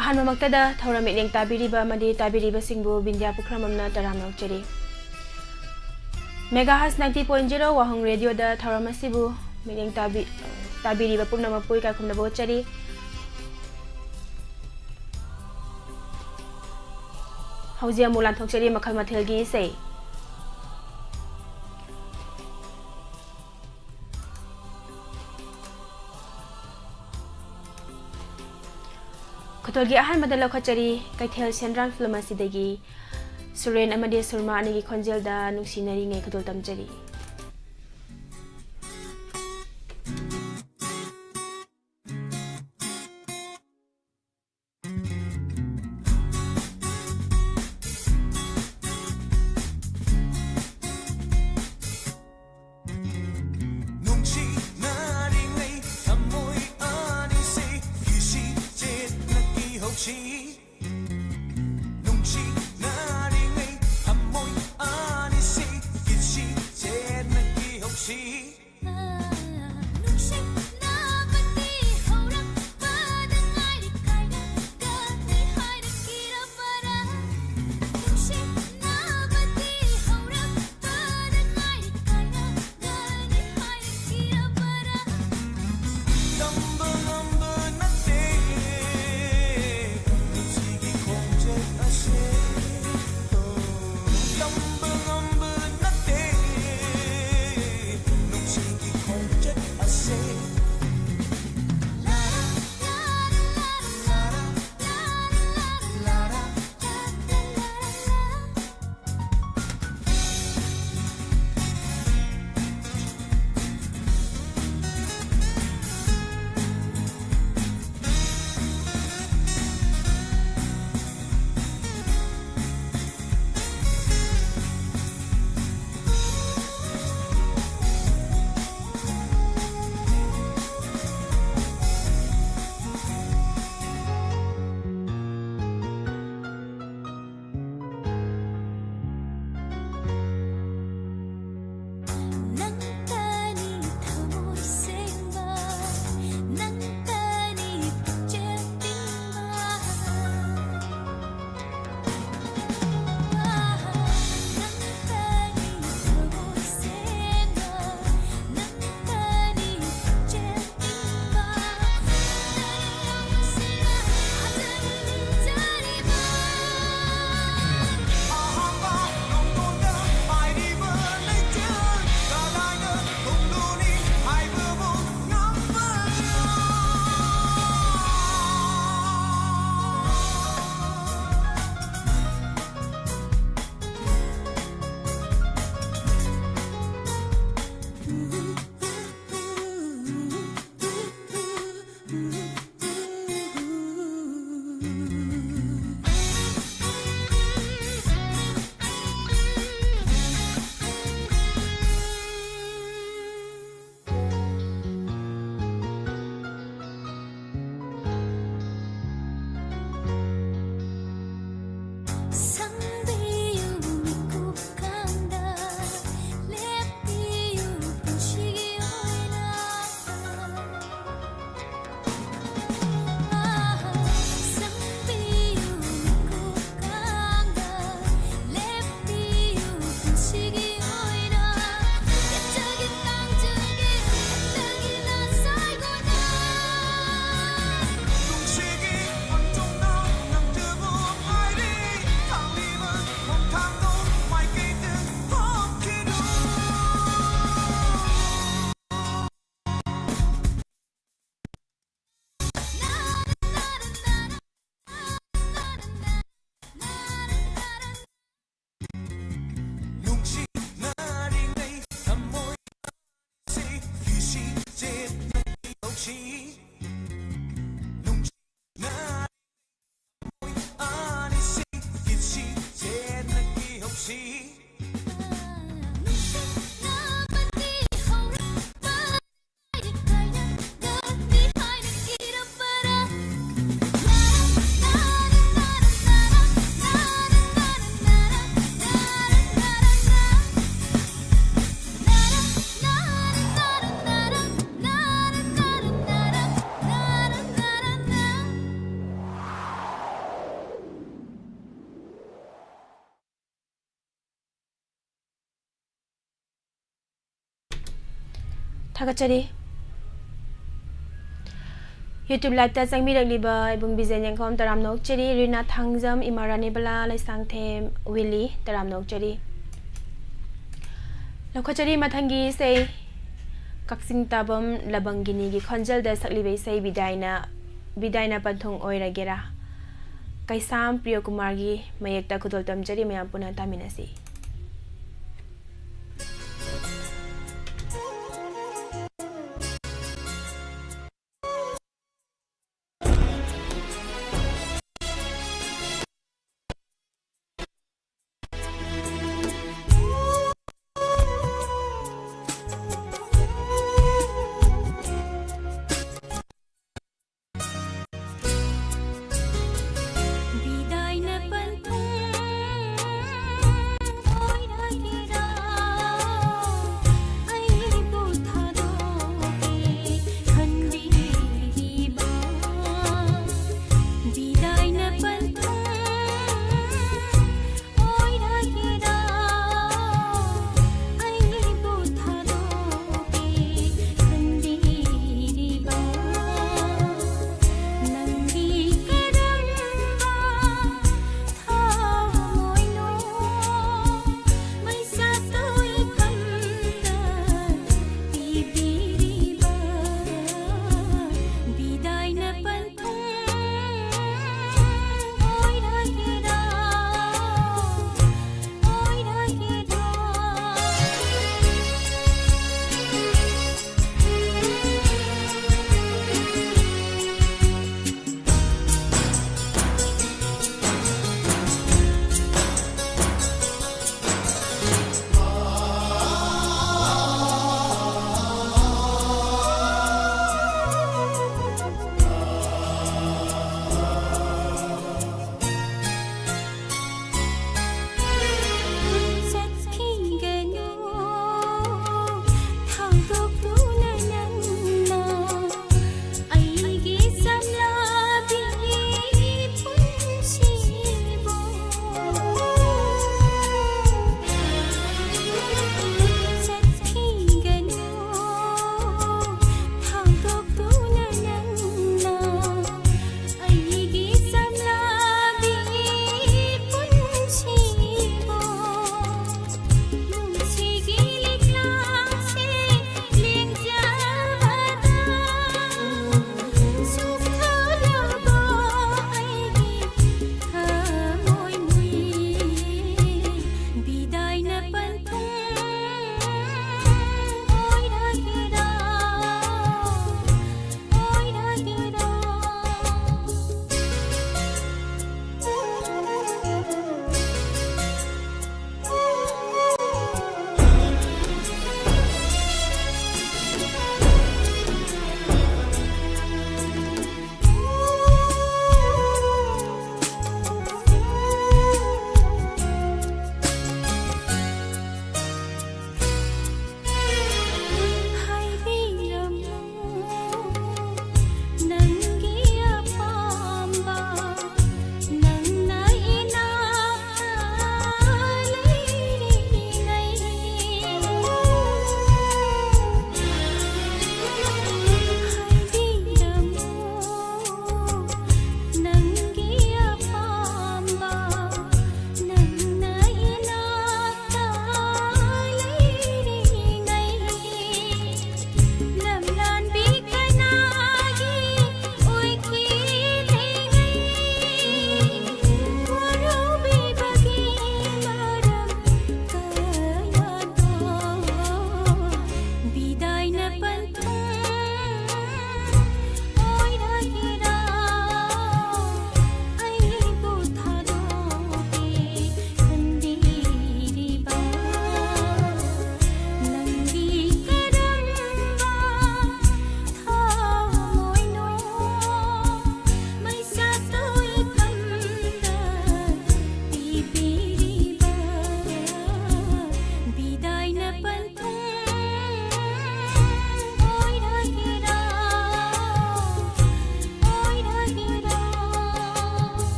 Ahan mamaktada thauram mitleng tabiriba amadi tabiriba singbu Bindya Pukramamna taram nokchari. Megahas 90.0 Wahong Radio da thauram asibu mitleng tabiriba pumnamapui kakumna bochari. Hauzia mulan thokchari Makhal Mathel gi Esei. Kotolgi ahan madalaw khachari kaithel senran film asidagi Suren amadi Surma anigi khonjel da nungsinari ngai kotol tamjari. Thakachari YouTube live ta changmi ragliba ibung bizen yangkom taram nok cheri Rina Thangjam Imarani bala laisang them Willy taram nok cheri Lokhachari mathangi sei Kaksing tabam labangini gi khonjal da saklibe sei bidaina panthong oiragera Kaisam Priyakumar gi mayekta khudol tamjari mayam puna taminasi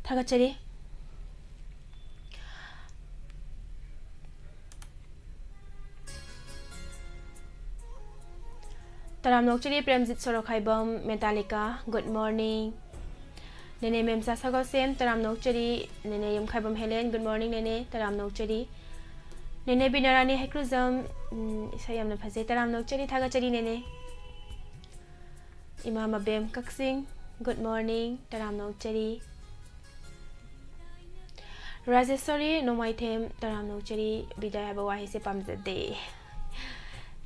थागतचरी तराम नोकचरी प्रेमजित सोरखाइबम मेटालिका good morning नेने मेमसा सगोसेम तराम नोकचरी नेने Yumkhaibam Helen good morning नेने तराम नोकचरी नेने बिनारानी हेक्रुजम इसा यमना फजे तराम नोकचरी थागतचरी नेने इमाम अबेम कक्सिंग गुड मॉर्निंग तराम नोकचरी राजेश्वरी नोमाइथेम तराम नोकचरी बिदाय बवाही से पामजदे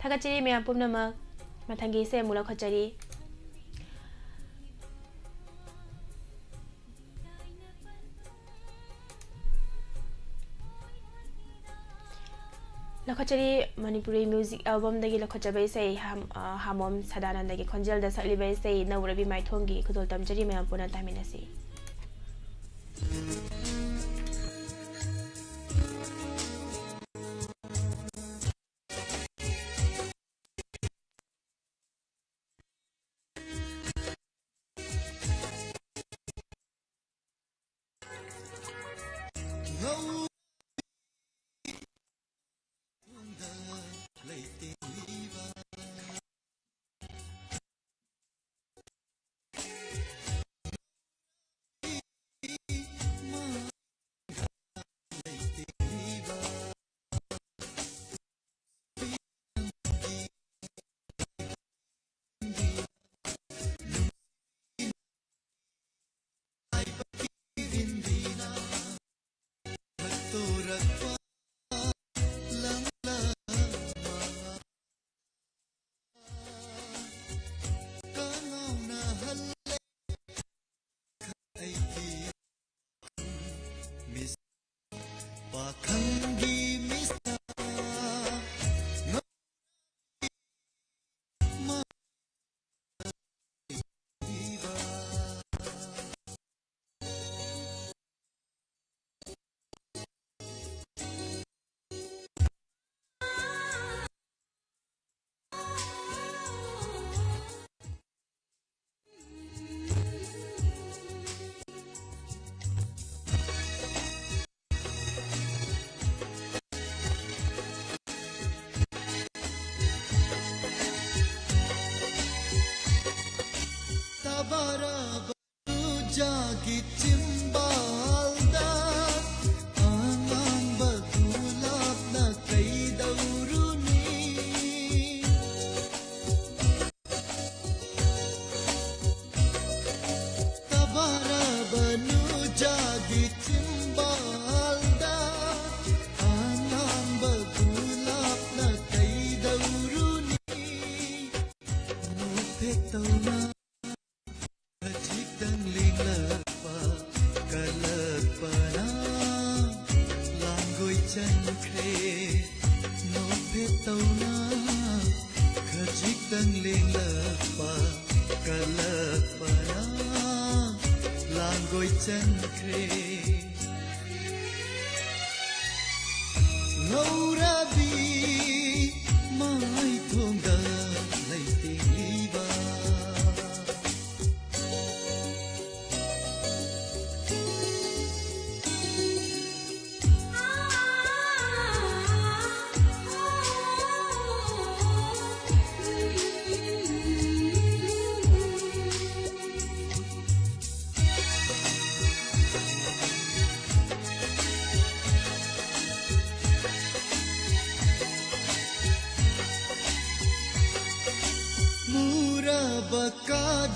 थागतचरी मैम पुमनमक मथंगी से मुला खचरी लखचरी मणिपुरी म्यूजिक एल्बम दगी लखचबे से हामोम सदानंद दगी खंजल द सकलिबे से नवरबी माइथोंगी खुदोल तमजरी मैम पुना तामिनसी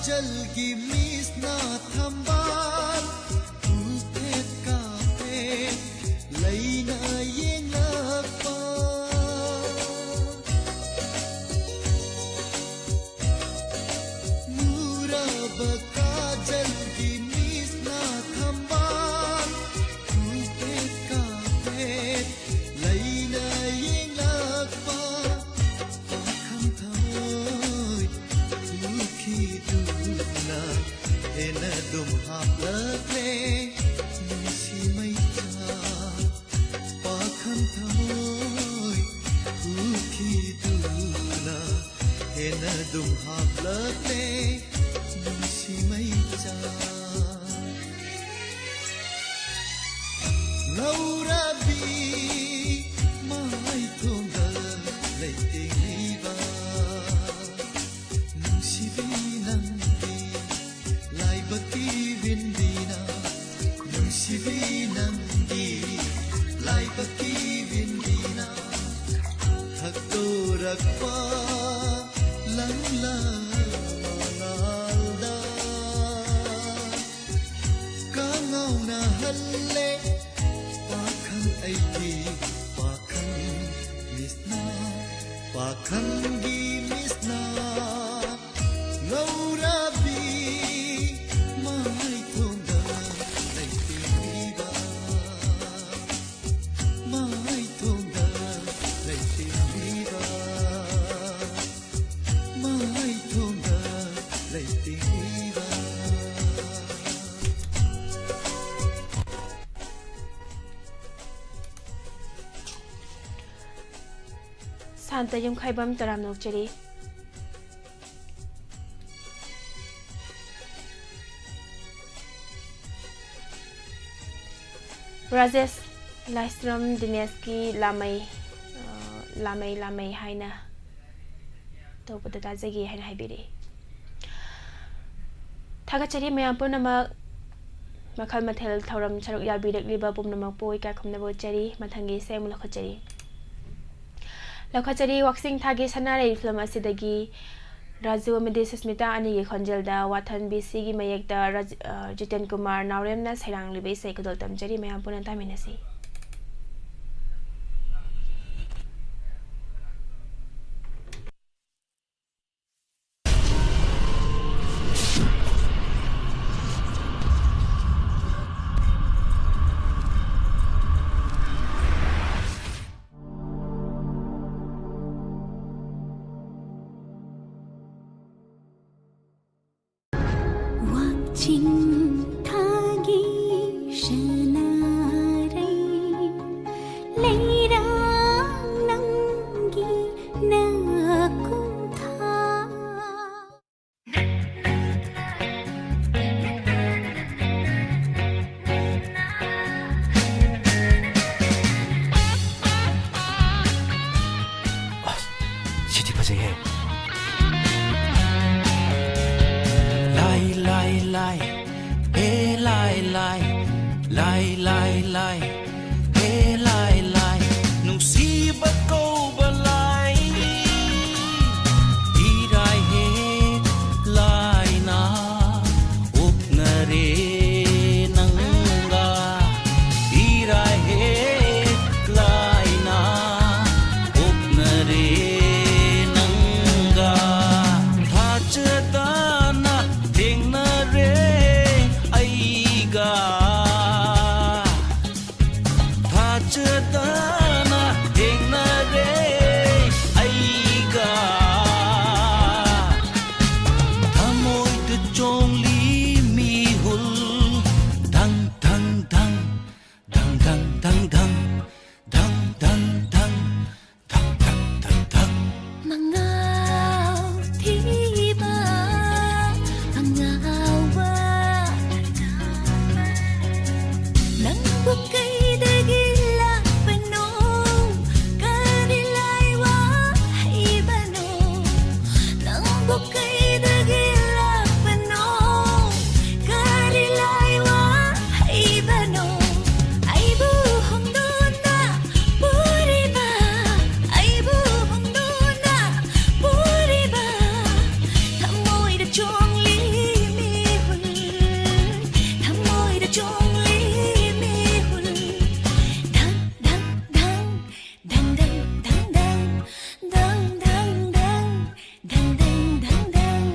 जल की मीसना थम्बाल उठेत काफे लैना येंगलपा मुरा बका जल की मीसना थम्बाल उठेत काफे लैना येंगलपा पाखम थमोय दुखी Ena dum haplakle nisi maita pakham thamoy kuki duna ena dum haplakle nisi maita ngꯧrabi mai thonga leiteiba nungsibi nangdi laibaki vindina nungsibi nangdi laibaki vindina thaktorakpa langla manalda kangauna halle pakhang aiki pakhang gi misna ngaurabi mai thonga leiteiba mai thonga leiteiba mai thonga leiteiba Santa yung khaibam taram nokchari Rajesh Laistrom Dineski lamai haina tawbada tajagi haina haibiri thagachari mayam punamak makhal mathel thauram charuk yabirak liba pumnamak poi ka khumnabo chari mathangi sem lakhachari Lakhachari waxing thagi sanare film asidagi Raju amade Susmita ani gi khonjelda wathan BC gi mayekta Jiten Kumar Nauremna Sairang libe sei kodol tamjari mayam punan taminasi Cinta senare leirang nanggi nakuntha 시티 파쟁해 lai hey lai hey lai nusiba ko balai irai he lai na uknare nanga irai he lai na uknare nanga thachadana dingnare aiga thachadana dingnare aiga thamoi de chongli mi hul dang dang dang dang dang dang dang dang dang dang dang dang dang dang mangau tiba angawa nang bukai dagila peno kadilai wa ibano nang bukai dagila peno kadilai wa ibano ai bu hongdona puriba ai bu hongdona puriba thamoi da chongli mi hul thamoi da chongli mi hul dang dang dang dang dang dang dang dang dang dang dang dang dang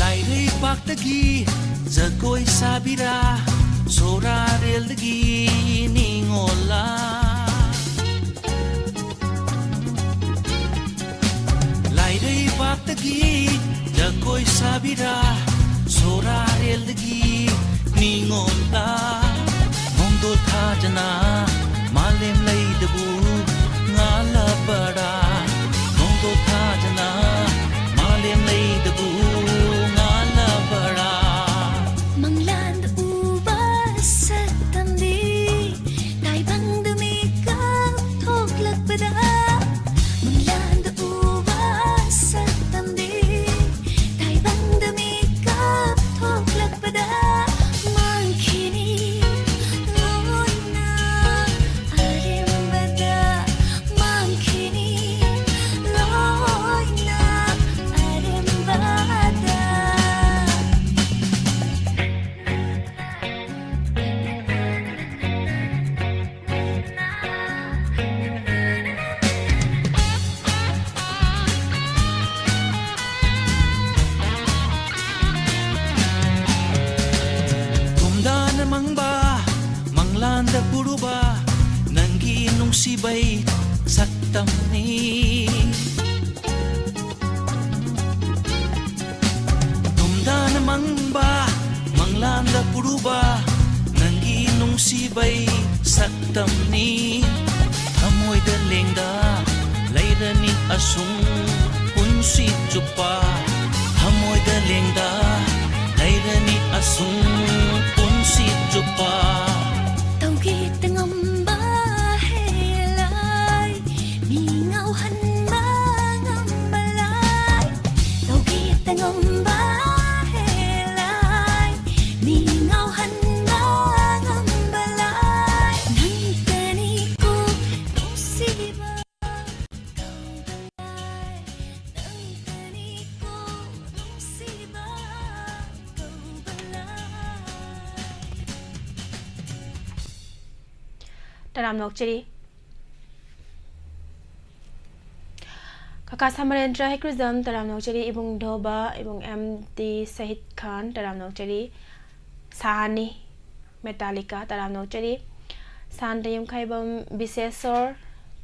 lai rei pak tagi jagoi sabira sora rel tagi ningola lai rei pak tagi jagoi sabira sora Mathel Ningon ta Mongdo thajana Malem lay debu Ngala para Mongdo thajana Malem lay debu Ngala para Mangland ubas sa tamdi Taibang dumikap Khallakpa Mangland ubas sa tamdi Taibang dumikap Khallakpa Mangkini loy na arimbada Mangkini loy na arimbada Tumda namang ba Manglanda puro ba Nanggi nung sibay Saktam ni Tumda namang ba Manglanda puro ba Nanggi nung sibay Saktam ni Amoy da lengda Layra ni asung Punsi chupa Amoy da lengda Layra ni asung Punsi chupa Taugi tengamba helai Mingaw hanba ngambalay Taugi tengamba helai Mingaw hanba ngambalay Nang taniko nung siba Kau balay Nang taniko nung siba Kau balay Taram Nokcheri Kaka Samarendra Hekrizam Taram Nokcheri Ibung Doba Ibung MD Sahid Khan Taram Nokcheri Sahani Metallica Taram Nokcheri Sandayum Khaibam Bisesor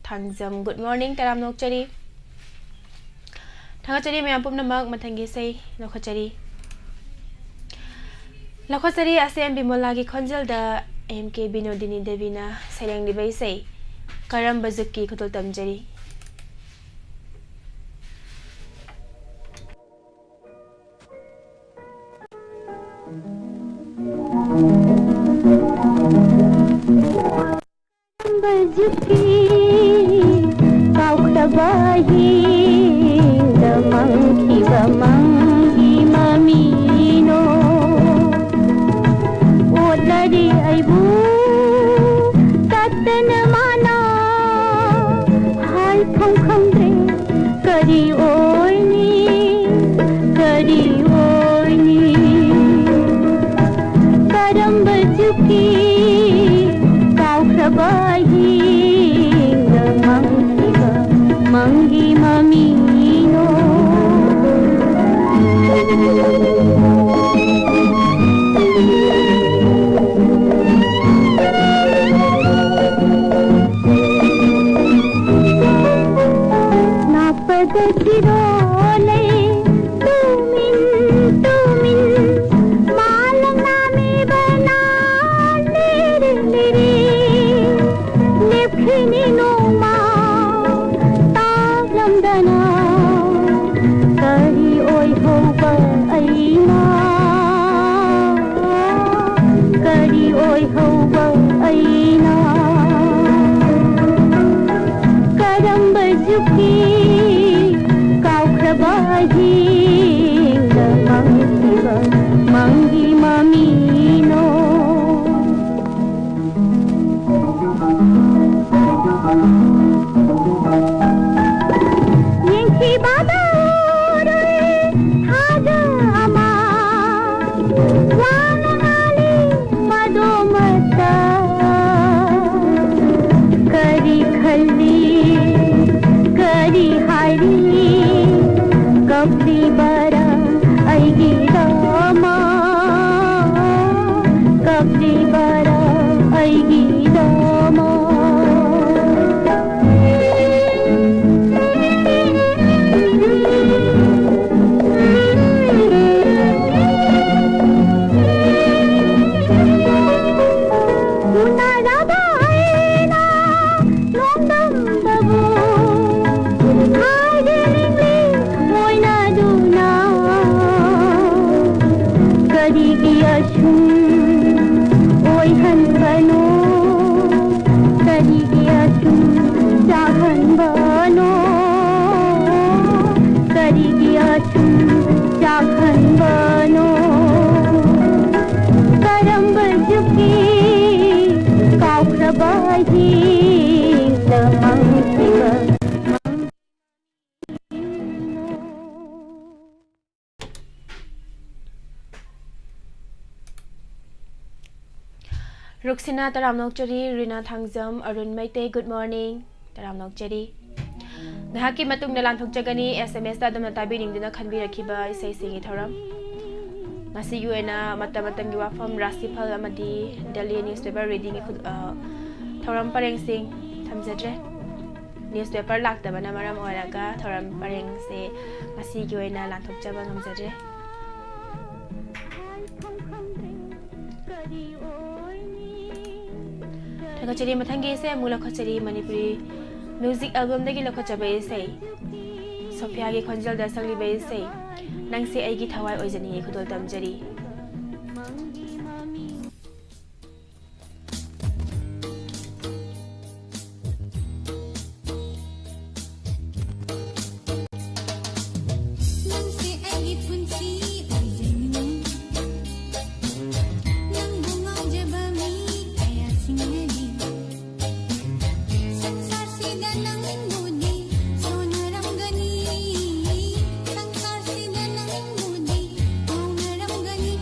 Thangjam Good morning Taram Nokcheri Thangacheri Mayapum Namak Mathangi Sei Nokhacheri Lokhacheri Asem Bimolagi Khonjal da MK Binodini Devina Sarang Libai Sei Karam Bazuki Kutul Tamjari Bazuki Khallakpa Damangki Bamanghi Mamino Odladi Aibu Tatana Mana Hai Khong Khongre Kari Oini Karam Bazuki Khallakpa Manghi Mamino Napada Chirole Tumin Malang Nami Bana Liri Lepkhini Noma Dana Kari oi hoba aina Kari oi hoba aina Karam bazuki Khallakpa Manghi Mamino Bada Haja Ama Wanali Madomata Kari Khalli Kari Hari Kapli Bara Aigi Rama Kapli Bara Aigi Rama चाखन बनो करी गया तुम चाखन बनो करम बजुकी काउक्रबाही लमंग Shiva Ruksina taram nokchari Rina Thangjam Arun Maite good morning taram nokchari Nahaki matung na lanthok jagani SMS ta dam na tabiring dina khanbi rakhiba Esei singi thoram Masi yuena matamatang gi wafam rasifal amadi Daily newspaper reading thoram pareng sing thamjadre newspaper laktaba na maram oraga thoram pareng se masi yuena lanthok jaba ngamjadre Thakachari mathangi se mula khachari Manipuri music album dagi lokhachaba Esei Sophia gi khonjal da sangli ba Esei nangse aigi thawai oijani khudol tamjari Gani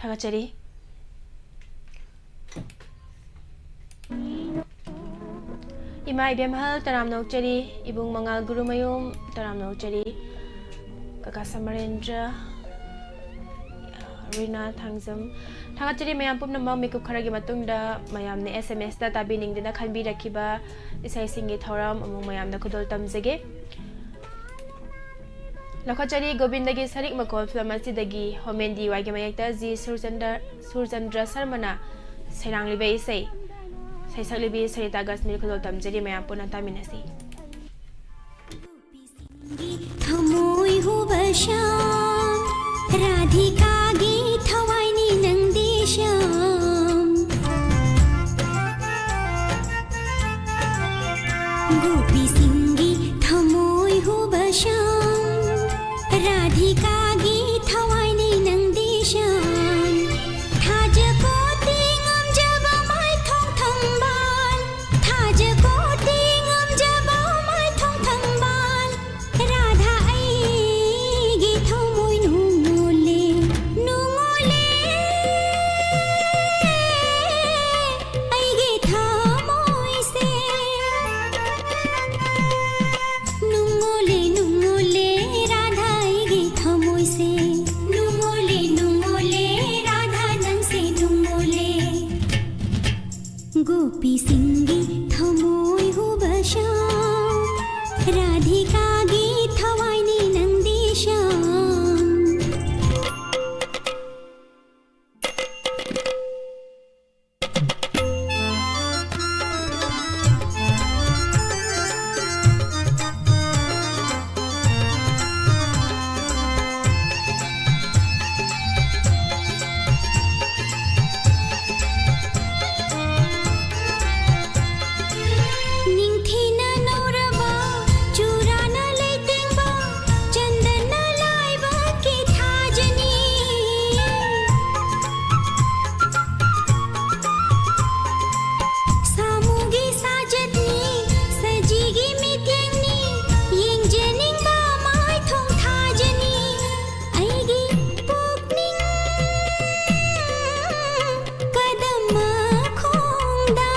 थागतचरी इमा इबेमहल तराम नौचरी इबुंग मंगाल गुरुमयुम तराम नौचरी काका Samarendra Reena Thangjam थागतचरी मयाम पुनमक मेकुप खरगी मतुंगदा मयामने SMS दा ताबिनिंगदना खनबी रखिबा इसै सिंगी थौराम अमुंग मयामदा खुदोल तमजगे लखचरी गोविंदगी सरिक मखोल film असिदगी होमेंदी वाइगे मयक्ता जी सुरचंद्र शर्मना सेरांगलिबे इसै सैसकलिबी सरिता गस्मिल खुदोल तमजरी मयाम पुना तामिनसी थमोय हुबशाम राधिका गी थवाइनी नंदेशम गोपी सिंगी थमोय हुबशाम राधिका गी थवाइनी नंदेशम थाज को तिंगम जब my थोंग थंबाल थाज को तिंगम जब माय थोंग थंबाल राधा आई गी थमोय नुंगोले नुंगोले आई गी थमोय से नुंगोले नुंगोले राधा आई गी थमोय से नुंगोले नुंगोले राधा नंग से नुंगोले गोपी सिंगी थमोय हुबशाम राधिका गी थवाइनी नंदेशम निंगथीना नौरबा चूराना लेतेंबा चंदना लाइबा के थाजनी सामुगी साजतनी सजीगी मित्यंगनी यिंगजेनिंगबा माय थोंग थाजनी आईगी पोकनिंग कदम खोंगदा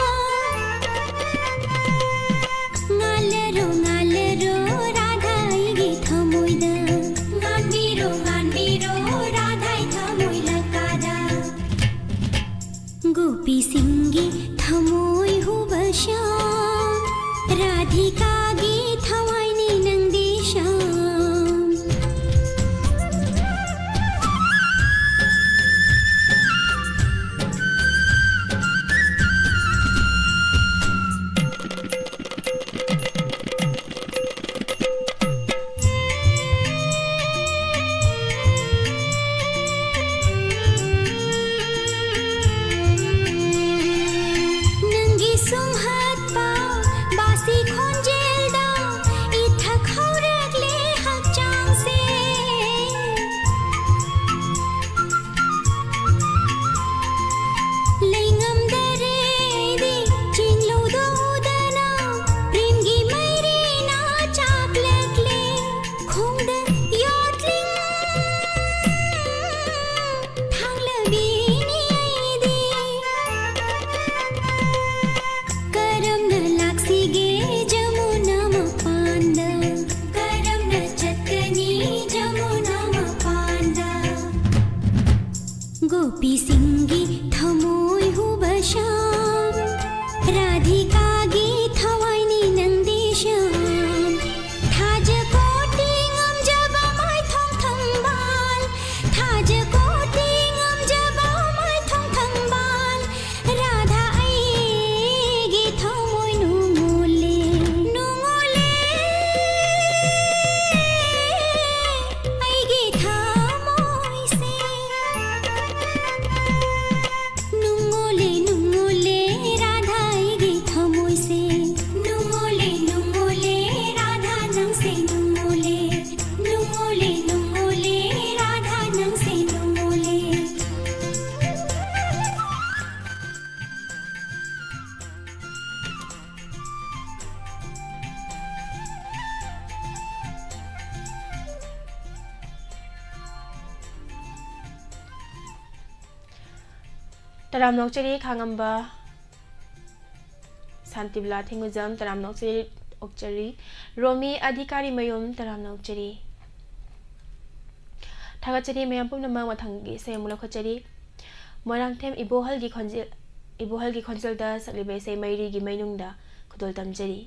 ngalero ngalero radha igi thamoida nganbiro radha thamoy lakada gopi singi thamoy hubasham radhika gi thawaini nangdesham नंगी सुमहत पा बासी खोंजेलदा इथक हौरगले हचांग से लेंगम दरेदी चिंगलो दोदना प्रेमगी मैरीना चाकलकले खोंगद योतलिंग थांगलबीनी आईदी करम न लाक्सीगे जमुना मपांद करम न चतकनी जमुना मपांद गोपी सिंगी थमोय हुबशाम राधिका गी थवाइनी नंदेशम थाज को तिंगम जब माय थोंग थंबाल थाज को तिंगम जब माय थोंग थंबाल राधा आई गी थमोय नुंगोले नुंगोले आई गी थमोय से नुंगोले नुंगोले राधा आई गी थमोय Taram nokchari khangamba Santibla Thinguzam Taram nokchari okchari Romi Adhikari Mayum Taram nokchari Thagachari mayam pumnamang mathangi sayamula khachari Morang them ibohal gi khonjel da saklibai say mairi gi mainungda khudol tamjari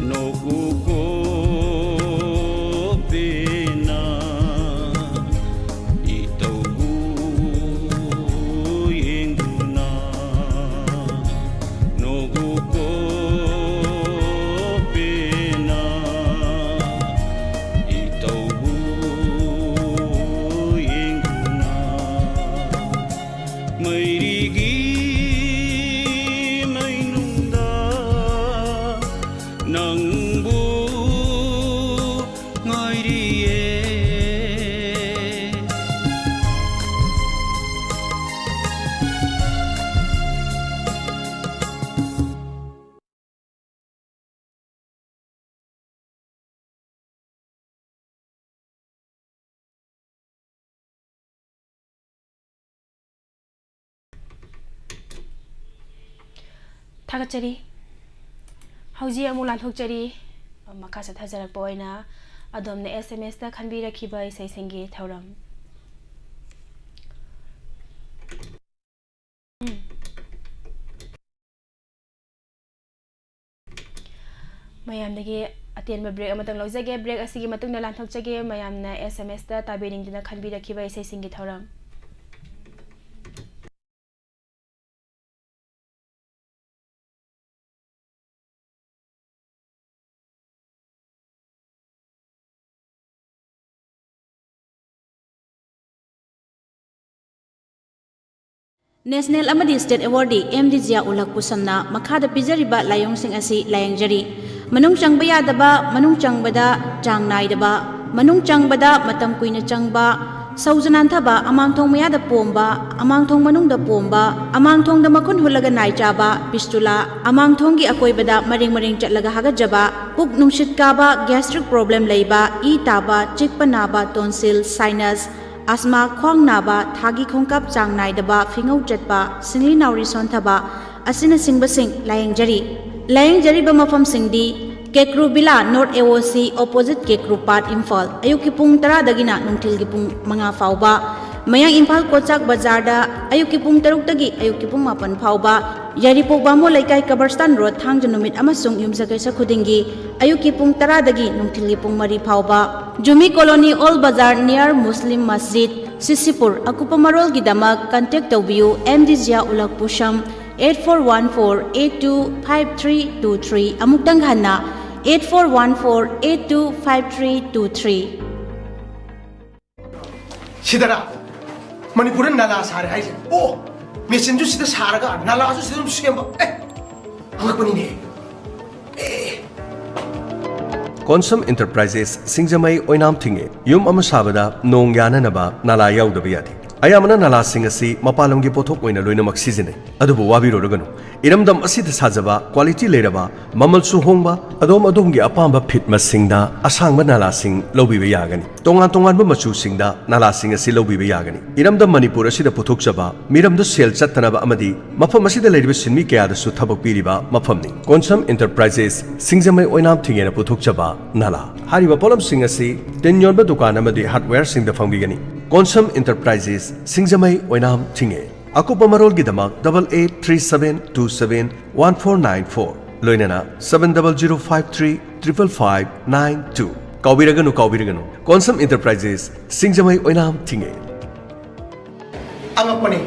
No थागतचरी हौजी अमु लांथोकचरी मखा चथाजरक पोइना अदोमने SMS ता खनबिरखिबा इसै सिंगी थौरम mayamdagi atenba break amatang lojage break asigi matungna lanthokchage mayamna SMS ta tabiringdina khanbirakhiba isai singi thoram National amadi State Awardee MD Zia Ulak Pusamna makhada pijariba layong-sing asi layangjari manung changba yadaba manung changbada chang naidaba manung changbada matam kuina changba saujananthaba amangthong mayada pomba amangthong manungda pomba amangthong da makun hulaga nai chaba pistula amangthong gi akoibada maring chatlaga hagajaba puk nungshit kaba gastric problem leiba e taba chikpa naba tonsil sinus asma khong naba thagi khongkap chang naidaba fingau chatpa singli nauri sonthaba asina singbasing layangjari ba mafam singdi Kekru Bila North AOC opposite Kekru Part Imphal ayuki pung 10 dagina nungthil gi pung 5 fauba mayang Imphal Kochak Bazar da ayuki pung 6 dagi ayuki pung 9 fauba Yaripok Bamo Laikai Kabarstan Road Thangja numit amasung yumsakai sa khudingi ayuki pung 10 dagi nungthil gi pung 3 fauba Jumi Colony All Bazar near Muslim Masjid Sisipur akupa marol gi damak contact tawbiu MD Zia Ulak Pusham 8414825323 amuktang hanna 8414825323 시다라 머니푸른 나라 사래 하이제 오 메신주 시다 사라가 나라주 시다 수gemba 에 한국분이네 에 Consum Enterprises Singjamai Oinam Thinge Yum Amasabada Nong Yananaba Nala Yaudabiyadi Ayamana Nala Singasi Mapalongi Potok Oina Luinamak Season Adubu Wabiro Rogano Iramdam Asita Sajaba Quality Leraba Mamal Suhongba Adom Adongi Apamba Pit Masingda Asangba Nala Sing Lobi Yagani Tongan Machu Singda Nala Singasi Lobi Yagani Iramdam Manipur Asida Potok Jaba Miram the Sel Chatanaba Amadi Mafamasida Lady Sinmi Kaya Sutabo Piriba Mafamni Consum Enterprises Singjamai Oinam Tingena Potok Jaba Nala Hariba Polam Singasi Tenyorba Dukan Amadi Hardware Sing the Fangigani Consum Enterprises Singjamai Oinam Tinge Akupa Marol Gidamak 8837271494 Loinana 7005355592 Kaubiraganu Consum Enterprises Singjamai Oinam Tinge angapani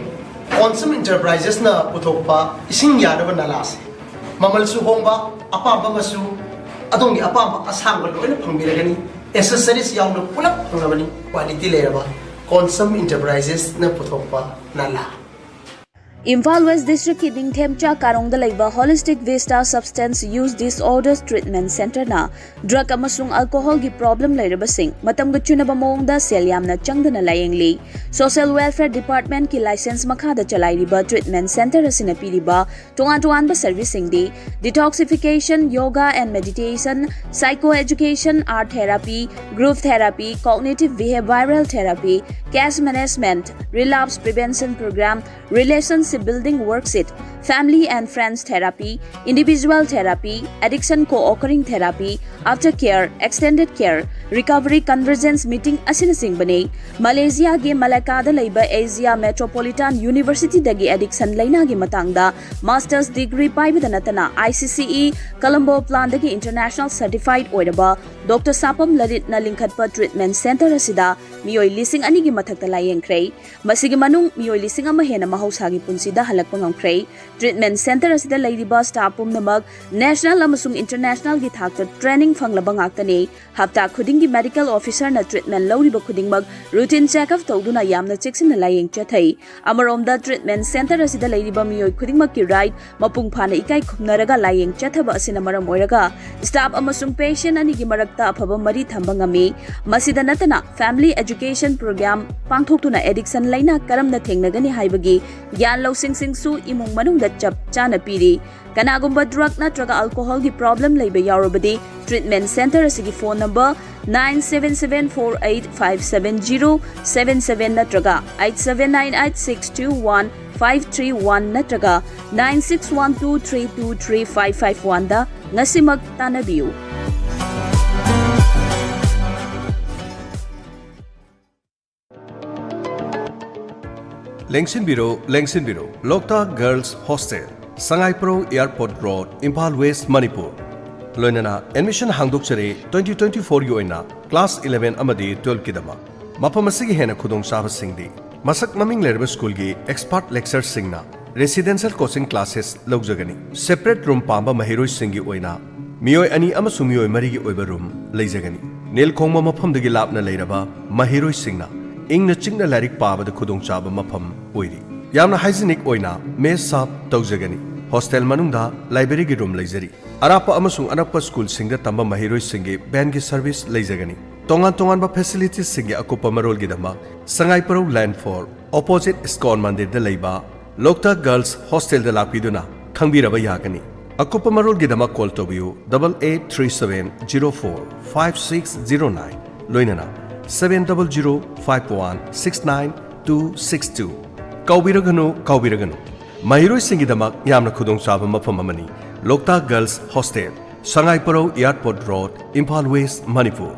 Consum Enterprises na puthokpa ising yadaba nalase mamal su hongba apamba masu adongi apamba asangba loina phangbiragani accessories yauna pulap phangabani quality leraba Consum Enterprises na puthokpa nala Imphal West District ki Dingthemcha Karongda leiba Holistic Vista Substance Use Disorders Treatment Center na drug amasung alcohol gi problem leirabasing matamga chunaba mawngda sel yamna changdana layengli Social Welfare Department ki license makhada chalairiba treatment center asina piriba tongan ba servicing di detoxification, yoga and meditation, psychoeducation, art therapy, group therapy, cognitive behavioral therapy, cash management, relapse prevention program, relationship building worksheet, family and friends therapy, individual therapy, addiction co-occurring therapy, aftercare, extended care, recovery convergence meeting asinasing bane Malaysia ge Malacca da leiba Asia Metropolitan University dagi addiction laina gi matangda master's degree paibada natana ICCE Colombo plan dagi international certified oiraba Dr. Sapam Lalit na lingkhatpa treatment center asida miyoi lising ani gi mathakta layengkrei masigi manung miyoi lising ama hena mahosagi punsida halakpa ngamkrei treatment center asida leiriba staff pumnamak national amasung international gi thakta training fanglaba ngaktani hapta khuding gi medical officer na treatment lawriba khudingmak routine check-up tawduna yamna checksina layeng chathai amaromda treatment center asida leiriba miyoi khudingmak ki right mapung phana ikai khumnaraga layeng chathaba asina maram oiraga staff amasung patient ani gi marakta afaba mari thamba ngami masida natana family education program pangthoktuna addiction laina karamna thengnagani haibagi gyan losing singsu imung manungda chap chana piri kanagumba drug natraga alcohol gi problem leiba yarobadi treatment center asigi phone number 9774857077 natraga 87986214 531 natraga 9612323551 da ngasimak tanabiyu. Lengsinbiro, Lokta Girls Hostel, Sangaipro Airport Road, Impal West, Manipur. Loinana, admission hangdokchare 2024 yoina, class 11 amadi 12 kidama. Mapamasigi hena khudong saba singdi. Masak maming lerba school gi expert lecture singna, residential coaching classes logjagani. Separate room pamba mahiroi singi oina, miyoi ani amasung miyoi marigi oiba room leijagani. Nil khongma maphamdagi lapna leiraba mahiroi singna. Ingna chingna larik pabada khudong chaba mafam oiri. Yamna hygienic oina mess sap tawjagani. Hostel manungda library gi room leijari. Arapa amasung anapa school singda tamba mahiroi singi band gi service leijagani. Tongan ba facilities singi akupa marol gi dama Sangaipro land for opposite Iskon Mandir da leiba Lokta Girls Hostel da lakpiduna khangbiraba yagani. Akupa marol gi dama call tobiu 8837045609 loinana 7005169262 Kaubiraganu Mahiroi singi damak yamna khudong chaba mafam amani Lokta Girls Hostel Sangaipro Airport Road Impal West Manipur.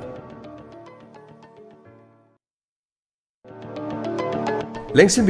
Lengsin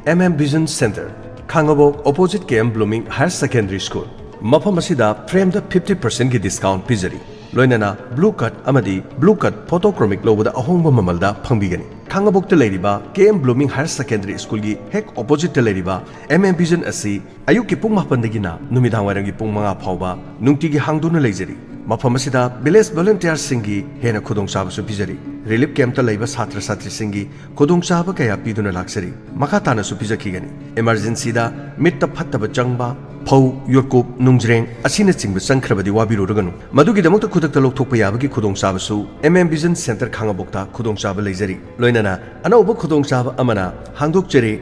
MM Vision Center Khangabok opposite KM Blooming Higher Secondary School Mafam asida frame da 50% ki discount pizari loinana blue cut amadi blue cut photochromic lobada ahongba mamalda phangbigani Khangabok te leiriba KM Blooming Higher Secondary School gi hek opposite te leiriba MM Vision asi ayuk ki pung 9 dagina numidang warang gi pung 5 phawba nungti gi hangduna leijari mafam asida village volunteer singi hena khudong chaba su pizari relief camp ta leiba satra satri singi khudong chaba kaya piduna laksari makha tana su pijakigani emergency da mitta phattaba changba Pau, Yorkup, Nungjreng, Asina Chingba Sankrabadi Wabiruraganu. Madugi Damokta Kudakta Lokthokpa Yabagi Khudong Chabasu, MM Vision Center Khangabokta Khudong Chaba Leijari. Loinana, Anauba Khudong Chaba Amana, Hangdokcheri,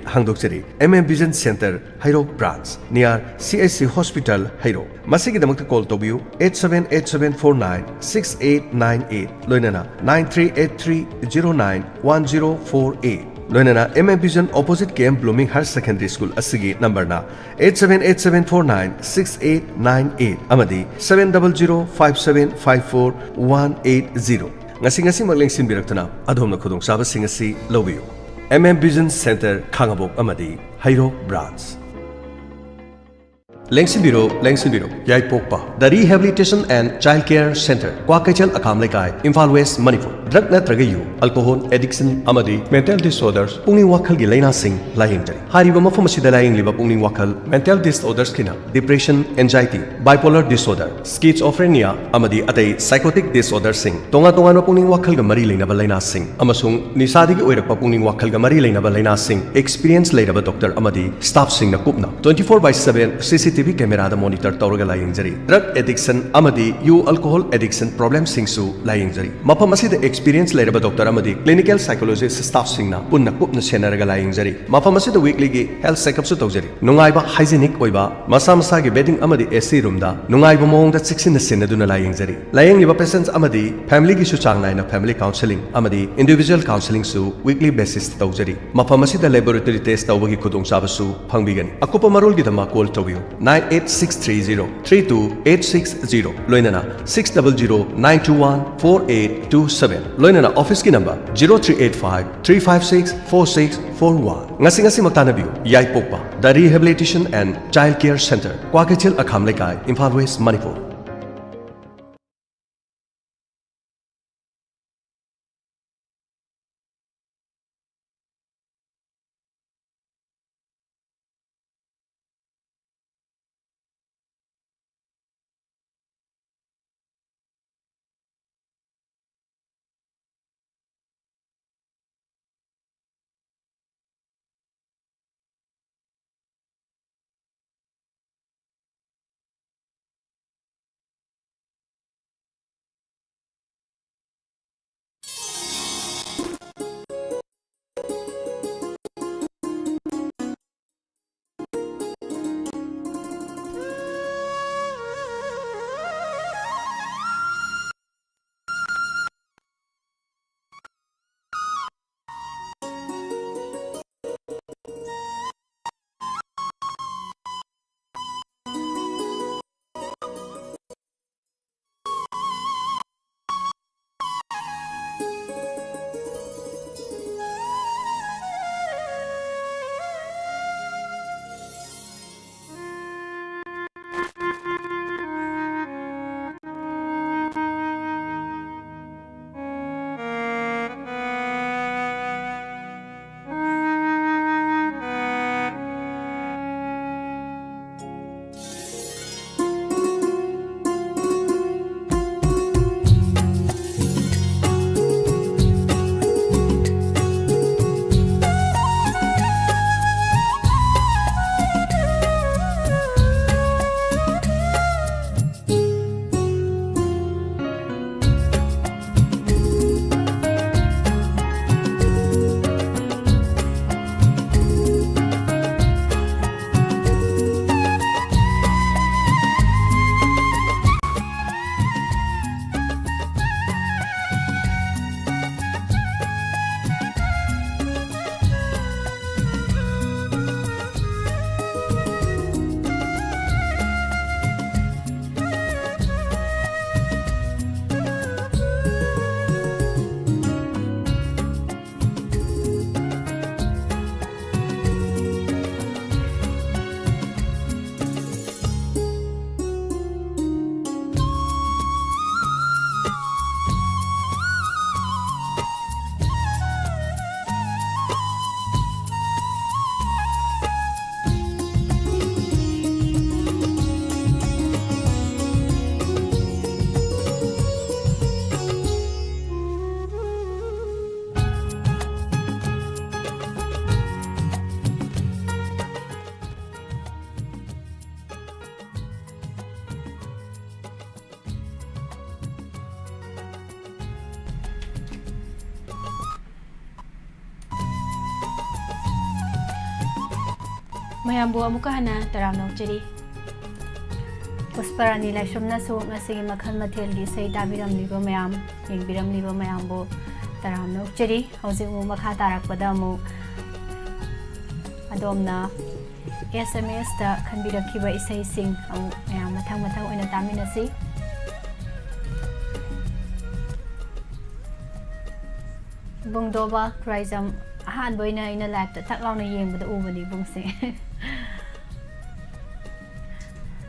MM Vision Center, Hairo Branch, near CSC Hospital, Hairo. Masigi Damokta call Tobiu 8787496898, Loinana 9383091048. Loinana MM Vision opposite KM Blooming Higher Secondary School asigi number na 8787496898 amadi 7005754 ngasi maglengsin biraktuna adhomna khudong chaba singasi lobiyu MM Vision Center Khangabok amadi Hairo Branch. Lengsinbiro, Yaipokpa, the Rehabilitation and Child Care Center, Kwakachal Akam Lekai, Impal West, Manipur. Drug Natragayu, alcohol, addiction, amadi, mental disorders, Punging Wakal Gilaina Singh, Lying Jari. Hariba Mafamashida Lying Liba Punging Wakal, mental disorders kina, depression, anxiety, bipolar disorder, schizophrenia, amadi, Ate, psychotic disorder Singh, Tonga Punging Wakal Gamari Lina Balena Singh, Amasung, Nisadi Oirapa Punging Wakal Gamari Lina Balena Singh, experience later Dr. Amadi, staff Singh Nakupna, 24/7 CCTV camera da monitor tawraga laying jari drug addiction amadi you alcohol addiction problem singsu laying jari mapam asida experience lairaba doctor amadi clinical psychologist staff singna punna kupna senaraga laying jari mapam asida weekly gi health checkup su tawjari nungaiba hygienic oiba masa gi bedding amadi Esei room da nungaiba mawngda chixin senaduna laying jari laying liba patients amadi family gi su changnaina family counseling amadi individual counseling su weekly basis tawjari mapam asida laboratory test tawbagi khudong chabasu phangbigani akupa marul gi dama call tawiu 98630-32860 Loinana 600-921-4827 Loinana office ki number 0385-356-4641 Ngasi magtanabiu Yaipokpa The Rehabilitation and Child Care Center Kwakachil Akham Lekai Impal West Manipur mayambu amuka hana taram nokchari Pusparani Lashumna Su Nasi Makhal Mathel gi Sei Tabiram Libo Mayam Yengbiram Libo Mayambo Taram Nokchari Hausimu Makha Tarakpada Mu Adomna SMS ta Khanbirakiba Esei Sing Amu Mayam Mathang Oina Taminasi Bungdoba Kraizam Ahan Boina ina live ta taklauna yengbada ubani bungse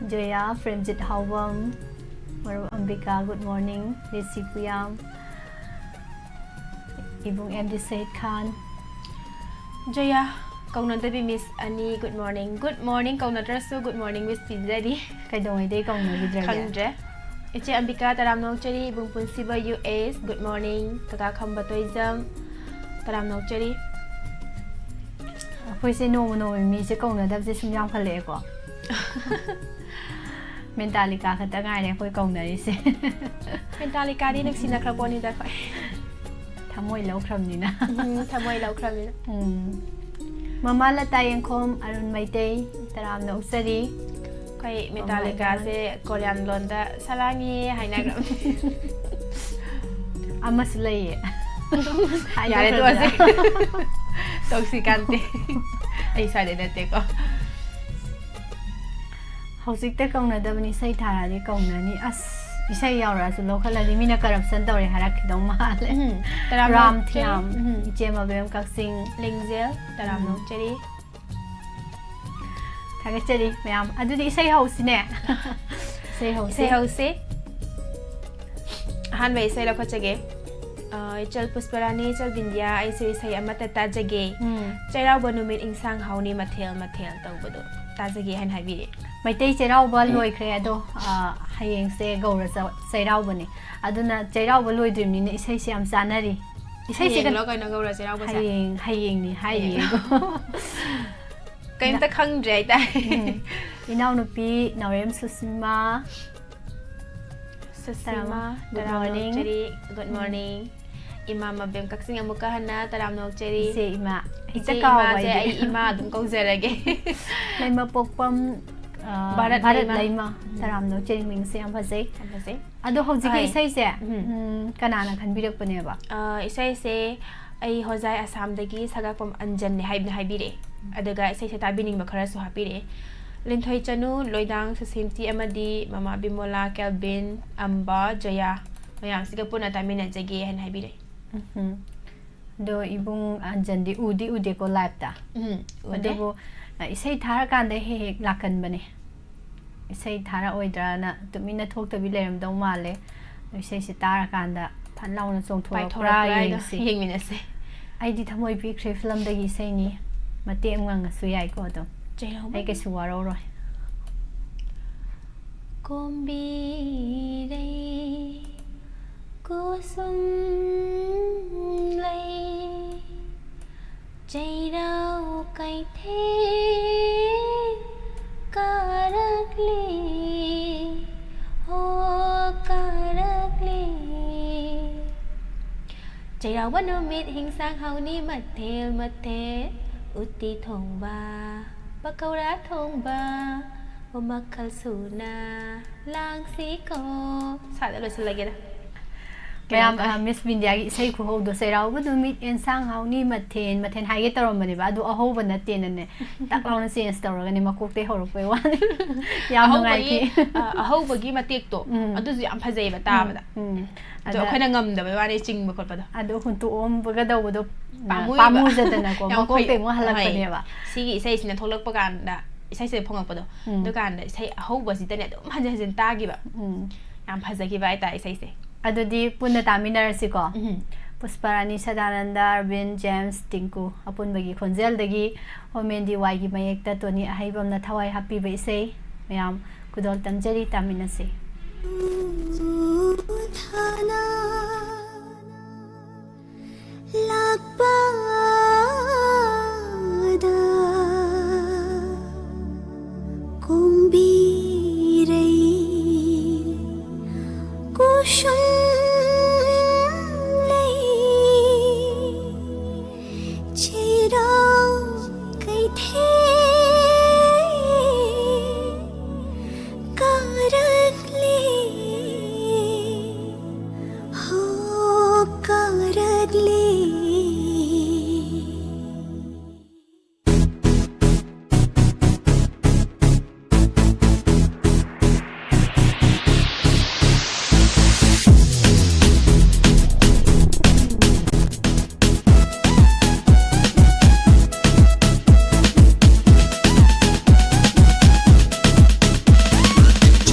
Joya Fremjit Hawam Maru Ambika good morning Desi Puyam Ibung MD Said Khan Jaya kauna tabi miss ani good morning kauna trasu good morning miss pizadi Kaidong Day Kong Nagidra khandre Eche Ambika taram nokchari bung punsiba US good morning kaka khamba toizam taram nokchari Hoise no mi se Kong Nadab se Sumyam Khale ko Mentalika khata ngai ne khoi Kong Nari se mentalika di nak sina kraponi da fa Thamoi lau khram ni na thamoi lau khram ni Mama la tayang khom arun maitei taram no sari kai mentalika se korean londa salangi haina gram Amaslay yare to ase toxicante ai sa de nate ko Hausikte Kong Nadabani Sei Taradi Kong Nani As Esei Yaura su Lokala Limina Corruption Tori Harak Dong Mahale Ram Thiam Jema Bem Kaksing lingzel taram nokchari Thagachari Mayam Adudi Esei House ne Sei House se hause han mai sai la khachage chal pusparani chal bindia ai sai amata ta jage chairau banumit insang hauni mathel tawbado ta jage han habi Maitei Cherau Bal Loi Credo Hayeng Se Gora Serau Bani Aduna Cherau Baloi Dream ni Esei Siam Sanari Esei sai lo kai na gaura chairau ba sa Hayeng ni Hayeng kai ta khang jai ta Inau Nupi Naurem Susima Susima Good morning good morning Imam Abem Kaksing amuka hana taram nokchari Se Ima ita kawa ai ima dum kau zarage Laima Pokpam Bharat Laima Taram no Cheng Ming Se Amphase amase Ado Hojiki Esei Se Kanana Khanbirak Paneba isai se ai hozai asam dagi sagapam anjan ne haibire adaga isai se tabining makhara su hapire linthoi chanu loidang susimti amadi mama bimola kelvin amba jaya mayam siga puna tamina jage han haibire Do Ibung Anjandi Udi ko live ta Adabo Esei Thara Kanda He Lakan Bane Esei Thara Oidrana Tumina Thok to Bileram Dong Male Esei Sitara Kanda Panlauna Song Thora Pra yengmina se Ai di thamoi pi kre film dagi sei ni mate amnga suyai ko to jairau ai ke suwaro ro Kombi rei kusum lai jairau kai the karakli ho karakli jairau banumit hingsang hauni mathel uti thongba bakaura thongba Makhal suna lang siko sa da lo silage da Mayam Miss Bindia gi sei khu ho do sei raw bu mit ensang haw ni mathen hai ge tarom bani ba du a ho ban na ten ne tak law na sense tor ga ni makok te ho ro pe wa yam ngai ki a ho bagi matek to adu ju yam phajai ba ta ba da do khana ngam da ba ni ching ba khot ba da adu hun tu om ba ga daw bu do pamu ja da na ko makok te mo halak pa ne ba sigi sei sina tholak pa kan da isai se phongak pa do do kan da sei a ho ba si ta ne do han ta gi ba yam phajai gi ba ai ta isai se Adudi Punna Taminar Siko Pusparani Sadananda Arvind James Tinku Apun Bagi Konzel Dagi Homendi Wagi Mayekta Tony Ahibam na Thawai Happy ba Esei Mayam Kudol Tamjari Taminase Thana Lakpa da Kumbi rei Kushum lei Chirau kai the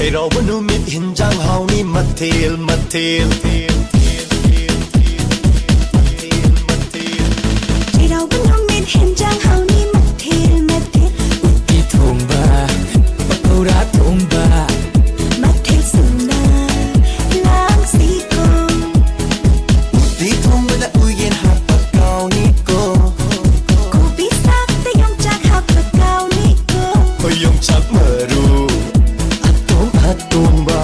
ช่เราวันนู้มิดหินจางเฮานี่มาเทลมาเทลที่เราเป็นน้องเม็ดเห็นจางเฮานี่มาเทลมาเทล อีทงบาปะเขารักทงบา มาเทลสุนาล้างสีกง ตีทงเวลาอุยเย็นหักปะเกานี่โก กูปีสักแต่ยองจากหักปะเกานี่กู พยงชักเมื่อรู้อัดตงบา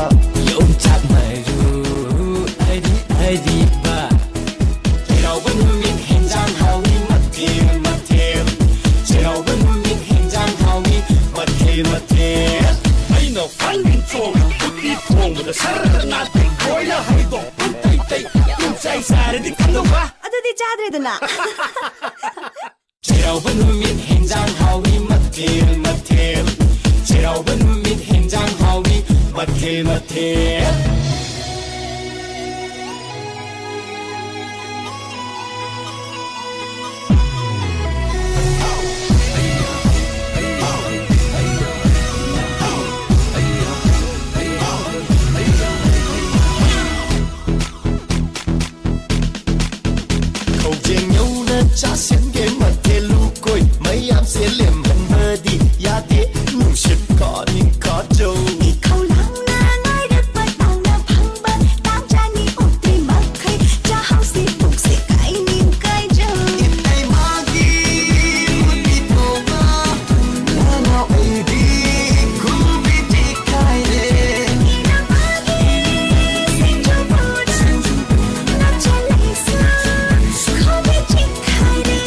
ยงจับไม่รู้ไอ้ดีบา เราวันนู้มิดหินจางเฮานี่มาเทลมาเทลใช่เราวันนู้มิดหินจางเฮานี่มาเทลมาเทลไอ้หนอกฟันโจงตีทงมันจะสารนาติโอยละให้ดอกมันเตยยิ่งใจสารดิกันตัว 어디 자들이들 나 ใช่เราวันนู้มิดหินจางเฮานี่มาเทลมาเทลใช่เราวันนู้มิดหินจางเฮานี่มาเทลมาเทล câu chuyện nhau na cha sen game mà thế lu coi mấy am sẽ liềm hận mơ đi ya thế nụ shit có nhưng có đâu เขาล้างหน้าง่ายได้เปิดต่างหน้าพังเบิดตามใจนี่อุติมักเคยจะเฮาสิบุกสิไก่นิ่งไก่เจอ in ai magi would be over na na ai đi cũng bị đi khai de อีนางมากีสิจูบูดนับจะเลยซาเขาไม่จิกใครเลย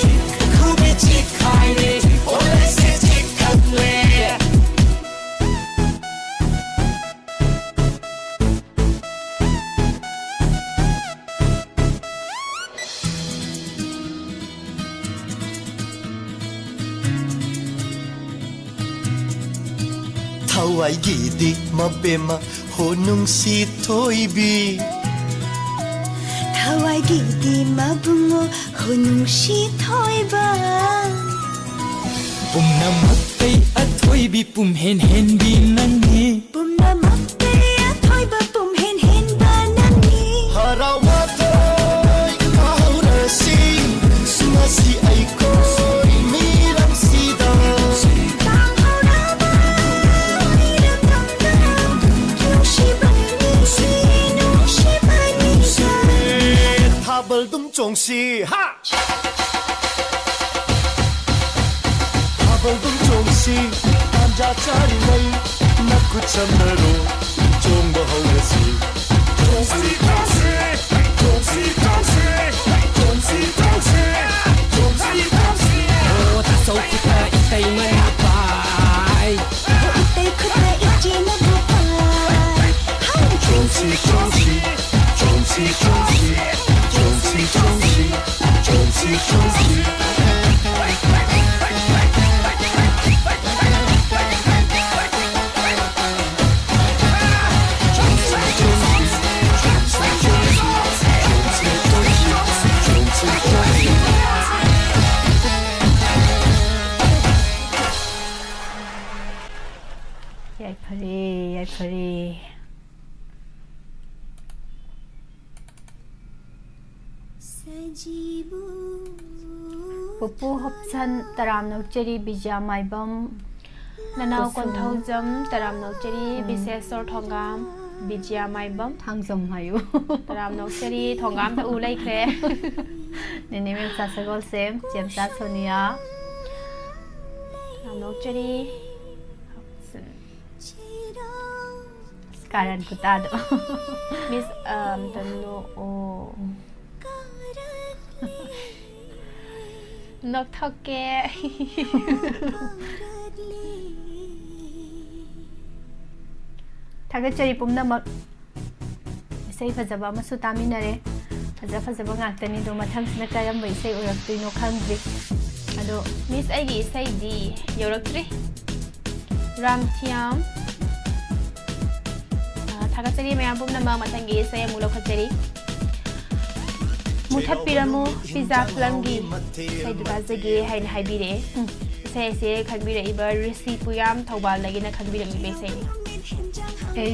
không biết chỉ khai de ôi lại sẽ chỉ khát lệ เท่าไอ้กี่ดิมาเบมาโหนุ่งสีถอยบี ถ้าไว้กี่ดีมาบุโมหุ่นชีถอยบ้า ปุ่มน้ำมัดไปอัดถอยบีปุ่มเห็นบีนั่นนี่ ปุ่มน้ำมักเตะถอยบ้าปุ่มเห็นบ้านั่นนี่ ฮาราว่าเธอเขาเรซีสมาสีไอโกมีรังสีดา ต่างเขาหน้าบ้ามีเรื่องต่างดาวนุ่งชีบันนี่สีนุ่งชีบันนี่สี ทาเบลดุมจงสีฮะทาเบลดุมจงสีตามจาจารีเลยนักกุศลนรกจงบ่เฮาเรซีจงสีจงสีจงสีจงสีจงสีจงสีจงสีจงสี โอ้ถ้าโซคิดอีไตมันไป อีเตยคุดแต่อีจีน่าบุปผาฮัน จงสีจงสีจงสีจงสีจงสีจงสีจงสีจงสี ยายพรียายพรี Sajibu ปุปูฮบชันตรามนกจรีบิจาไมบัม นานาคนเท่าจำตรามนกจรีบิเซสโซทองงามบิจยาไมบัม ทางสมหายุ ตรามนกจรีทองงามตะอูไลเคร นี่นี่มีภาษาสกอลเซมเจียมซาโซเนีย ตรามนกจรี sekarang ku tak ada มิสตันโนโอนกเท่าแก่ ถ้าเกิดจะรีปุ่มน้ำมันเซ่ฟังจะบ้ามาสุดตามินาเร่ฟังจะบ้างานแต่นี่ดูมาทั้งนักการยังไม่เซ่อุรักตุยนกขังบิอะดู มิสไอกีไซดียอรักทรีรามเทียมถ้าเกิดจะรีไม่ยอมปุ่มน้ำมันมาทั้งกีไซมูลค่าจะรีมุทับปีรามูพิซซ่าพลังกีใส่ดูบาสกีให้ให้บีเร่เซ่คันบีเร่อีบาร์รีซีปุยามทว่าลากินะคันบีเร่มีเบสเซ่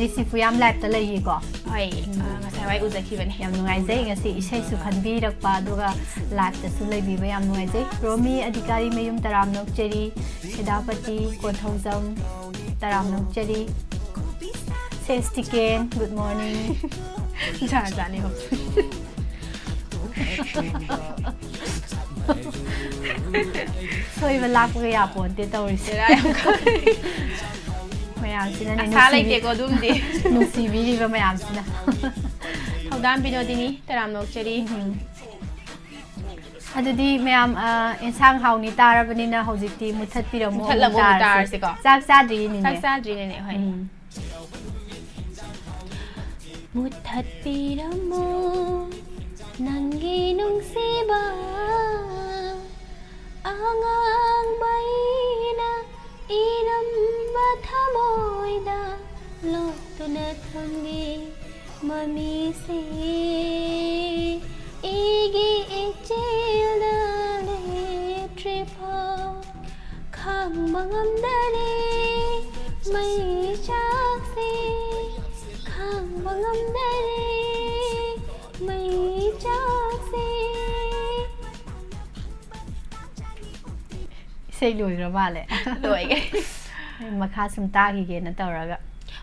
receive yam lab ta lei ko เฮ้ยมาใส่ไว้อุจจาระเนี่ย yam nungai jai ngasi isei su khanbi rak pa duga lab ta su lei bi ba yam nungai jai romi adhikari mayum taram nok cheri sedapati konthojam taram nok cheri sestiken good morning จ้าจ้านี่ครับ soi ba lak ga ya pon te to ri se ได้ครับ mayam sina อา ne ซาเลยเด็กก็ดุมดี nu si bi ri ba mayam sina เขาด้านปีโนดีนี้แต่รำนกเจดี adudi mayam ensang haw ni tarabani na hojikti muthat piramo Muthat lamo mutar se ko. chak cha dri ni ซัก ne ซาจีเนี่ยเฮ้ยมุทัดปีระโมนังกีนุงสีบาอางางใบนะอีรัมบัทมอยดาโลกตุนทังกีมามีสีอีกีอิจิลาเลทริพอข้างบังอัมดานีไม่จากสีข้างบังอัมดานีไม่จากสี sei loi ra ba le รวยไง ma kha sum ta gi ge na ta ra ga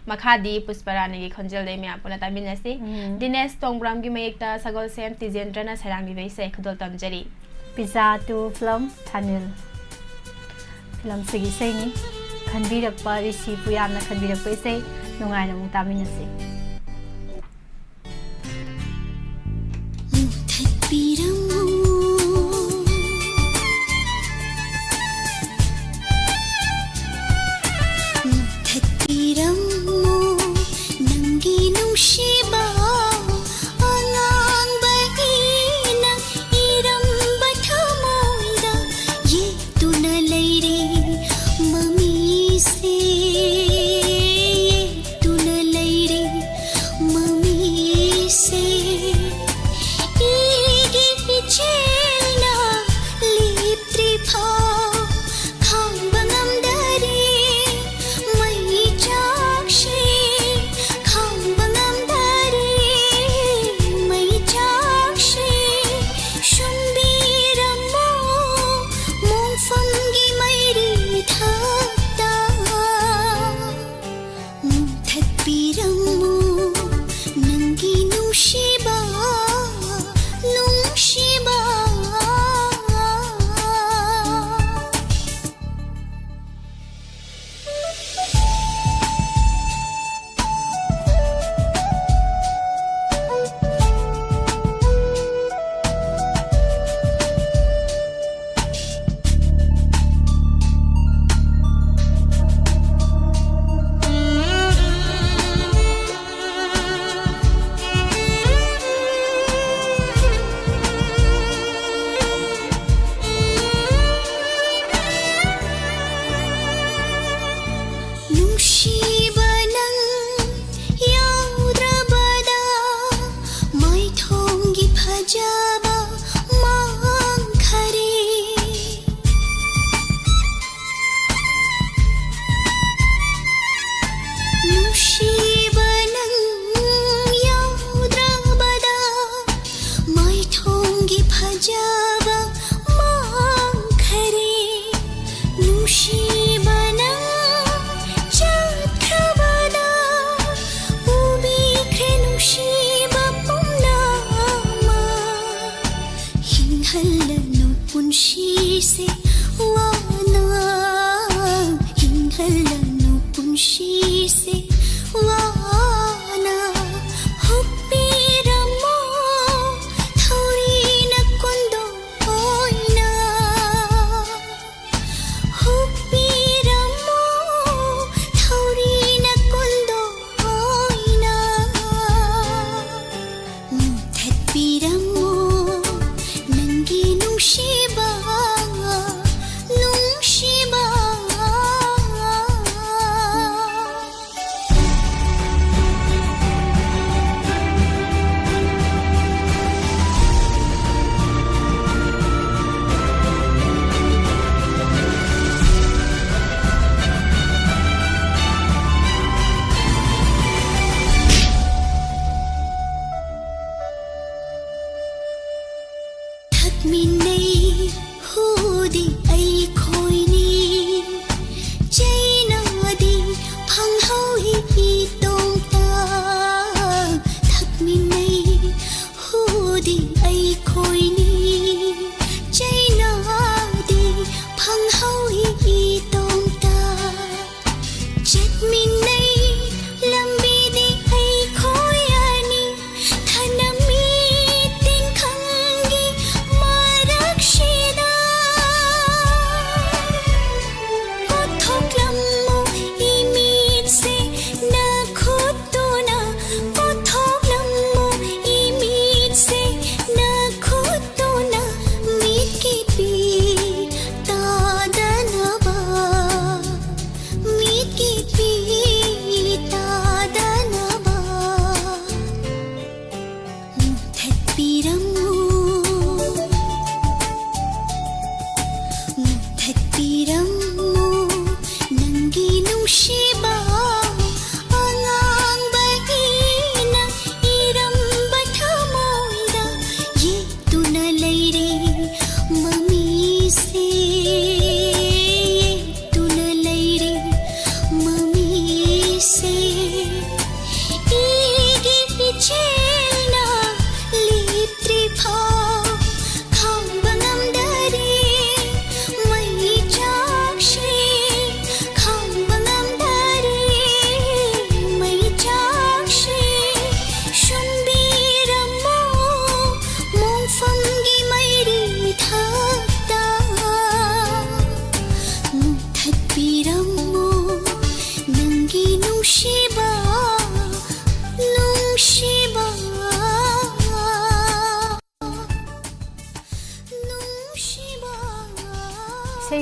มาค่าดีปุสปารานีกิคอนเจลได้มีอ่ะปนตาบินนะสิดินเนสตองบรามกิมาเอกตาสกอลเซมติเจนตรนะสรังดิเวเซคุดลตัมเจรี pizza to film channel film sigi sei ni khanbi rak pa ri si pu yam na khanbi rak pa sei nungai na mu ta min na se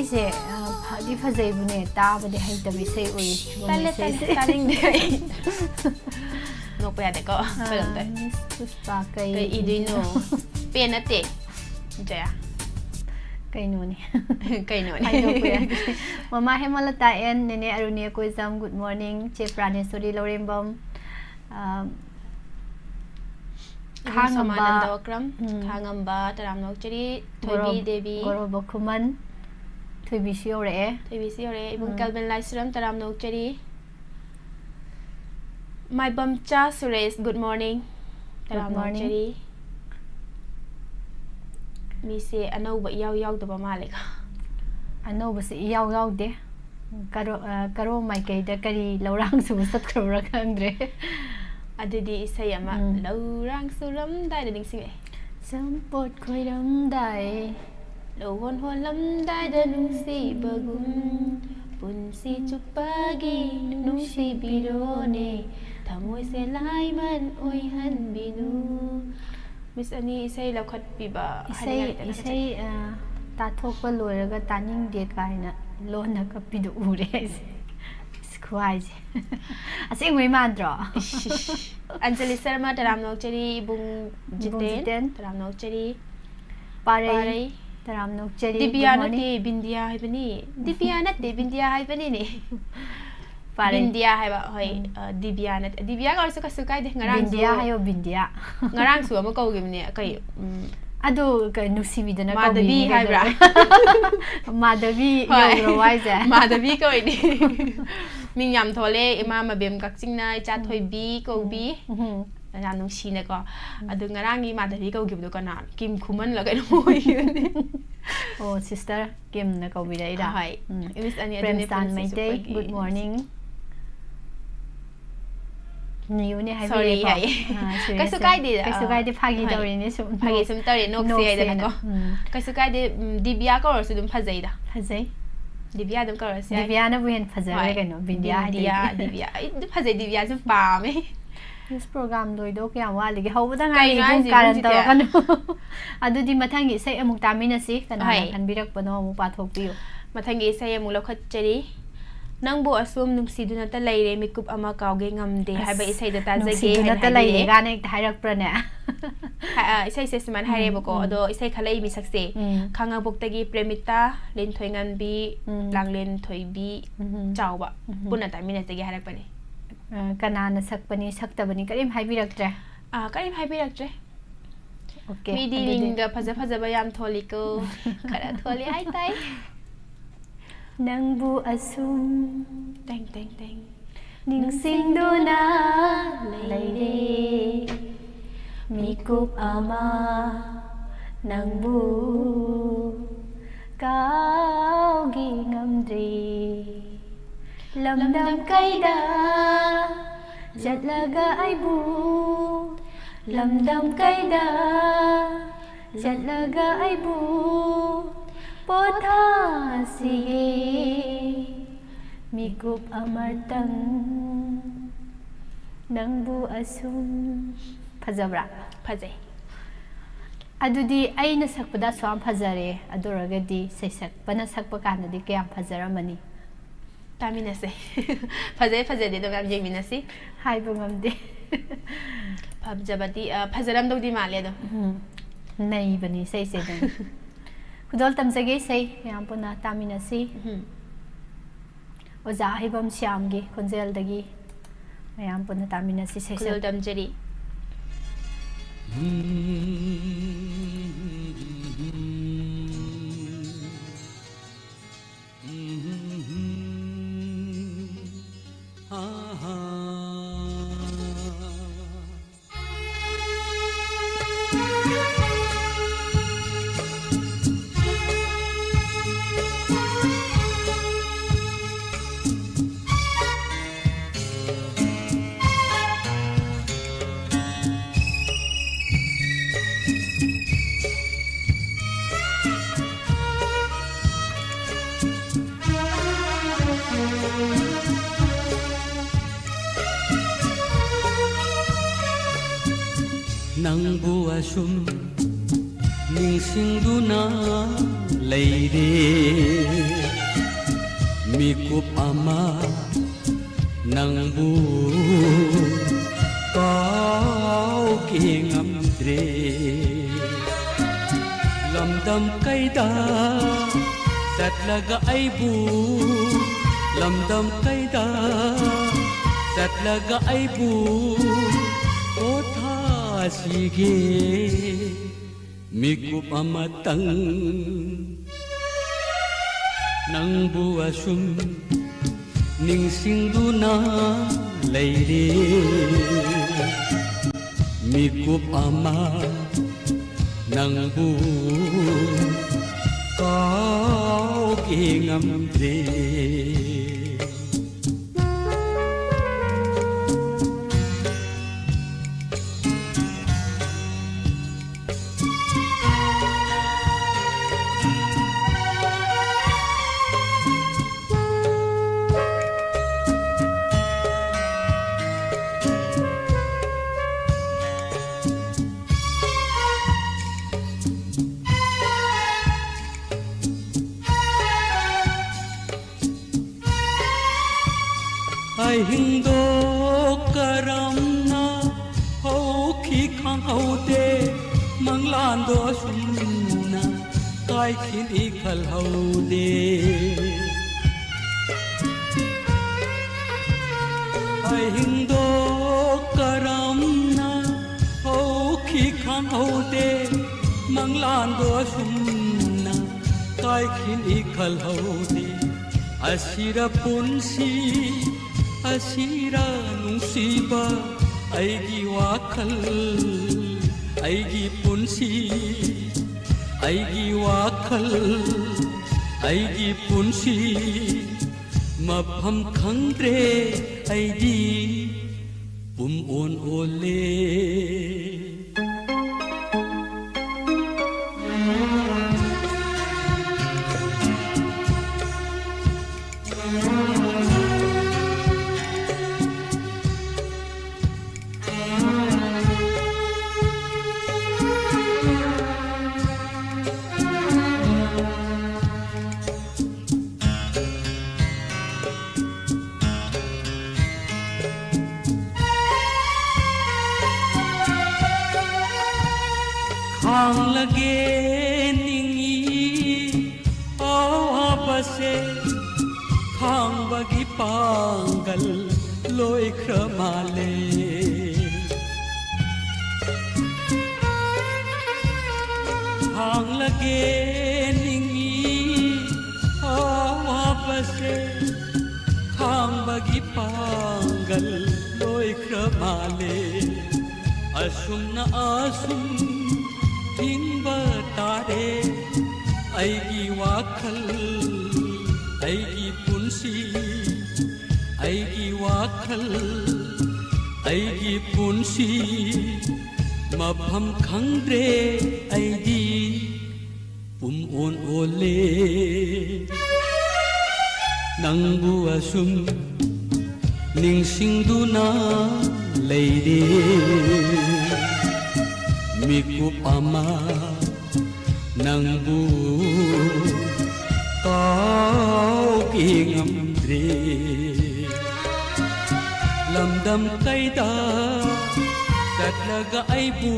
Esei phadi phajai bune ta bade hai tabi sei oi Tale taling de no pa de ko pelam tai puspa kai idino pena te jaya kai no ni kai no ai do pa mama hemalata en nene aruni ko exam good morning che pranesori lorembam Khangamba Dokram Khangamba Taram Nokchari Thoibi Devi Gorobokuman Thoibi Siore Thoibi Siore Ibung Kalben Laisram Taram Nokchari My Bamcha Suresh good morning Taram Nokchari Mi se anauba yaw da ba malika anauba se yaw de karo mai kai da kari laurang su sat khura khangre adidi Esei ama laurang suram dai da ning sing sampot khoiram dai lo hon lam dai da nung si bagum pun si chupagi nung si birone thamoi se lai man oi han binu Miss Ani Esei lakhat piba Esei ta thokpa loiraga taning de kaina lona ka pidu ure squash asing mai mandro Anjali Sharma Taram Nokchari Bung Jiten Taram Nokchari Pare Taram Nokchari Divya nate Bindia haibani Divya nate Bindia haibani ne Bindia haiba hoi Divya nate Divya ka orso kasukai de ngarang Bindia hayo Bindia ngarang su ama kau gimne kai ado ka nusibidana ka Madhavi haibra Madhavi yoro waise Madhavi ko ini Ming yam thole ima mabem kakching na cha thoibi ko bi na nung sine ko adu ngarang I Madhavi ko gibdo kana Kim Khuman la kai moi oh sister Kim na ko bi dai da hai Miss Ani Premstan Maite good morning Niu ne hai sorry hai kasukai de phagi dawri ne sum phagi sum tari nok se ai da ko kasukai de Divya ko or sudum phajai da phajai Divya dum ko or se Divya na buhen phajai ga no Divya Divya phajai Divya sum pa me this program doi do kya wali ge hawda ngai bu karan to kanu adu di mathangi sei amuk tamina si kana kan birak pano mu pathok piu mathangi sei amuk lokhat cheri nangbo asum nungsiduna ta leire mikup ama kauge ngamde haiba Esei da ta jage nungsiduna ta leire ga ne hairak prane Esei se siman haire bako ado Esei khalai mi sakse khanga boktagi Premita len thoingan bi langlen thoibi chawba puna tamina jage hairak pane kanana sakpani saktabani karim haibiraktre karim haibiraktre okay mi dininga phaja ba yam tholiko khara tholi ai tai Nangbu asum teng Ningsingduna leire mikup ama nangbu kaugi ngamdri lamdam kaida jatlaga aibu lamdam kaida jatlaga aibu pothasiye mikup amartang nangbu asum phajabra phajai adudi aina sakpada swam phajare adoragadi saisak sakpa kanadi kyam phajaramani taminase phajai de dom yengminasi haibu ngamde phajabati phajaram dodi male do nei bani sai se dum khudol tamjage sai yam puna taminasi oza haibam syamgi khonjel dagi yam puna taminasi sai khudol tamjari Nangbu asum ningsingduna leire mikup ama nangbu kau kingamdre lamdam kaida satlaga aibu lamdam kaida satlaga aibu sige mikup amatang nangbu asum ningsingduna leire mikup ama nangbu kau kingamdre hindo karamna ho khi khang haude manglando sumna kai khini khal haude ai hindo karamna ho khi khang haude manglando sumna kai khini khal haude asira punsi asira nungsiba aigi wakhal aigi punsi aigi wakhal aigi punsi mafham khangre aidi pum on ole khang lage ningi awa base khang bagi pangal loi kramale khang lage ningi awa base khang bagi pangal loi kramale asum na asum Hingba tare aigi wakhal aigi punsi ꯑꯩꯒꯤ ꯋꯥꯈꯜ ꯑꯩꯒꯤ ꯄꯨꯟꯁꯤ ꯃꯐꯝ ꯈꯪꯗ꯭ꯔꯦ ꯑꯩꯗꯤ ꯄꯨꯝ ꯑꯣꯟ ꯑꯣꯜꯂꯦ ꯅꯪꯕꯨ ꯑꯁꯨꯝ ꯅꯤꯡꯁꯤꯡꯗꯨꯅ ꯂꯩꯔꯦ ꯃꯤꯀꯨꯞ ꯑꯃ ꯅꯪꯕꯨ ꯀꯥꯎꯒꯤ ꯉꯝꯗ꯭ꯔꯦ ꯂꯝꯗꯝ ꯀꯩꯗ ꯆꯠꯂꯒ ꯑꯩꯕꯨ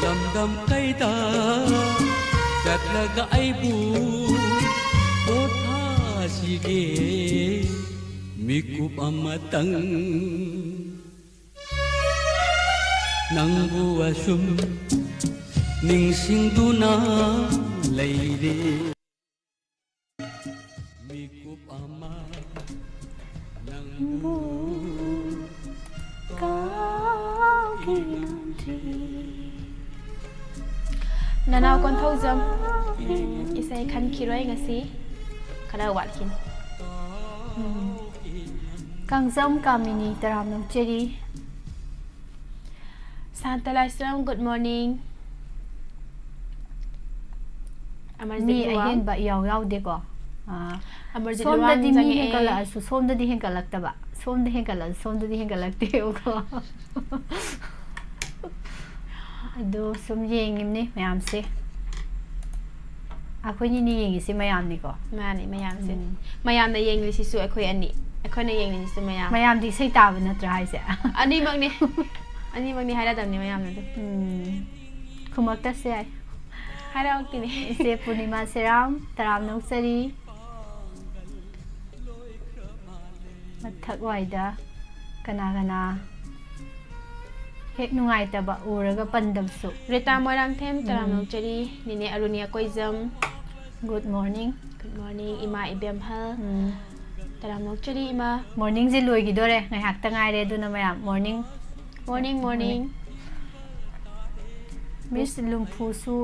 ꯂꯝꯗꯝ ꯀꯩꯗ ꯆꯠꯂꯒ ꯑꯩꯕꯨ ꯄꯣꯊꯥꯁꯤꯒꯦ ꯃꯤꯀꯨꯞ ꯑꯃꯇꯪ ꯅꯪꯕꯨ ꯑꯁꯨꯝ ꯅꯤꯡꯁꯤꯡꯗꯨꯅ ꯂꯩꯔꯦ ꯃꯤꯀꯨꯞ ꯑꯃ ꯅꯪꯕꯨ Nanaw kon thaujam isai khan khiroi ngasi khara watkin Kangjam Kamini Taramnam Cheri Santalasram good morning Mi ahin ba yaw yaw de ko Amarjit Somda luang di mi jange hengkala asu somda di hengkalak taba somda di hengkalak te ko Ado sum yengim ni mayam se Akhoi ni yengi se mayam ni ko Mani mayam se Mayam na yengli si su akhoi ani akhoi na yengli si mayam Mayam di sei ta ba na tra hai se Ani magni haira dam ni mayam na du Khumak ta se ai Haira okti ni Se Purnima Seram Taramnam Sari Mathak waida kana Hek nungai taba uraga pandam su Rita Moirang Them Taramnam Cheri Nine Arunia Koizam Good morning Good morning Ima Ibem Hal Taramnam Cheri Ima Morning je loi gi dore ngai hak ta ngai re du na mayam morning Miss Lumphu su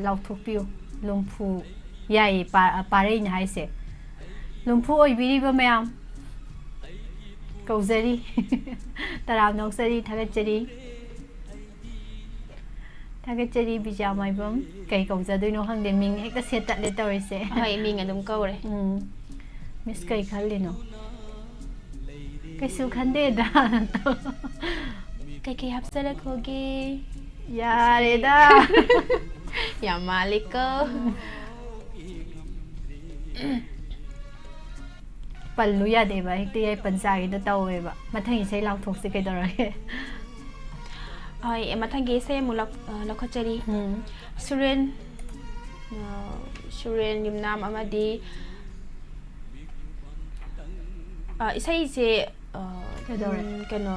lauthok piu Lumphu yai pare ni hai se Lumphu oi biri ba mayam Kauzari Taramnam Sari Thagachari bija maibam kai kauzadoi no hangde ming hekta setat le tawre se Hai ming adum kaure Miss kai khalle no kai su khande da Kai hapsala khoge yare da Ya malika Pallu ya de ba hekta yai pansa gi da tawe ba mathang isai lauthok se kai dorage Ai mathangi se mulak lokhachari Suren yumnam amadi isai se kano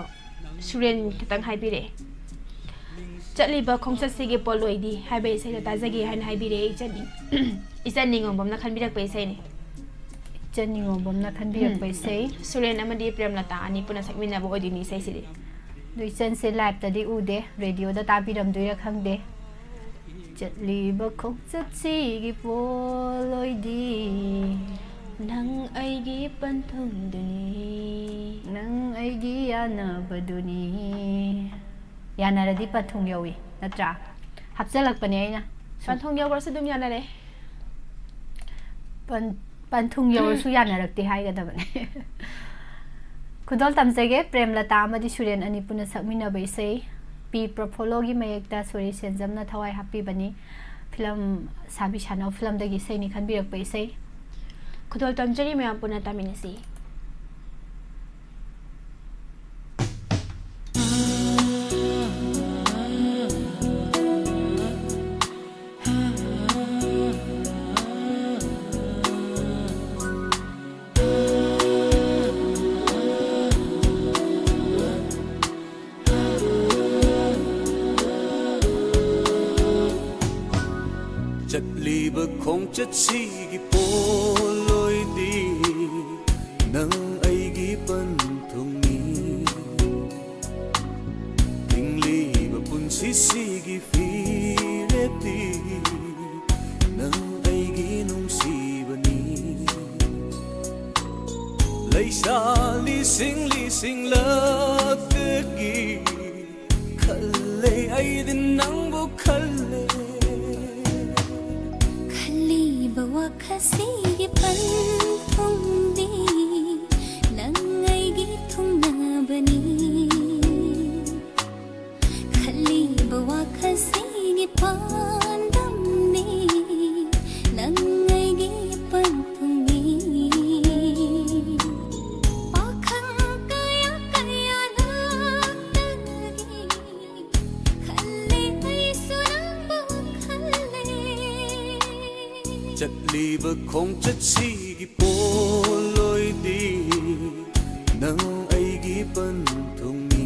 Suren kitang haibire Chatliba khongchat se ge poloi di haibe se ta jagi han haibire ichani ngom na khanbirak pe sai ni Chani ngom na khanbirak pe sai Suren amadi premlata ani puna sakmina bo odini sai sidi Doi chen se live ta di ude radio da ta biram duira khangde Chatli ba khok chat si gi poloi di Nang ai gi panthung duni Nang ai gi yana baduni Yana radi pathung yawi natra hapjalak pane aina panthung yaw bar se dum yana re panthung yaw su yana rakti hai ga da bane Kudol tamsege Premlata amadi Suren ani puna sakmina ba isei P Profologi mayekta Sori Senjamna thawai happy bani film sabi channel film dagi sei ni khanbirak ba isei Khudol tamjari me puna taminasi Chatliba khong chat si gi poloi di nang ai gi pan thung ni tingliba pun si gi fi re di nang ai gi nung si ba ni leisa sing lakagi khalle ai din nang bu khalle khali bawa khasi gi pan thong di langai gi thong na bani khali bawa khasi gi pan dam ni langai gi pan thong ni pakhang kaya kaya la tagi khali ai surang bawa khali chatli ba khong chat si gi poloi di nang ai gi pan thong ni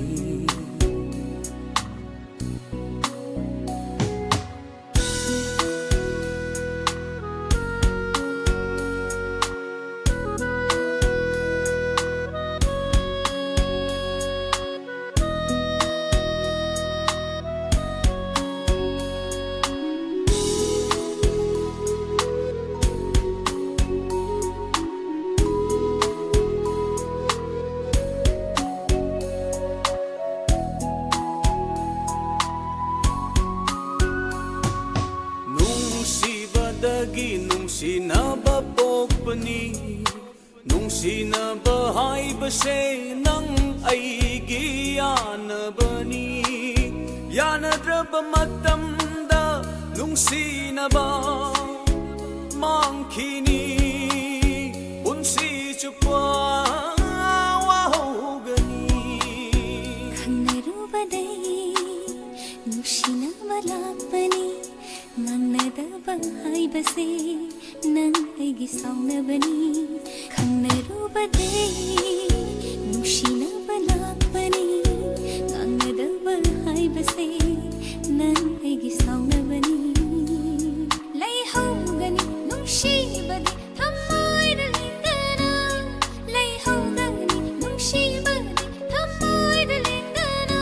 Sinaba pokpani nung sinaba haiba se nang aigi yanabani yanadraba matamda nung sinaba mangkini unsi chupa wahogani khangnarubaday nushinaba lakpani ngangnadaba haiba se nang aigi saunabani khangnarubaday nushinaba lakpani ngangnadaba haiba se nang aigi saunabani laihogani nungshibadi thamoida lingana laihogani nungshibadi thamoida lingana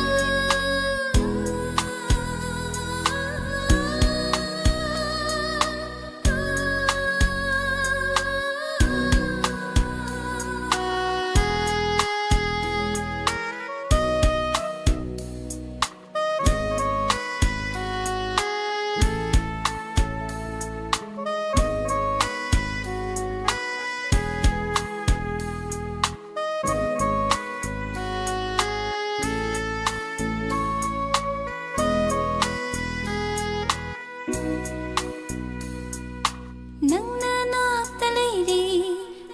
nangna nakta leiri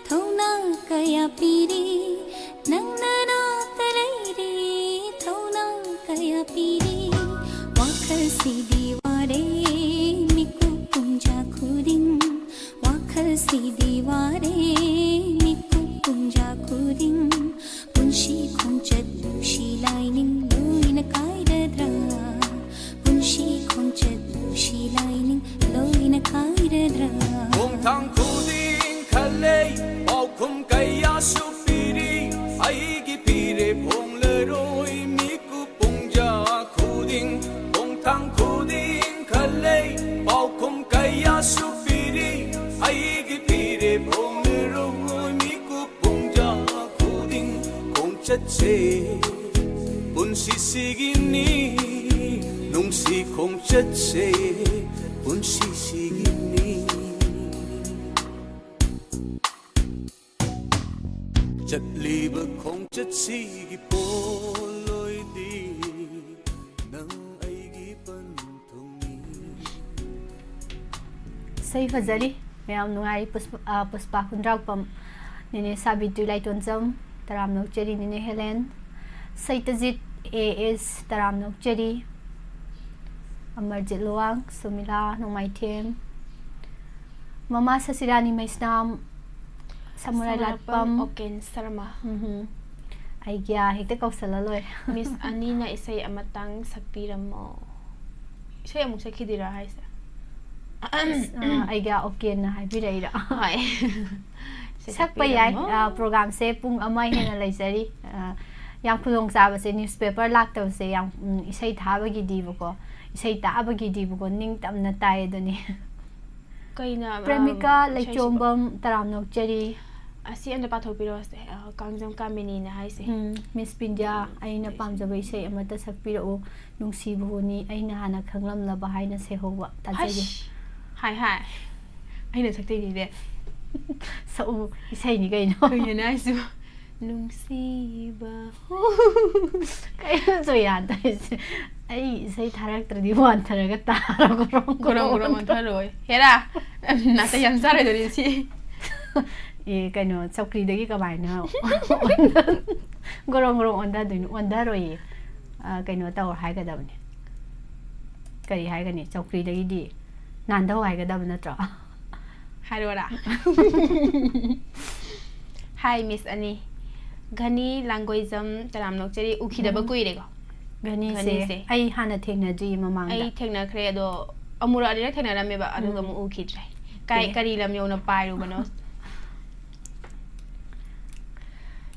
thona kaya piri nangna nakta leiri thona kaya piri wakhal si diware miku punja khuding wakhal si diware miku punja khuding punshi khongchat shi lining loina kairadra punshi khongchat shi lining loina kairadra Kung thang khuding khalle au kum kaya supiri ai gi pire phong le roi mi ku pungja khuding kung thang khuding khalle au kum kaya supiri ai gi pire phong le roi mi ku pungja khuding kung chat se pun si sigini nung si kung chat se pun si sigini chặt lì bờ không chất si gi poloi di nang ai gi pan thong ni Sei fazari mayam nungai puspa kundraw pam nene sabi tu lai tonjam taram nok cheri nene Helen sei tajit as taram nok cheri Amarjit Luang Sumila Nongmai Them Mama Sasirani Maisnam Samurai Latpam Oken Sarma Ai gya hekte kausala loy Miss Anina Esei amatang sakpiramo Esei amuk sakidira haisa ai gya oken na haibiraira Hai sakpa yai program se pung amai hena laisari yang khulong saba se newspaper laktaw se yang isai thabagi dibuko isai tabagi dibuko ning tamna tai doni Kaina Premika Laichombam Taramnok Cheri ꯑꯁꯤ ꯑꯝꯇ ꯄꯥꯊꯣꯛꯄꯤꯔꯣ ꯀꯥꯡꯖꯝ ꯀꯥꯃꯤꯅꯤꯅ ꯍꯥꯏꯁꯦ miss ꯄꯤꯟꯗ꯭ꯌꯥ ꯑꯩꯅ ꯄꯥꯝꯖꯕ ꯏꯁꯩ ꯑꯃꯠꯇ ꯁꯛꯄꯤꯔꯛꯎ ꯅꯨꯡꯁꯤꯕꯍꯨꯅꯤ ꯑꯩꯅ ꯍꯥꯟꯅ ꯈꯪꯂꯝꯂꯕ ꯍꯥꯏꯅ ꯁꯩꯍꯧꯕ ꯇꯥꯖꯒꯦ ꯍꯥꯏ ꯑꯩꯅ ꯁꯛꯇꯣꯏꯅꯤꯅꯦ ꯁꯛꯎ ꯏꯁꯩꯅꯤ ꯀꯩꯅꯣ ꯀꯩꯅꯣ ꯍꯥꯏꯁꯨ ꯅꯨꯡꯁꯤꯕ ꯀꯩꯅꯣ ꯌꯥꯗ꯭ꯔꯤꯁꯦ ꯑꯩ ꯏꯁꯩ ꯊꯥꯔꯛꯇ꯭ꯔꯗꯤ ꯋꯥꯟꯊꯔꯒ ꯇꯥꯔ ꯒꯣꯔꯣꯡ ꯋꯥꯟꯊꯔꯣꯏ ꯍꯦꯔꯥ ꯅꯥꯇꯩ ꯌꯥꯝ ꯆꯥꯔꯣꯏꯗꯣꯔꯤ ꯁꯤ ꯑꯦ ꯀꯩꯅꯣ ꯆꯧꯀ꯭ꯔꯤꯗꯒꯤ ꯀꯃꯥꯏꯅ ꯒꯣꯔꯣꯡ ꯑꯣꯟꯊꯗꯣꯏꯅꯣ ꯑꯣꯟꯊꯔꯣꯏꯌꯦ ꯀꯩꯅꯣ ꯇꯧꯔ ꯍꯥꯏꯒꯗꯕꯅꯦ ꯀꯔꯤ ꯍꯥꯏꯒꯅꯤ ꯆꯧꯀ꯭ꯔꯤꯗꯒꯤꯗꯤ ꯅꯥꯟꯊꯧ ꯍꯥꯏꯒꯗꯕ ꯅꯠꯇ꯭ꯔꯣ ꯍꯥꯏꯔꯣꯔꯥ ꯍꯥꯏ ꯃꯤꯁ ꯑꯅꯤ ꯘꯅꯤ ꯂꯥꯡꯒꯣꯏꯖꯝ ꯇꯔꯥꯝ ꯅꯣꯛꯆꯔꯤ ꯎꯈꯤꯗꯕ ꯀꯨꯏꯔꯦꯀꯣ ꯘꯅꯤꯁꯦ ꯑꯩ ꯍꯥꯟꯅ ꯊꯦꯡꯅꯗ꯭ꯔꯤ ꯃꯃꯥꯡꯗ ꯑꯩ ꯊꯦꯡꯅꯈ꯭ꯔꯦ ꯑꯗꯣ ꯑꯃꯨꯔꯛ ꯑꯅꯤꯔꯛ ꯊꯦꯡꯅꯔꯝꯃꯦꯕ ꯑꯗꯨꯒ ꯑꯃꯨꯛ ꯎꯈꯤꯗ꯭ꯔꯦ ꯀꯔꯤ ꯂꯝ ꯌꯧꯅ ꯄꯥꯏꯔꯨꯕꯅꯣ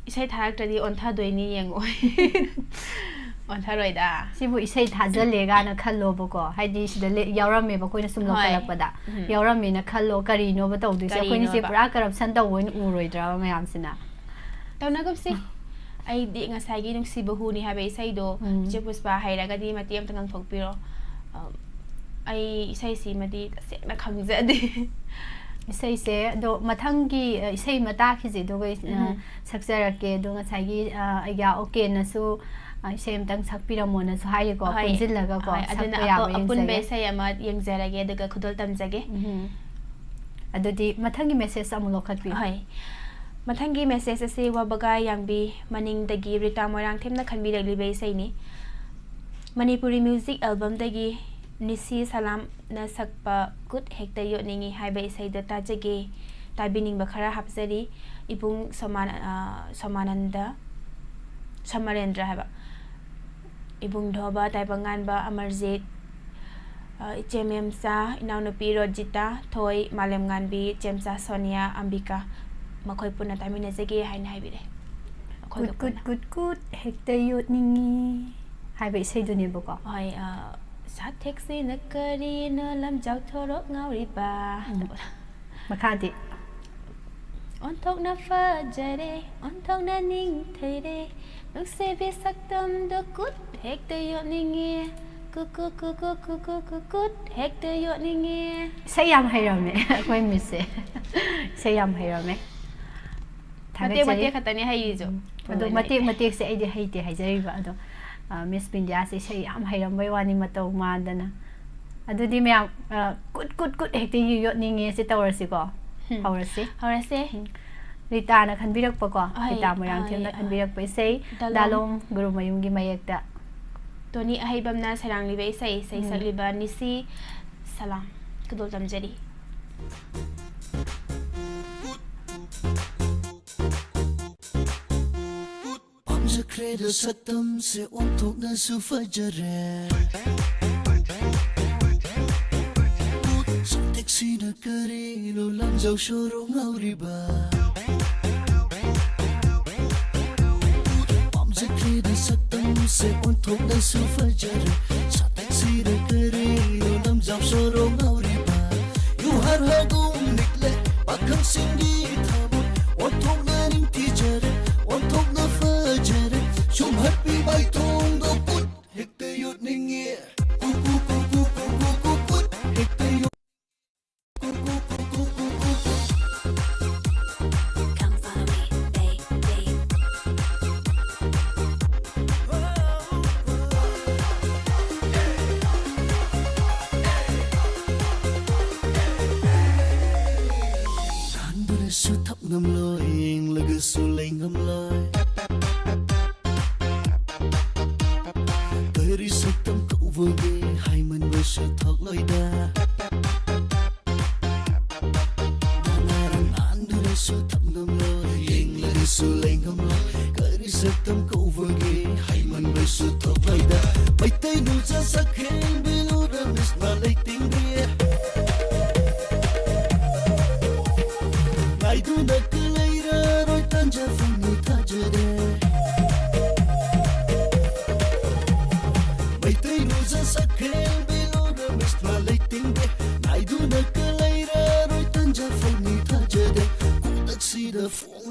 이사이 다락들이 온타도이니 ꯌꯦꯡꯉꯣ 온타로이다 시부 이사이 다절레가나 칼로보고 하이디 시다 야우람메ꯕ ꯑꯩꯈꯣꯏꯅ ꯁꯨꯝ ꯂꯧꯈꯠꯂꯛꯄꯗ ꯌꯥꯎꯔꯝꯃꯦꯅ ꯈꯜꯂꯣ ꯀꯔꯤꯅꯣꯕ ꯇꯧꯗꯣꯏꯁꯦ ꯑꯩꯈꯣꯏꯅ ꯁꯤ ꯄꯨꯔꯥ ꯀꯔꯞꯁꯟ ꯇꯧꯕ ꯎꯔꯣꯏꯗ꯭ꯔꯥ ꯃꯌꯥꯝꯁꯤꯅ ꯇꯧꯅꯒꯨꯝꯁꯤ ꯑꯩꯗꯤ ꯉꯁꯥꯏꯒꯤ ꯅꯨꯡꯁꯤꯕ ꯍꯨꯅꯤ ꯍꯥꯏꯕ ꯏꯁꯩꯗꯣ ꯏꯆꯦ ꯄꯨꯁꯄꯥ ꯍꯩꯔꯒꯗꯤ ꯃꯇꯦꯛ ꯑꯃꯇ ꯉꯪꯊꯣꯛꯄꯤꯔꯣ ꯑꯩ ꯏꯁꯩꯁꯤꯃꯗꯤ ꯇꯁꯦꯡꯅ ꯈꯪꯖꯗꯦ 이세이세 도 마탕기 이세이 마다키지 도가 삭자랄게 도 ngасай기 아이가 오케나수 이세이 엄당 삭비라모나수 하이고 본질라가고 아드나 아pun베 이세이 아마 영자라게 아드가 구돌 담자게 아드디 마탕기 메시지 아무 lokhat비 하이 마탕기 메시지 세 와바가 양비 마닝다기 리타 모랑 템나 칸비라리베 이세이니 Manipuri music album dagi Nisi Salam na sakpa good hekta yotningi haiba isaida tajage tabining bakara hapsari ipung Samananda Samarendra haba ibung thoba taibangan ba Amarjit Chememsa inaunupi Rojita Thoi Malemngan bi Chemsa Sonia Ambika makhoi puna tamina jage haina haibire good hekta yotningi haiba isaiduni bako hoi Sát taxi na kari na lam jau thorok ngau riba Makhadi On thok na fa jare on thok na ning thare Nuk se bi sak tam do kut hek de yot ningi Kut hek de yot ningi Sayam hayrame Koi mise Sayam hayrame Matik khatani hayi jo Ado matik se aidi haiti haijariba ado Miss Pindya se say am hayrambai wani matau madana adudi mayam good hekte yot ningi se tawrasi ko hawrasi Rita na khanbirakpa ko Rita moyang themna khanbirakpa sei dalom guru mayumgi mayekta Toni ahaibamna saranglibe sei sakliba Nisi Salam kudol tamjari Sa credo sa tam se ontok na su fajare Sa taxi na karino lang jaw shoro ngauri ba Sa credo sa tam se ontok na su fajare Sa taxi na karino lang jaw shoro ngauri ba Yu har hagum nikle bakang singi thamon ontok na ning tijare ontok na fajare Chum happy by tong do put hekte yot ningi put hekte yot Come follow me, baby. Kan bere su thap ngam loi eng laga su lei ngam loi Kari su tam kau vage hai man bere su thak loi da Kan bere su thap ngam loi eng laga su lei ngam loi Kari su tam kau vage hai man bere su thak loi da Bai tay nu cha sakhen bilu ra mis na lei ting bia Ngai du na kalaira roi tanja fungi tajade Bai tay nu cha sakhen bilu ra mis na lei ting bia Ngai du na kalaira roi tanja fungi tajade Ku taksi da fungi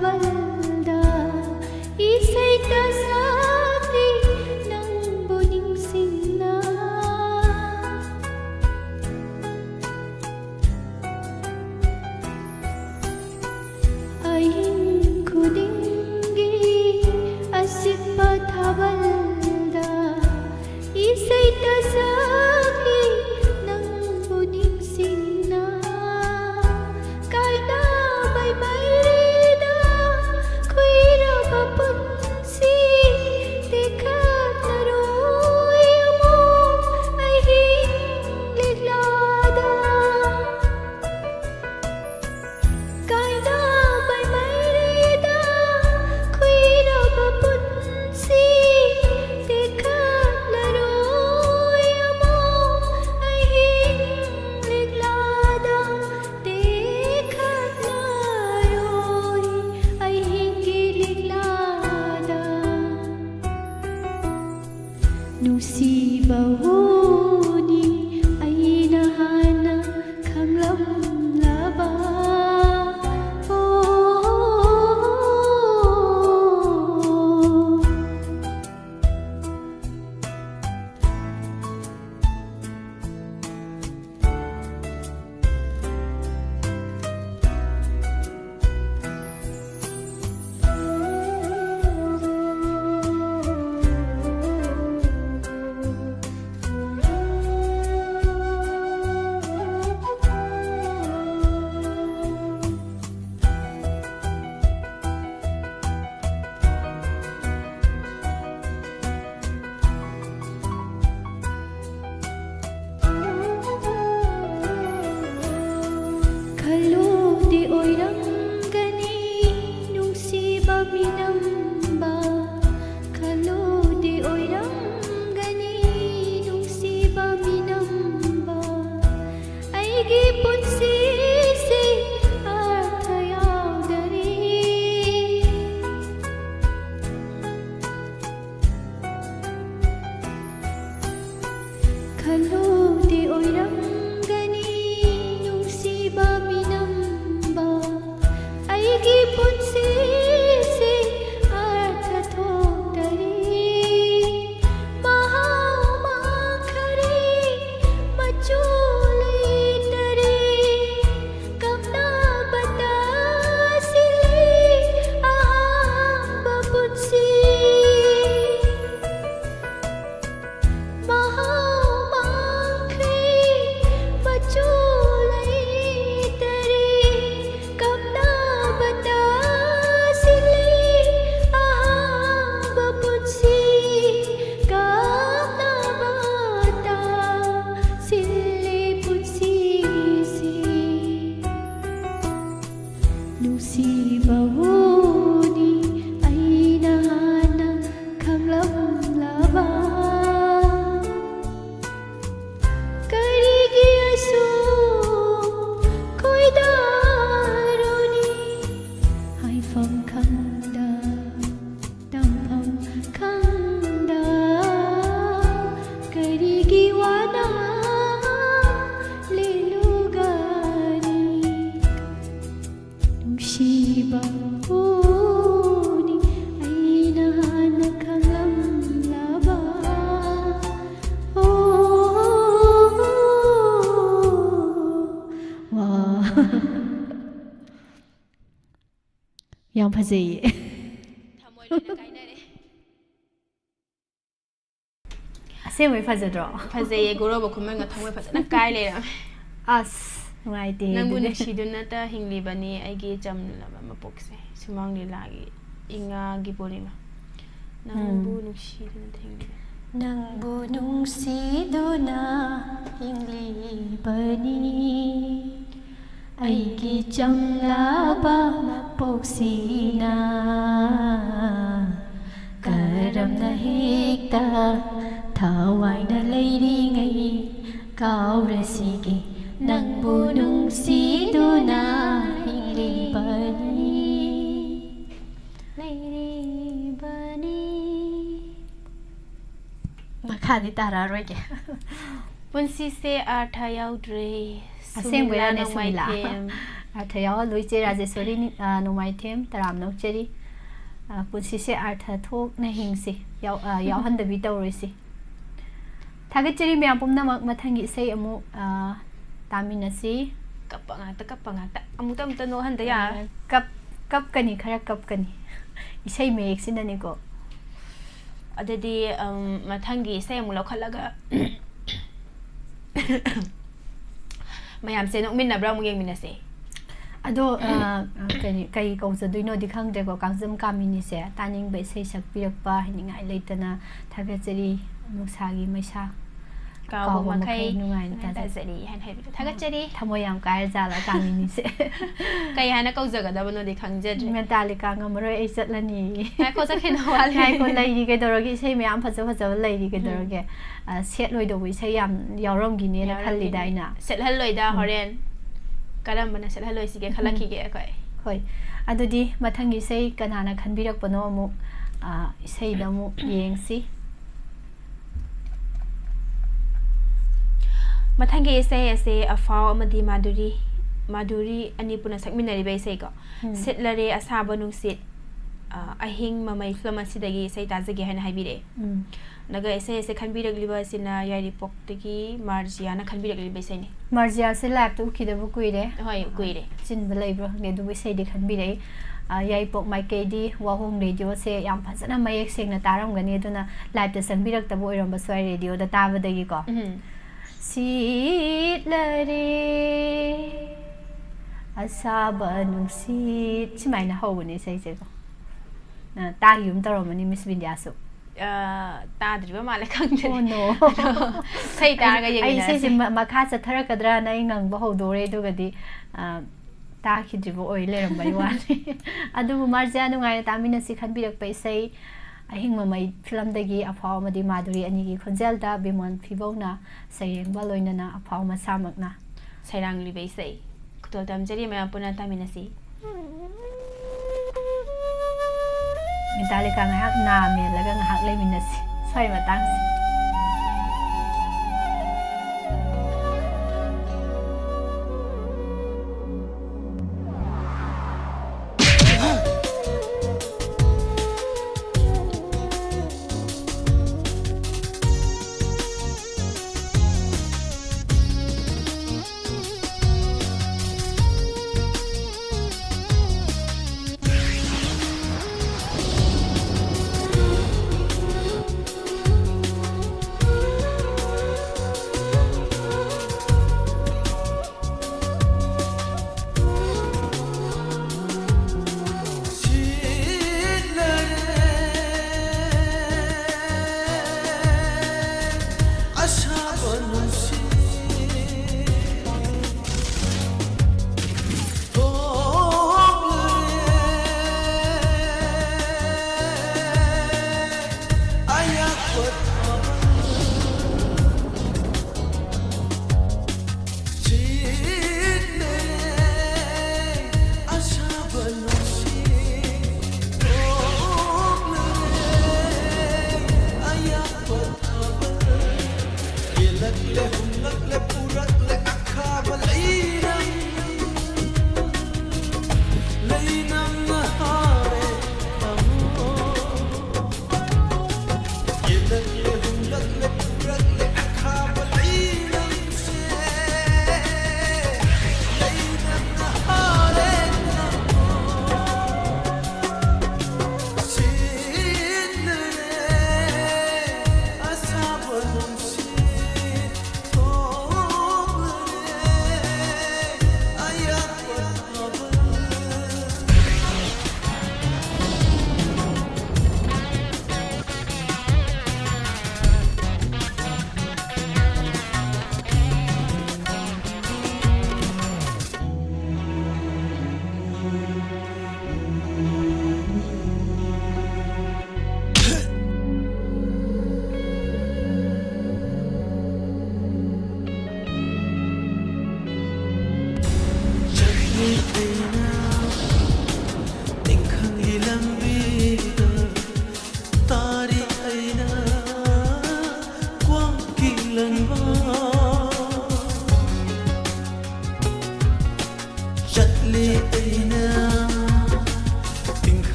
ꯊꯥꯕꯜꯗ ꯏꯁꯩꯇ ꯁꯛꯂꯤ ꯅꯪꯕꯨ ꯅꯤꯡꯁꯤꯡꯅ ꯑꯍꯤꯡ ꯈꯨꯗꯤꯡꯒꯤ ꯑꯁꯤꯠꯄ ꯊꯥꯕꯜꯗ ꯏꯁꯩꯇ ꯁꯛꯂꯤ ꯅꯪꯕꯨ ꯅꯤꯡꯁꯤꯡꯅ ꯀꯥꯏꯅꯕꯩ ꯃꯩꯗ ꯈꯨꯏꯔꯕ ꯄꯨꯟꯁꯤ ꯇꯦꯛꯈꯠꯂꯔꯣꯏ ꯑꯃꯨꯛ ꯑꯍꯤꯡ ꯂꯤꯛꯂꯥꯗ ꯀꯥꯏꯅꯕꯩ ꯃꯩꯗ ꯈꯨꯏꯔꯕ ꯄꯨꯟꯁꯤ ꯇꯦꯛꯈꯠꯂꯔꯣꯏ ꯑꯃꯨꯛ ꯑꯍꯤꯡ ꯂꯤꯛꯂꯥꯗ ꯇꯦꯛꯈꯠꯂꯔꯣꯏ ꯑꯍꯤꯡꯒꯤ ꯂꯤꯛꯂꯥꯗ ꯅꯨꯡꯁꯤꯕ ꯋꯨꯅꯤ ꯑꯩꯅ ꯍꯥꯟꯅ ꯈꯪꯂꯝꯂꯕ ꯈꯜꯂꯨꯗꯤ ꯑꯣꯏꯔꯝꯒꯅꯤ ꯅꯨꯡꯁꯤꯕ ꯃꯤꯅꯝꯕ ꯈꯜꯂꯨꯗꯤ ꯑꯣꯏꯔꯝꯒꯅꯤ ꯅꯨꯡꯁꯤꯕ ꯃꯤꯅꯝꯕ ꯑꯩꯒꯤ ꯄꯨꯟꯁꯤꯁꯦ ꯑꯔꯊ ꯌꯥꯎꯗꯔꯤ ꯈꯜꯂꯨꯗꯤ ꯑꯣꯏꯔꯝꯒꯅꯤ ꯅꯨꯡꯁꯤꯕ ꯃꯤꯅꯝꯕ ꯑꯩꯒꯤ ꯄꯨꯟꯁꯤꯁꯦ ꯑꯔꯊ ꯊꯣꯛꯇꯔꯤ ꯃꯍꯥꯎ ꯃꯥꯡꯈꯔꯦ ꯃꯆꯨ ꯂꯩꯇꯔꯦ ꯀꯞꯅꯕꯇ ꯁꯤꯜꯂꯤ ꯑꯍꯥꯡꯕ ꯄꯨꯟꯁꯤ ꯃꯍꯥꯎ ꯃꯥꯡꯈ꯭ꯔꯦ ꯃꯆꯨ ꯂꯩꯇꯔꯦ ꯀꯞꯅꯕꯇ ꯁꯤꯜꯂꯤ ꯑꯍꯥꯡꯕ ꯄꯨꯟꯁꯤ ꯀꯞꯅꯕꯇ ꯁꯤꯜꯂꯤ ꯄꯨꯟꯁꯤꯁꯤ ꯅꯨꯡꯁꯤꯕ ꯋꯨꯅꯤ ꯑꯩꯅ ꯍꯥꯟꯅ ꯈꯪꯂꯝꯂꯕ ꯀꯔꯤꯒꯤ ꯑꯁꯨꯛ ꯈꯣꯏꯗꯥꯔꯨꯅꯤ ꯍꯥꯏꯐꯝ ꯈꯪꯗ ꯇꯝꯐꯝ ꯈꯪꯗ ꯀꯔꯤꯒꯤ ꯋꯥꯅ ꯂꯦꯜꯂꯨꯒꯅꯤ ꯅꯨꯡꯁꯤꯕ ꯋꯨꯅꯤ ꯑꯩꯅ ꯍꯥꯟꯅ ꯈꯪꯂꯝꯂꯕ 와 ꯌꯥꯝ ꯐꯖꯩꯌꯦ ꯊꯃꯣꯏ ꯂꯣꯏꯅ ꯀꯥꯏꯅꯔꯦ ꯑꯁꯦꯡꯕꯩ ꯐꯖꯗ꯭ꯔꯣ ꯐꯖꯩꯌꯦ ꯒꯣꯔꯣꯕ ꯈꯨꯃꯟꯒ ꯊꯃꯣꯏ ꯐꯖꯅ ꯀꯥꯏ ꯂꯩꯔꯝꯃꯦ ꯑꯁ ꯅꯨꯡꯉꯥꯏꯇꯦ ꯅꯪꯕꯨ ꯑꯗꯨꯗꯤ. ꯅꯨꯡꯁꯤꯗꯨꯅꯇ ꯍꯤꯡꯂꯤꯕꯅꯤ ꯑꯩꯒꯤ ꯆꯝꯂꯕ ꯃꯄꯣꯛꯁꯦ ꯁꯨꯃꯥꯡ ꯂꯤꯂꯥꯒꯤ ꯏꯉꯥꯒꯤ ꯄꯨꯔꯅꯤꯃꯥ ꯅꯪꯕꯨ ꯅꯨꯡꯁꯤꯗꯨꯅꯇ ꯍꯤꯡꯂꯤꯕꯅꯤ ꯅꯪꯕꯨ ꯅꯨꯡꯁꯤꯗꯨꯅ ꯍꯤꯡꯂꯤꯕꯅꯤ ꯑꯩꯒꯤ ꯆꯝꯂꯕ ꯃꯄꯣꯛꯁꯤꯅ ꯀꯔꯝꯅ ꯍꯦꯛꯇ ꯊꯋꯥꯏꯅ ꯂꯩꯔꯤꯉꯩ ꯀꯥꯎꯔꯁꯤꯒꯦ ꯅꯪꯕꯨ ꯅꯨꯡꯁꯤꯗꯨꯅ ꯍꯤꯡꯂꯤꯕꯅꯤ ꯂꯩꯔꯤꯕꯅꯤ ꯃꯈꯥꯗꯤ ꯇꯥꯔꯔꯣꯏꯒꯦ ꯄꯨꯟꯁꯤꯁꯦ ꯑꯥꯔꯊ ꯌꯥꯎꯗ꯭ꯔꯦ ꯑꯁꯦꯡꯕꯩꯔꯅꯦ ꯁꯨꯃꯤꯂꯥ? अर्थ यावहल्लोइ चे राजेश्वरी नोमाइथेम तराम नौचरी पुनसिसे अर्थ थोकना हिंगसे यावहंदबी तौरइसे थागतचरी म्याम पुमनमक मथंगी इसै अमु तामिनसी kappa ngata amuta no handa ya cup कनी खरा कप कनी इसै मेक सिननी को adadi mathangi isai amu laukhallaga mayam se nok minna bra mu yeng minase अदो कई कौजदुइनो दि खंगद्रेको कांजम कामिनी से तानिंग बै सै सकपिरकपा हिनिंगाइ लेतना थागचरी नुसागी मैसा काव मखै थागचरी हान हाइबि थागचरी थमोयाम काय जाला कामिनी से kai hana kaujagada no de khangjadre मेटालिका ngमरो ए चटलनी hai ko sakhen wal hai ko leiri ke dorogi sei myam phaja phaja leiri ke doroge set loi do wi sei yam yawrom gi ne na khalli daina set hal loi da horen karam bana set hal loi sige khalaki ge kai hoi adudi mathangi sei kanana khanbirak pano amu sei da mu yengsi mathangi isai ase afau amadi maduri ani puna sakminari bai sai ko setlare asaba nungsit ahing mamai flama sidagi sai tajage hana haibire naga isai ase khanbirak liba sina yari pok tagi marjiana khanbirak liba sai ne marjia se lab tu khidabu kuire hoi kuire chin balai bro ne du sai de khanbire yai pok mai ke di wahong radio se yam phajana mayek sengna taram gani aduna live ta sangbirak ta bo iram baswai radio da tabadagi ko sitlare asaba nungsit chimaina hawni sai se ko ta yum taromani miss Vindyasu ta driba male khangje oh no sai ta ga yeng ai se makha chathara kadra na ingang ba hodore du gadi ta khidribo oi leram bai wani adu marja nungai tamina si khanbirak pai sai ahing mamai film dagi afaw madi maduri ani gi khonjal da bimon phibona sayeng ba loinana afaw ma samakna sairang libai sai kutol tamjeri ma puna tamina si Metallica ngahak na me laga ngahak leminasi sai matang si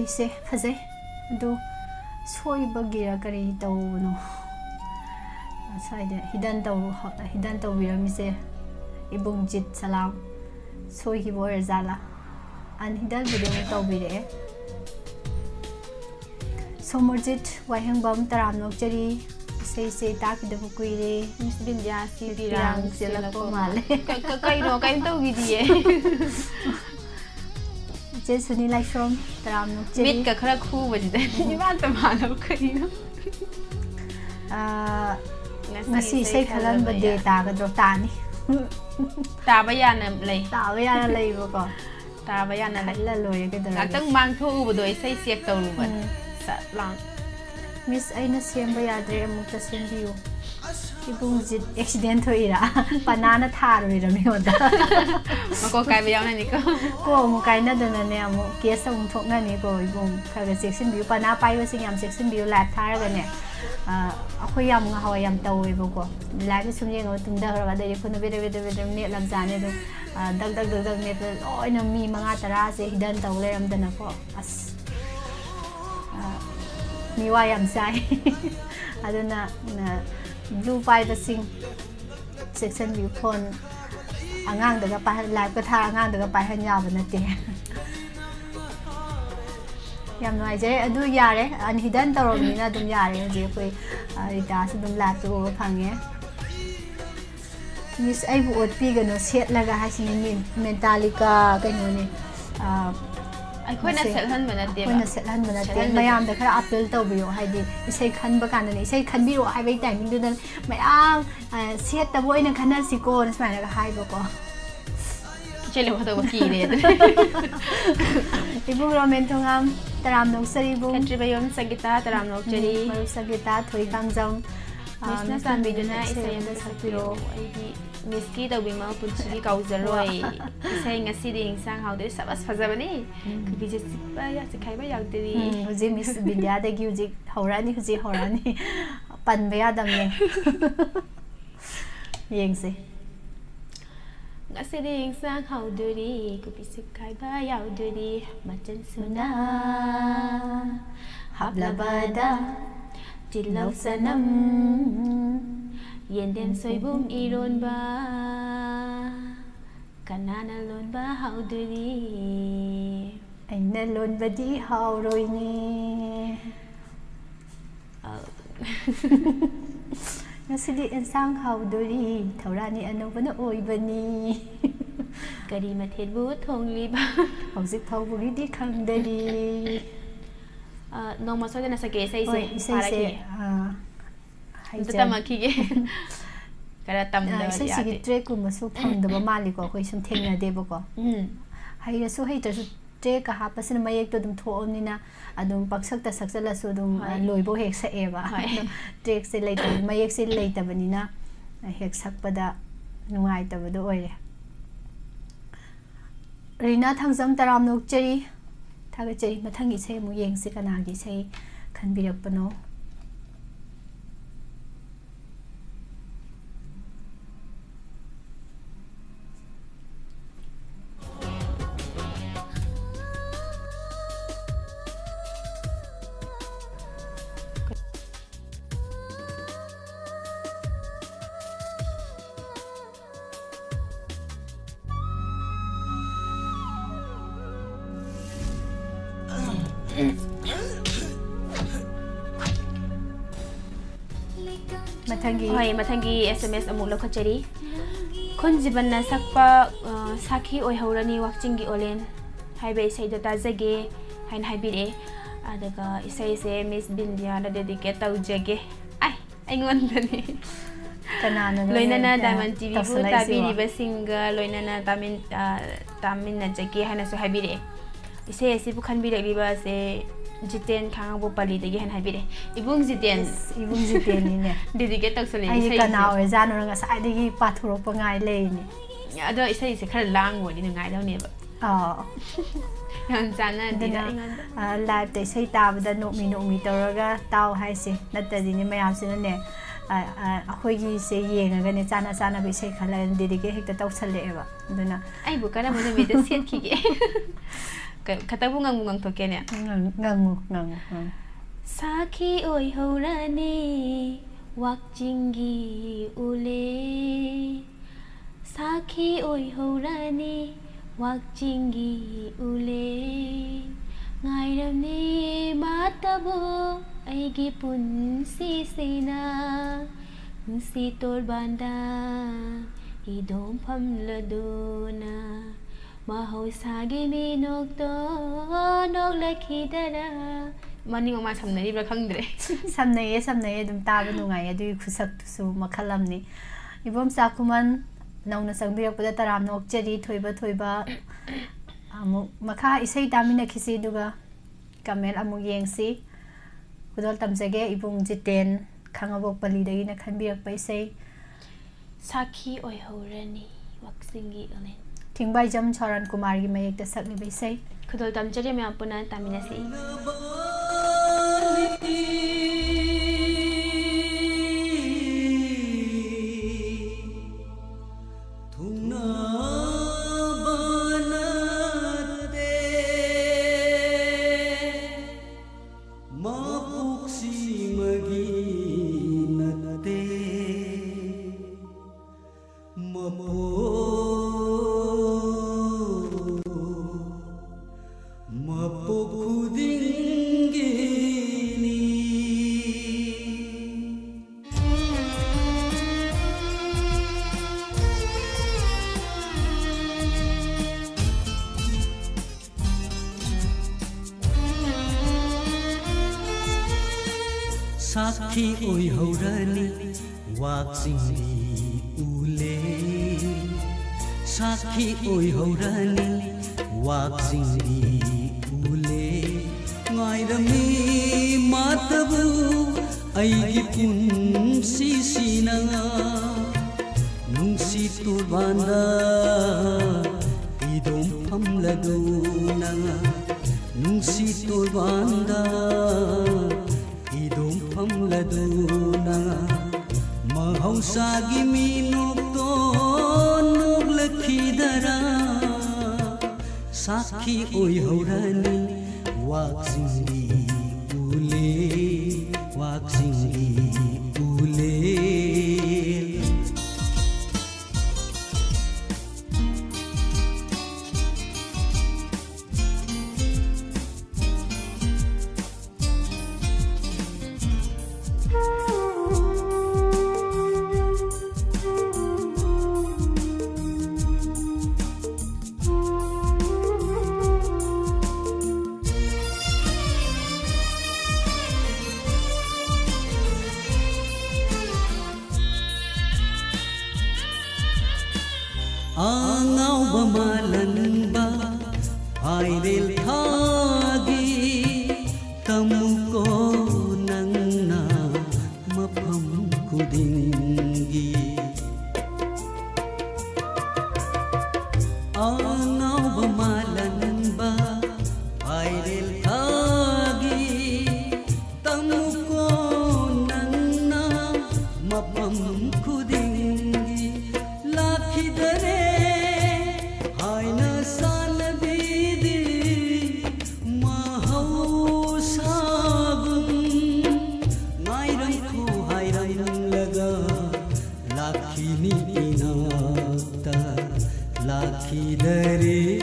Esei fazei do soibagira kari tawno side hidan taw biramise ibung jit salam soi hi bor zala an hidan video taw bire somorjit waheng bam taram nok chari sei ta ki da kuire Miss Bindia si dirang sila ko male kai taw gidiye je suni lai shom taram nok chari mit ka khara khu bajida ni ba ta mala kari no ngasi sei khalan ba de ta ga dro ta ni ta ba ya na lei bo ko ta ba ya na lei la loy ke da ngak tang mang thu bu doi sei siek taw lu ban sa lang miss aina sem ba ya dre amuk ta sem biu ibung jit accident hoira banana thar wi ra mi oda ma ko kai ba ya na ni ko mu kai na da na ne amu ke sa um thok na ni ko ibung kha ga section biu pana pai wa sing yam section biu la thar ga ne akhoi yam nga hawa yam taw wi bo ko la bi sum yeng tum da ra da ko no be ne lam jane do dag ne oi na mi manga tara se hidan taw le ram da na ko as mi wa yam sai aduna na blue five sing section view phone angang daga pa live ka tha angang daga pa han ya ba na te yam noi je adu yare an hidan tarom ni na dum yare je koi rita su dum la tu phange miss ai bu ot pi ga no set laga ha sin ni mentalika ka no ni ai khoi na sel han bana te ba sel han bana te mayam da khara appeal taw biyo hai di isai khan ba kan ni isai khan biro hai bai timing du dan mayam set ta boy na khana si ko na smai na hai bo ko chele wa to ki re ibu romen thongam taram nok sari bu katri bayom sagita taram nok cheri maru sagita thoi kangjam miss na san biduna isai da sapiro ai di miss ki da bima punchi ka uzaroi isai ngasi ding sang how de sabas fazabani ku bi je sipa ya se khai ba yak de huji miss bindia da gi huji horani pan ba ya dam ye yeng se ngasi ding sang how de ri ku bi se khai ba yak de ri machan suna hablabada Tilaw sanam Yendem soybum iron ba Kanana lon ba hauduri Ay na lon ba di hauroy ni Ngasi di insang hauduri Taurani ano ba na oy ba ni Kari mathed bu thong li ba Hauzik thau buri di khang dari nong ma so na sa ke sai se para ki hai ta ma ki ge kara tam da ya sai si track ku ma so phang da ba mali ko khoi sum theng na de ba ko hai ra so hai ta su track ka ha pasin ma yek to dum tho om ni na adum paksak ta saksa la so dum loi bo hek sa e ba track se lai ta ma yek se lai ta bani na hek sak pa da nuai ta ba do oi re rina thangjam taram nok cheri Thaga chei mathangi sei mu yeng se kana gi sei khanbirak pano mathangi SMS amuk lo khachari khon jiban na sakpa sakhi oi horani wakching gi olen haibe sei da tajage hain haibire adaga isai se Miss Bindia na dedicate taujage ai aingon dani Kanana loinana diamond tv bu tabiri ba singa loinana tamin na jagi hana so habire ise ese bu khan bire liba se jiten khang bu pali degi han habire ibung jiten ni ne dedicate tak sole ai kana oi janu nga sai degi pathuro pa ngai le ni ado ise ise khara lang wo ni ngai daw ne ba yang jana dina live te sei tabada no mi toraga taw hai se natadi ni mayam se ne ꯑꯩꯈꯣꯏꯒꯤ ꯁꯦ ꯌꯦꯡꯉꯒꯅꯦ ꯆꯥꯅ ꯏꯁꯩ ꯈꯜꯂꯒ dedicate ꯍꯦꯛꯇ ꯇꯧꯁꯜꯂꯛꯑꯦꯕ ꯑꯗꯨꯅ ꯑꯩꯕꯨ ꯀꯔꯝꯕ ꯅꯨꯃꯤꯠꯇ ꯁꯦꯠꯈꯤꯒꯦ ꯈꯇꯪꯕꯨ ꯉꯥꯡꯊꯣꯛꯀꯦꯅꯦ ꯉꯥꯡꯉꯨ ꯁꯥꯈꯤ ꯑꯣꯏꯍꯧꯔꯅꯤ ꯋꯥꯛꯆꯤꯡꯒꯤ ꯎꯂꯦ ꯁꯥꯈꯤ ꯑꯣꯏꯍꯧꯔꯅꯤ ꯋꯥꯛꯆꯤꯡꯒꯤ ꯎꯂꯦ ꯉꯥꯏꯔꯝꯅꯤ ꯃꯥꯇꯕꯨ ꯑꯩꯒꯤ ꯄꯨꯟꯁꯤꯁꯤꯅ ꯅꯨꯡꯁꯤ ꯇꯣꯔꯕꯥꯟꯗ ꯏꯗꯣꯝ ꯐꯝꯂꯗꯨꯅ ꯃꯍꯧꯁꯥꯒꯤ ꯃꯤꯅꯣꯛꯇꯣ ꯅꯣꯛꯂꯛꯈꯤꯗꯔꯥ ꯃꯅꯤꯡ ꯃꯃꯥ ꯁꯝꯅꯔꯤꯕ꯭ꯔꯥ ꯈꯪꯗ꯭ꯔꯦ ꯁꯝꯅꯩꯌꯦ ꯑꯗꯨꯝ ꯇꯥꯕ ꯅꯨꯡꯉꯥꯏꯌꯦ ꯑꯗꯨꯒꯤ ꯈꯨꯁꯛꯇꯨꯁꯨ ꯃꯈꯜ ꯑꯃꯅꯤ ꯏꯕꯣꯝ ꯆꯥꯛꯈꯨꯃꯟ ꯅꯧꯅ ꯆꯪꯕꯤꯔꯛꯄꯗ ꯇꯔꯥꯝꯅ ꯑꯣꯛꯆꯔꯤ ꯊꯣꯏꯕ ꯑꯃꯨꯛ ꯃꯈꯥ ꯏꯁꯩ ꯇꯥꯃꯤꯟꯅꯈꯤꯁꯤ ꯑꯗꯨꯒ ꯀꯃꯦꯟ ꯑꯃꯨꯛ ꯌꯦꯡꯁꯤ ꯈꯨꯗꯣꯜ ꯇꯝꯖꯒꯦ ꯏꯕꯨꯡ ꯖꯤꯇꯦꯟ ꯈꯥꯡꯉꯕꯣꯛ ꯄꯜꯂꯤꯗꯒꯤꯅ ꯈꯟꯕꯤꯔꯛꯄ ꯏꯁꯩ ꯁꯥꯈꯤ ꯑꯣꯏꯍꯧꯔꯅꯤ ꯋꯥꯛꯆꯤꯡꯒꯤ ꯎꯂꯦꯟ ꯊꯤꯡꯕꯥꯏꯖꯝ ꯁꯣꯔꯟ ꯀꯨꯃꯥꯔꯒꯤ ꯃꯌꯦꯛꯇ ꯁꯛꯂꯤꯕ ꯏꯁꯩ ꯈꯨꯗꯣꯜ ꯇꯝꯖꯔꯦ ꯃꯌꯥꯝ ꯄꯨꯟꯅ ꯇꯥꯃꯤꯟꯅꯁꯤ Sakhi oi haurani waksingi ule Sakhi oi haurani waksingi ule Ngairami matabu aigi punsi sinanga Nungsi turbanda idom pamladuna Nungsi turbanda idom pamladuna mahausagi minokto noglakidara sakhi oi haurani waksingi ule Angau bamalanba airel thagi tamuko nangna mapam kudingi Angau bamalanba airel thagi tamuko nangna mapam kudingi lakhidare Lakhidare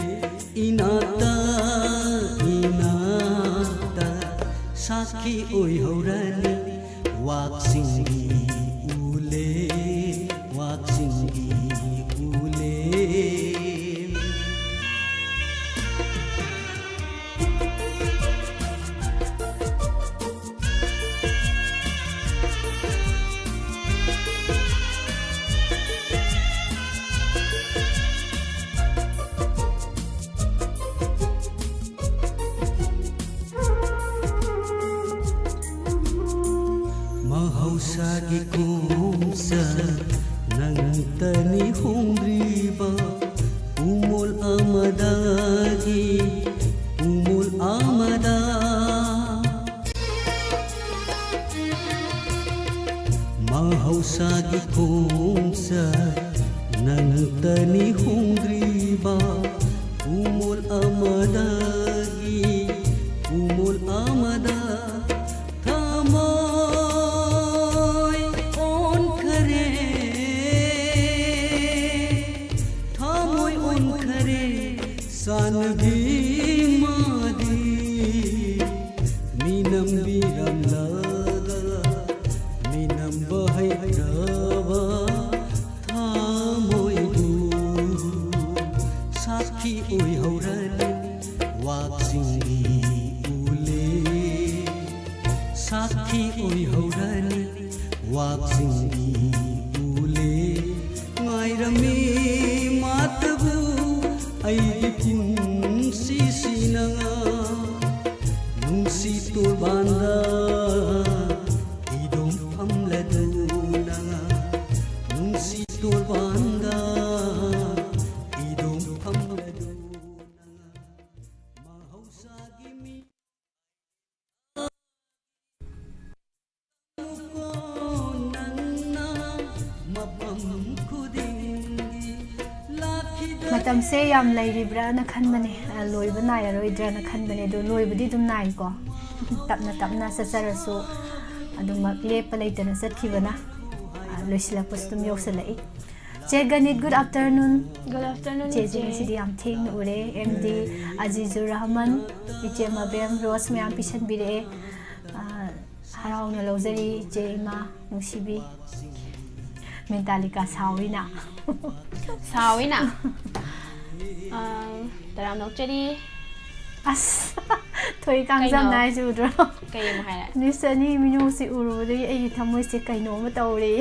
inata sakhi oi haurani waksingi ule ꯈꯣꯡꯁꯥ ꯅꯪꯇꯅꯤ ꯍꯣꯡꯗ꯭ꯔꯤꯕ ꯎꯃꯣꯜ ꯑꯃꯗꯒꯤ ꯎꯃꯣꯜ ꯑꯃꯗ mahausagi khongsa nangtani hongdriba umul amadagi umul amada thamoy on khare sanbi madi minam biram laga minam bahai rava thamoy du sakhi oi haurani waksingi ule sakhi oi haurani waksingi ule ngairami matabu ai punsi sinanga nungsi turbanda idom amladuna nungsi turbanda idom amladuna mahausa gimi matam se yam lairibra na khanbane loiba nairoidra na khanbane do loibadi dum nai ko tapna sacharasu adumak lepa leitana sathibana loisila postum yosalai che ganit good afternoon che sidi am thing ure md azizur rahman iche mabem rose me am pisan bire harauna lozari che ma musibi mentalika sawina taram nok chari as thoi kang jam nai ju dro kai mo hai ni sani minu si uru de ai thamoi se kai no ma tawri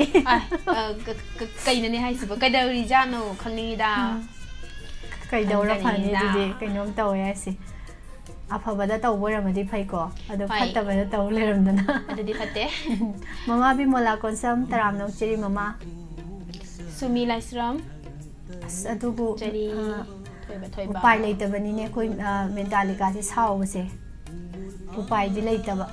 kai na ni hai si ba kai da ri ja no khangni da kai daw ra phani de kai nom taw ya si afabada taw boramadi phai ko ado phatabada taw leramdana adadi phatte mama bi mola konsam taram nok chari mama sumi laisram adubu chari upai leitabani ne koi mentalika se sawse upai di leitaba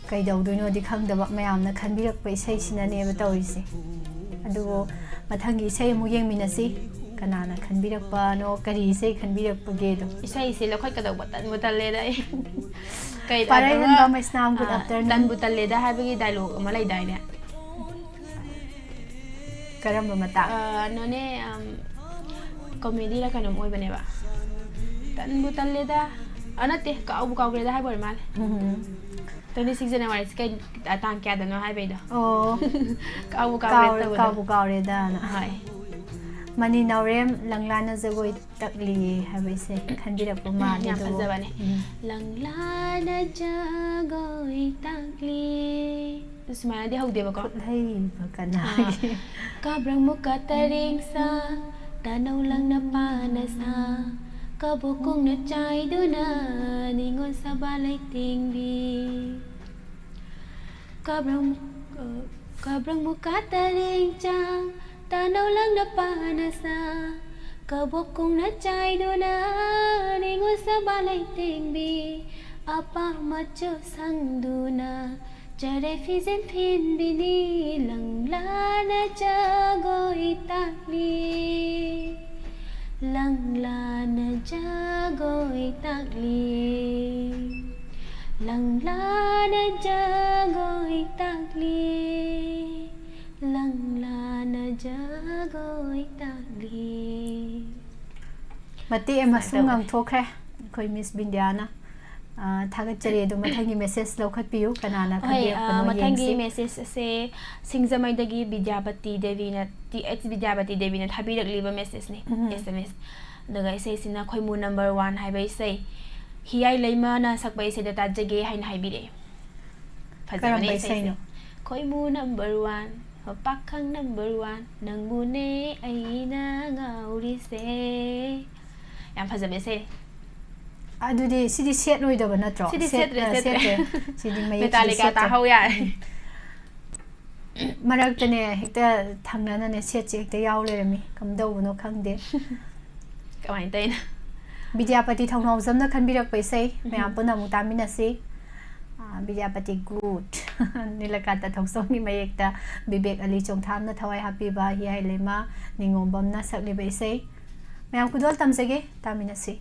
kai dawdoino di khangdaba mayamna khanbirak pa isai sina ne ba tawise adubu mathangi isai mu yengminasi kanana khanbirak pa no kari isai khanbirak pa ge do isai se lokhai kadaw batan le dai kai parai gan ba masnam good afternoon tan butal le da habagi dialogue ama lai dai ne karamba mata none comedy la kanam oi bane ba tan butal le da anate ka abu ka gre da hai bor mal 26 January skai atang kya da no hai be da oh ka abu ka re da na hai mani naurem langlana jagoi takli habise khanbira puma ne do fazabane langlana jagoi takli usmana de haude ba ko hai bakana ka brahmuka taring sa tanaw lang na panasa kabukong na chay duna ningon sa balay tingbi kabrang muka taring chang tanaw lang na panasa kabukong na chay duna ningon sa balay tingbi apa macho sang duna Jare fizin pin bini langlana jagoy takli langlana jagoy takli langlana jagoy takli langlana jagoy takli mati emasung thokre koi miss bindiana thagat chare do mathangi message lokhat piu kanana khadi apano mathangi message se singjamai dagi vidyapati devi na th vidyapati devi na thabirak liba message ni sms daga Esei sina khoimu number 1 hai bai sei hiai leima na sakbai se data jage hain hai bire phajane Esei no khoimu number 1 pakhang number 1 nangbu ne aina ngauri se yam phajabe se adudi sidi set loi da ba natro sidi set sidi mai metallica ta hau ya ꯃꯔꯛꯇꯅꯦ ꯍꯦꯛꯇ ꯊꯪꯅꯅꯅꯦ ꯁꯦꯠꯁꯦ ꯍꯦꯛꯇ ꯌꯥꯎ ꯂꯩꯔꯝꯃꯤ ꯀꯝꯗꯧꯕꯅꯣ ꯈꯪꯗꯦ ꯀꯃꯥꯏꯅ ꯇꯧꯔꯤꯅꯣ ꯕꯤꯗ꯭ꯌꯥꯄꯇꯤ ꯊꯧꯅꯥꯎꯖꯝꯅ ꯈꯟꯕꯤꯔꯛꯄ ꯏꯁꯩ ꯃꯌꯥꯝ ꯄꯨꯟꯅ ꯑꯃꯨꯛ ꯇꯥꯃꯤꯟꯅꯁꯤ ꯕꯤꯗ꯭ꯌꯥꯄꯇꯤ ꯒꯨꯗ ꯅꯤꯂꯀꯥꯟꯇ ꯊꯧꯁꯣꯝꯒꯤ ꯃꯌꯦꯛꯇ ꯕꯤꯕꯦꯛ ꯑꯂꯤ ꯆꯣꯡꯊꯥꯝꯅ ꯊꯋꯥꯏ ꯍꯥꯞꯄꯤꯕ ꯍꯤꯌꯥꯏ ꯂꯩꯃ ꯅꯤꯉꯣꯝꯕꯝꯅ ꯁꯛꯂꯤꯕ ꯏꯁꯩ ꯃꯌꯥꯝ ꯈꯨꯗꯣꯜ ꯇꯝꯖꯒꯦ ꯇꯥꯃꯤꯟꯅꯁꯤ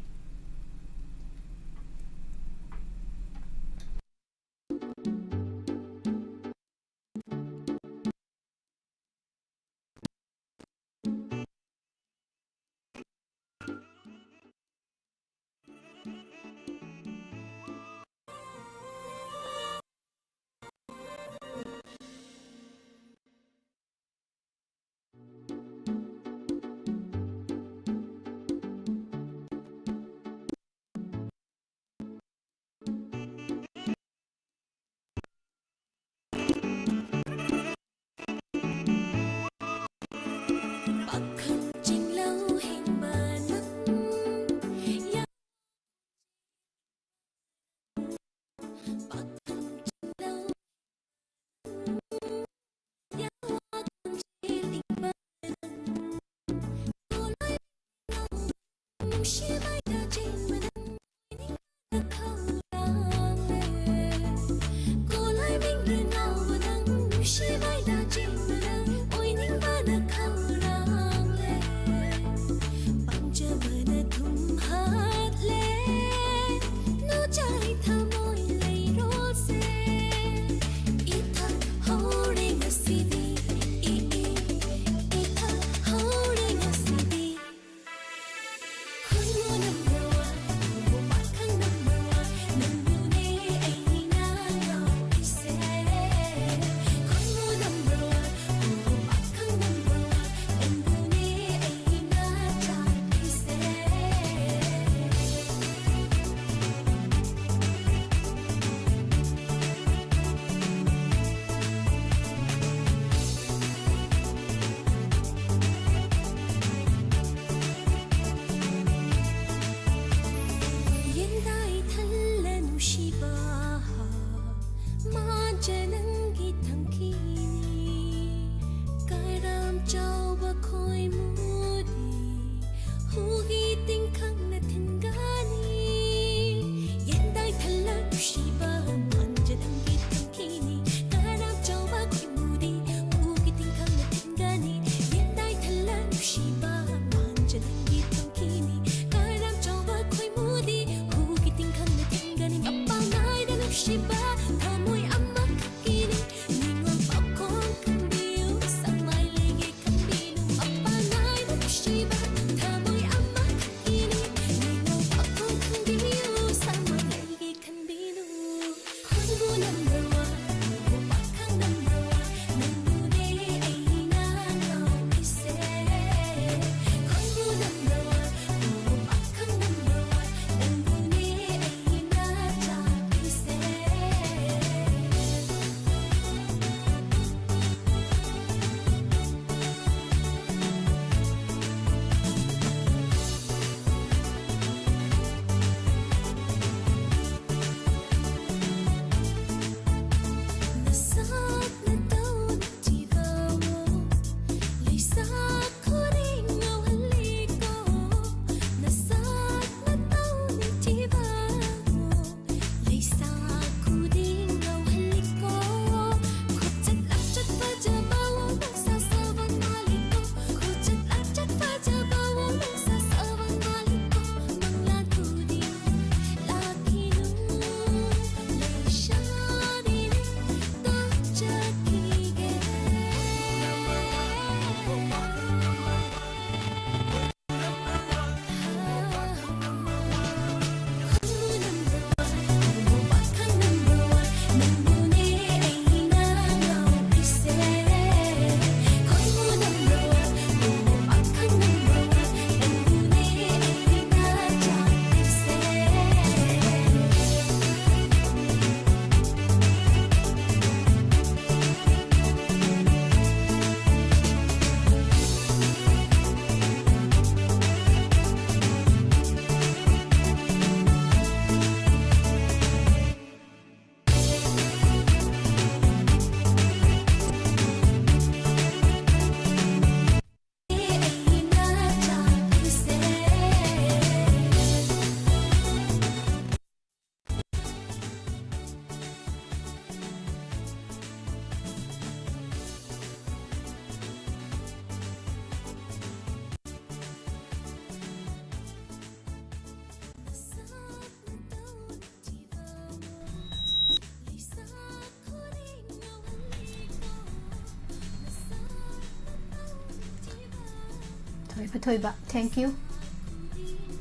Pathoiba, thank you.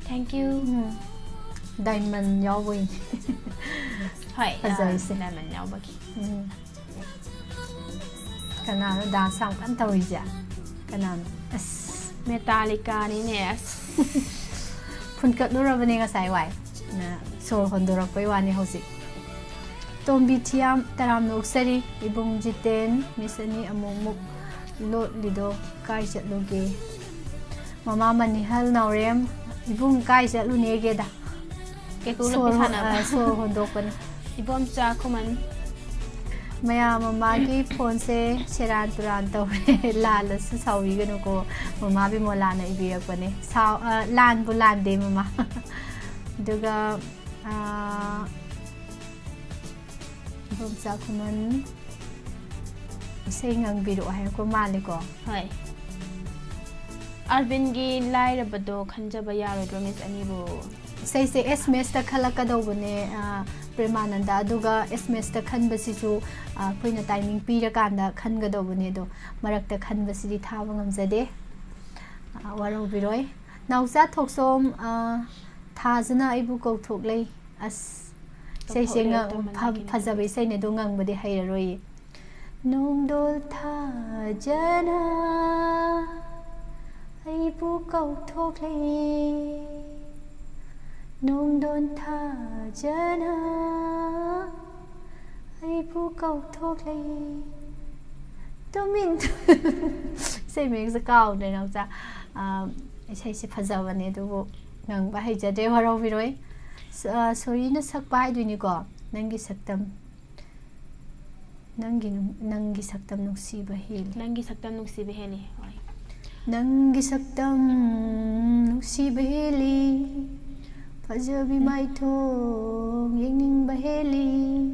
Thank you. Diamond yawin. Hoi, Fazayse. naman yaubaki. Kanano dansang kan tawija. Kanano. As Metallica ni Nes. punkat nura bani nga saiwai. Na so hondorak pay wani hosik. Tombi tiam taram no sari ibong jiten misani amumuk lo lido kai chat loge. Mama manihal naurem ibong kai chat lu nege da. Kaya kung napisana ba? So hondok pa na. Ibom cha kuman. Maya mama ki phone se seran turan to lala sa sawi gano ko mama bi mo lana ibiyak pa ni. Lan bu lan de mama. Duga ibom cha kuman isay ngang biro ay ko mali ko. Hoi. Arvin gi lai rabado khanjaba yaro dromis anibo. Say SMS ta Khallakpa daw bane Premananda aduga SMS ta khanba sisu poina timing pira kanda khanga daw bane do marakta khanba sidi thawa ngamjade waro biroi nausa thoksom thajana ibu ko thoklei as sei senga phajabe sei ne do ngangbade hairaroi nongdol thajana ibu ko thoklei nong don tha jana ai bu câu thốt lấy tôi mình xây miếng sẽ cao để nào ra xây sẽ phát giờ này tôi bộ ngang bài giờ để vào rồi rồi sorry nó sắc bài đôi như có năng cái sắc tâm năng cái sắc tâm nông si baheli Năng gi saktam nung si beheli. năng cái sắc tâm nông si baheli Fajabi mai thong yeng baheli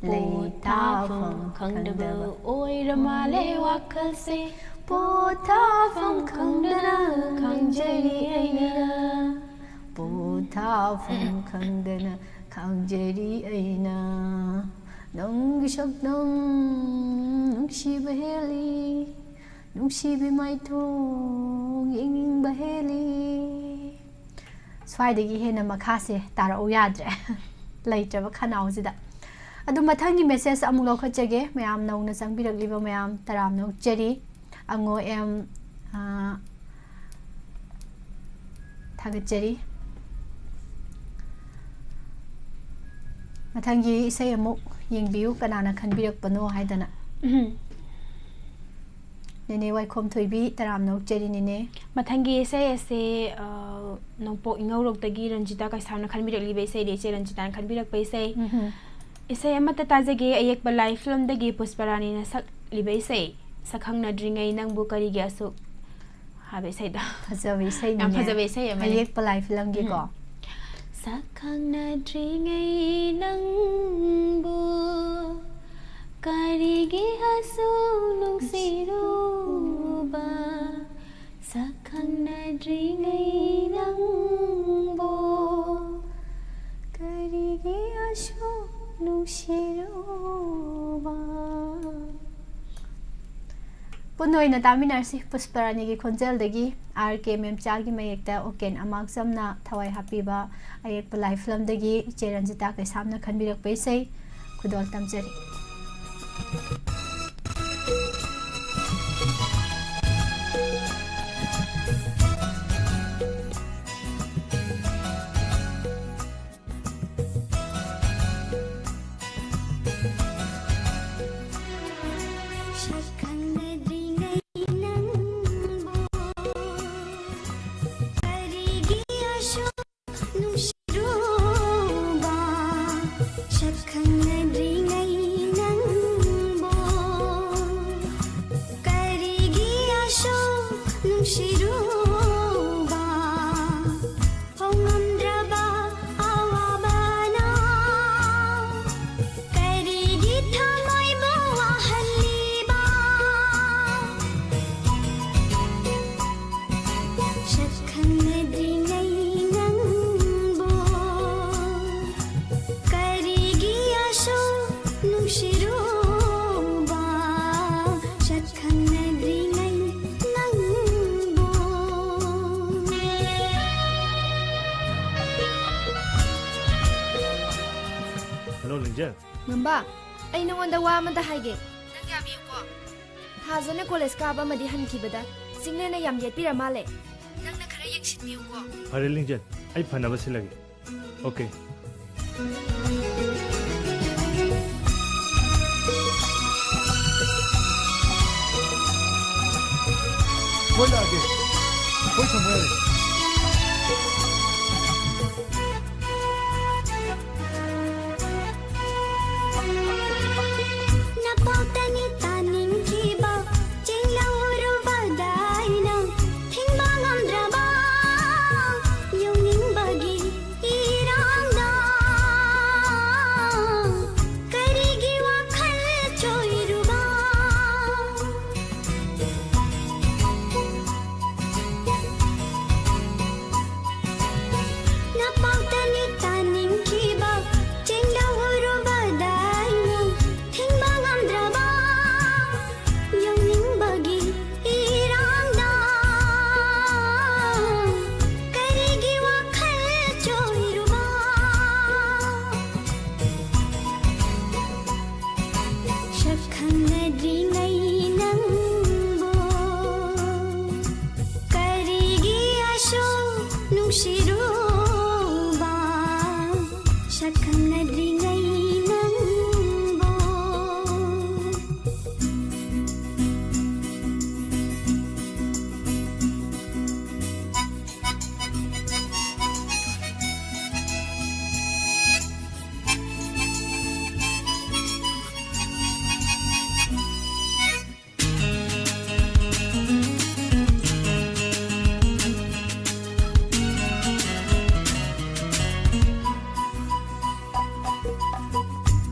Po ta phong khang da ba oi rama le wakal se po ta phong khang da khang jeri aina po ta phong khang da khang jeri aina nong sak nong si baheli nong si bi mai thong yeng baheli Swai hena makase tara oyadre later khanau sida adu mathangi message amuk lo khachage mayam nauna changbirak liba mayam taram no cheri ango em thagat cheri mathangi isai amuk yengbiu kanana khanbirak pano haidana Nene wai khom thoibi taram no cheri nene Mathangi se nongpo ingau rok tagi Ranjita kai sarna khanbirak libe se de che Ranjita khanbirak pai se Esei amata tajage ayek ba live film dagi Pusparani na sak libe se sakhang na dringai nang bu kari gi asu habe se da Fajabe sei am fajabe se amani ayek palai film gi ko sakhang na dringai nang bu kari gi asu nung siruba Sakhang na dringai nang bo karigi asu nung siruba Punoy na taminar si Pusparani gi khonjel dagi RK memcha gi mayekta oken amaksam na thawai happy-ba ayek palai film dagi Ranjita kai samna khanbirak pai sei khudol tamjari ꯃꯝꯕꯥ ꯑꯩ ꯅꯉꯣꯟꯗ ꯋꯥ ꯑꯃꯗ ꯍꯥꯏꯒꯦ ꯅꯪ ꯌꯥꯕꯤꯌꯨꯀꯣ ꯊꯥꯖꯅ college ꯀꯥꯕ ꯑꯃꯗꯤ ꯍꯟꯈꯤꯕꯗ ꯆꯤꯡꯂꯦꯟꯅ ꯌꯥꯝ ꯌꯦꯠꯄꯤꯔ ꯃꯥꯜꯂꯦ ꯅꯪꯅ ꯈꯔ ꯌꯦꯡꯁꯤꯟꯕꯤꯌꯨꯀꯣ ꯐꯔꯦ ꯂꯤꯡꯖꯦꯜ ꯑꯩ ꯐꯅꯕ ꯁꯤꯜꯂꯒꯦ ꯑꯣꯀꯦ ꯍꯣꯏ ꯂꯥꯛꯑꯒꯦ ꯍꯣꯏ ꯊꯝꯃꯣ ꯌꯥꯔꯦ Napatani taning kiba Chinglauru badaina Thingbangang draba Yungning bagi irangda Karigi wakhal choiruba Napatani taning kiba Chinglauru badaina Thingbangang draba Yungning bagi irangda Karigi wakhal choiruba Shakhanadri nangbo Karigi asho nungsiruba Shakhanadri nangbo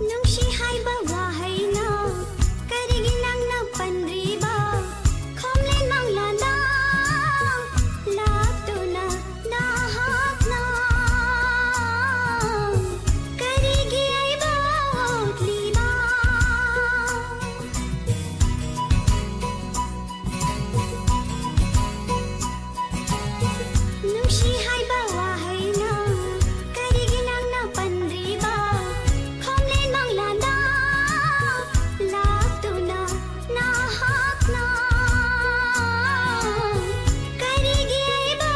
Nungsi haiba wahaina Karigi nangna pandriba Khomlen manglanda Laktuna nahakna Karigi aiba otliba Nungsi haiba wahaina Karigi nangna pandriba Khomlen manglanda Laktuna nahakna Karigi aiba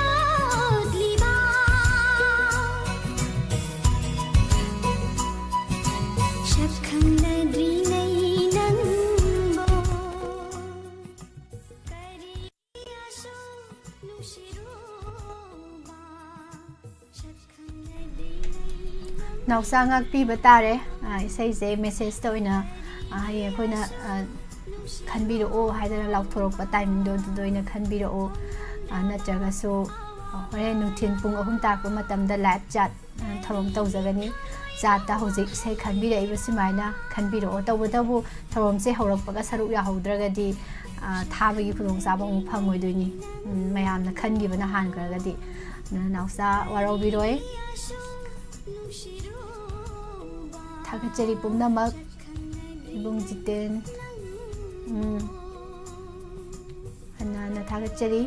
otliba Shakhanadri nangbo Karigi asho nungsiruba Shakhanadri ꯅꯥꯎꯆꯥ ꯉꯥꯛꯄꯤꯕ ꯇꯥꯔꯦ ꯏꯁꯩꯁꯦ ꯃꯦꯁꯦꯖꯇ ꯑꯣꯏꯅ ꯍꯌꯦꯡ ꯑꯩꯈꯣꯏꯅ ꯈꯟꯕꯤꯔꯛꯑꯣ ꯍꯥꯏꯗꯅ ꯂꯥꯎꯊꯣꯔꯛꯄ ꯇꯥꯏꯃꯤꯡꯗꯣ ꯑꯗꯨꯗ ꯑꯣꯏꯅ ꯈꯟꯕꯤꯔꯛꯑꯣ ꯅꯠꯇ꯭ꯔꯒꯁꯨ ꯍꯣꯔꯦꯟ ꯅꯨꯡꯊꯤꯜ ꯄꯨꯡ 3 ꯇꯥꯛꯄ ꯃꯇꯝꯗ ꯂꯥꯏꯚ ꯆꯥꯠ ꯊꯧꯔꯝ ꯇꯧꯖꯒꯅꯤ ꯆꯥꯠꯇ ꯍꯧꯖꯤꯛ ꯏꯁꯩ ꯈꯟꯕꯤꯔꯛꯏꯕ ꯁꯨꯃꯥꯏꯅ ꯈꯟꯕꯤꯔꯛꯑꯣ ꯇꯧꯕꯇꯕꯨ ꯊꯧꯔꯝꯁꯦ ꯍꯧꯔꯛꯄꯒ ꯁꯔꯨꯛ ꯌꯥꯍꯧꯗ꯭ꯔꯒꯗꯤ ꯊꯥꯕꯒꯤ ꯈꯨꯗꯣꯡꯆꯥꯕ ꯑꯃꯨꯛ ꯐꯪꯉꯣꯏꯗꯣꯏꯅꯤ ꯃꯌꯥꯝꯅ ꯈꯟꯈꯤꯕꯅ ꯍꯥꯟꯈ꯭ꯔꯒꯗꯤ ꯅꯥꯎꯆꯥ ꯋꯥꯔꯧꯕꯤꯔꯣꯏ ꯊꯥꯒꯠꯆꯔꯤ ꯄꯨꯝꯅꯃꯛ ꯏꯕꯨꯡ ꯖꯤꯇꯦꯟ ꯍꯟꯅ ꯊꯥꯒꯠꯆꯔꯤ